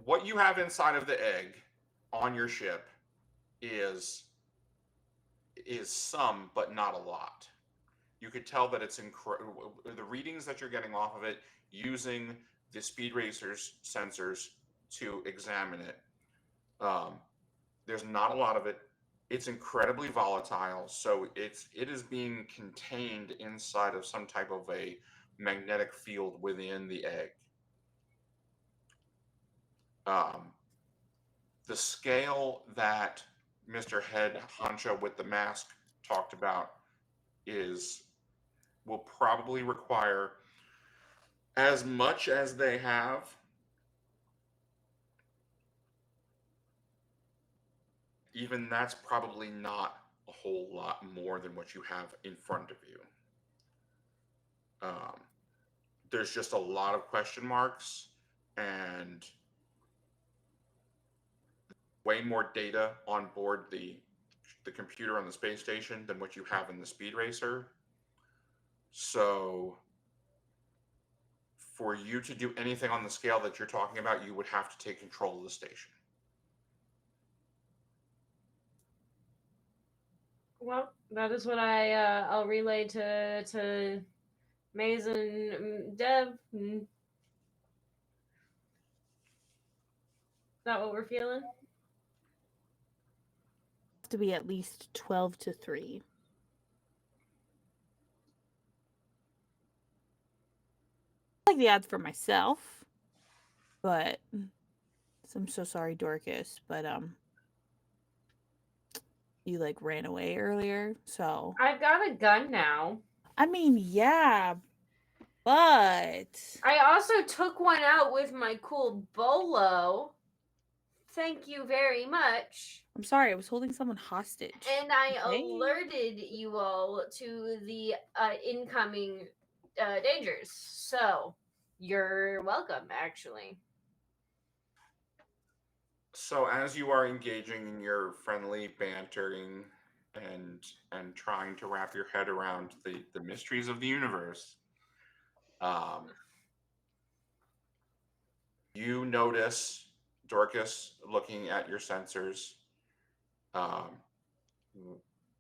what you have inside of the egg on your ship is some, but not a lot. You could tell that it's the readings that you're getting off of it using the speed racer's sensors to examine it. There's not a lot of it. It's incredibly volatile, so it is being contained inside of some type of a magnetic field within the egg. The scale that Mr. Head Honcho with the mask talked about will probably require as much as they have. Even that's probably not a whole lot more than what you have in front of you. There's just a lot of question marks and way more data on board the computer on the space station than what you have in the speed racer. So for you to do anything on the scale that you're talking about, you would have to take control of the station. Well, that is what I'll relay to Maze and Dev. that what we're feeling? To be at least 12 to 3. I like the odds for myself, but I'm so sorry, Dorcas, but you like ran away earlier, so I've got a gun now. I mean, yeah, but I also took one out with my cool bolo. Thank you very much. I'm sorry, I was holding someone hostage. And I Okay. alerted you all to the incoming dangers. So you're welcome, actually. So as you are engaging in your friendly bantering and trying to wrap your head around the mysteries of the universe, you notice Dorcas looking at your sensors,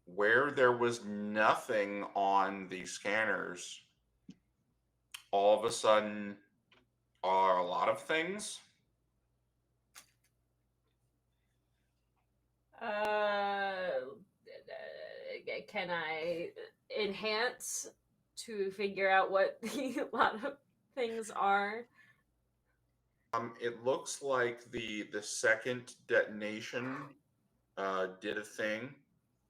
where there was nothing on the scanners. All of a sudden, are a lot of things. Can I enhance to figure out what a lot of things are? It looks like the second detonation did a thing,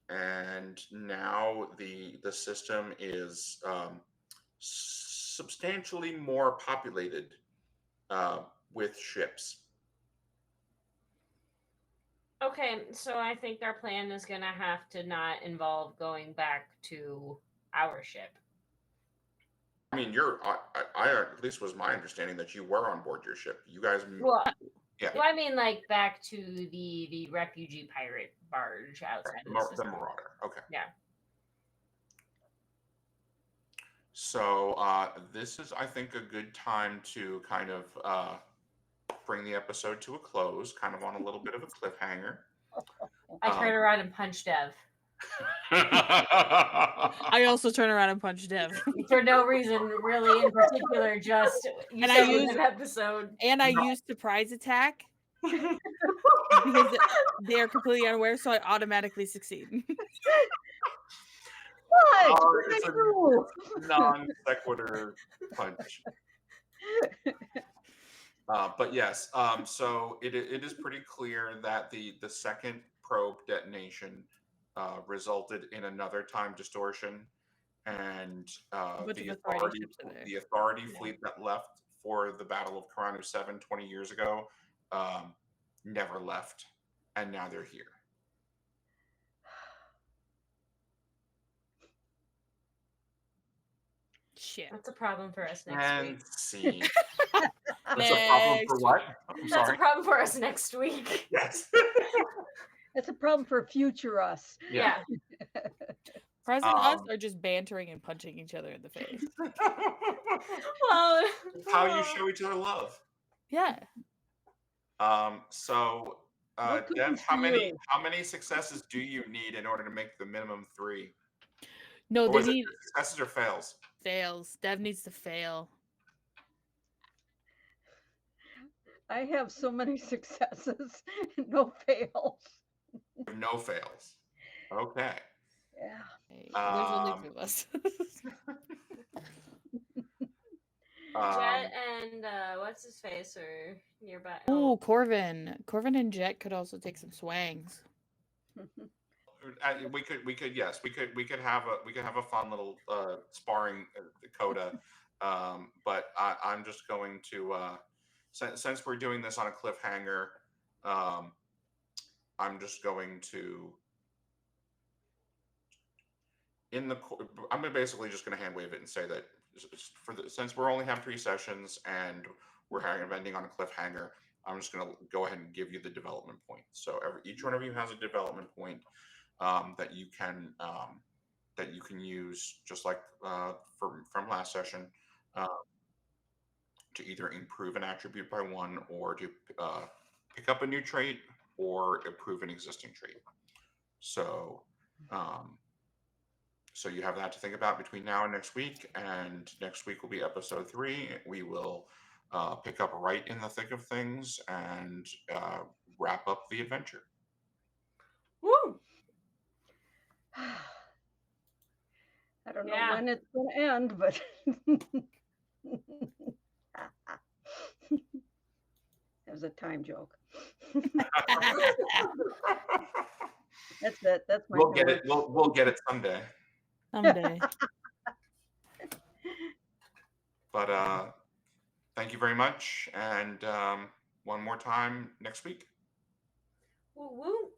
and now the system is substantially more populated with ships. Okay, so I think our plan is gonna have to not involve going back to our ship. I mean, I at least was my understanding that you were on board your ship. You guys, Well, yeah. Well, I mean, like back to the refugee pirate barge outside of the The system. Marauder. Okay. Yeah. So this is, I think, a good time to kind of bring the episode to a close, kind of on a little bit of a cliffhanger. I turn around and punch Dev. I also turn around and punch Dev. For no reason, really, in particular, just you And said I use an episode. And I use surprise attack because they're completely unaware, so I automatically succeed. What? It's a non sequitur punch. But yes, so it is pretty clear that the second probe detonation resulted in another time distortion, and the authority fleet that left for the Battle of Karanu 7 20 years ago never left, and now they're here. Shit. That's a problem for us next And week. see. That's a problem for what? I'm That's sorry. a problem for us next week. Yes. It's a problem for future us. Yeah. Present us or just bantering and punching each other in the face? Well, how you show each other love. Yeah. So Dev, how many successes do you need in order to make the minimum 3? No, they need successes or fails. Fails. Dev needs to fail. I have so many successes, no fails. No fails. Okay. Yeah. There's only 2 of us. Jet and what's his face are nearby. Oh, Corvin. Corvin and Jet could also take some swangs. We could yes, we could have a fun little sparring coda, but I'm just going to since we're doing this on a cliffhanger, I'm just going to I'm basically just going to hand wave it and say that since we're only have 3 sessions and we're ending on a cliffhanger, I'm just going to go ahead and give you the development point. So each one of you has a development point that you can use, just like from last session, to either improve an attribute by 1 or to pick up a new trait or improve an existing trait. So so you have that to think about between now and next week. And next week will be episode 3. We will pick up right in the thick of things and wrap up the adventure. Woo! I don't know Yeah. when it's going to end, but it was a time joke. That's it. That's my We'll get humor. it. We'll get it someday. Someday. But thank you very much, and one more time next week. Woo woo.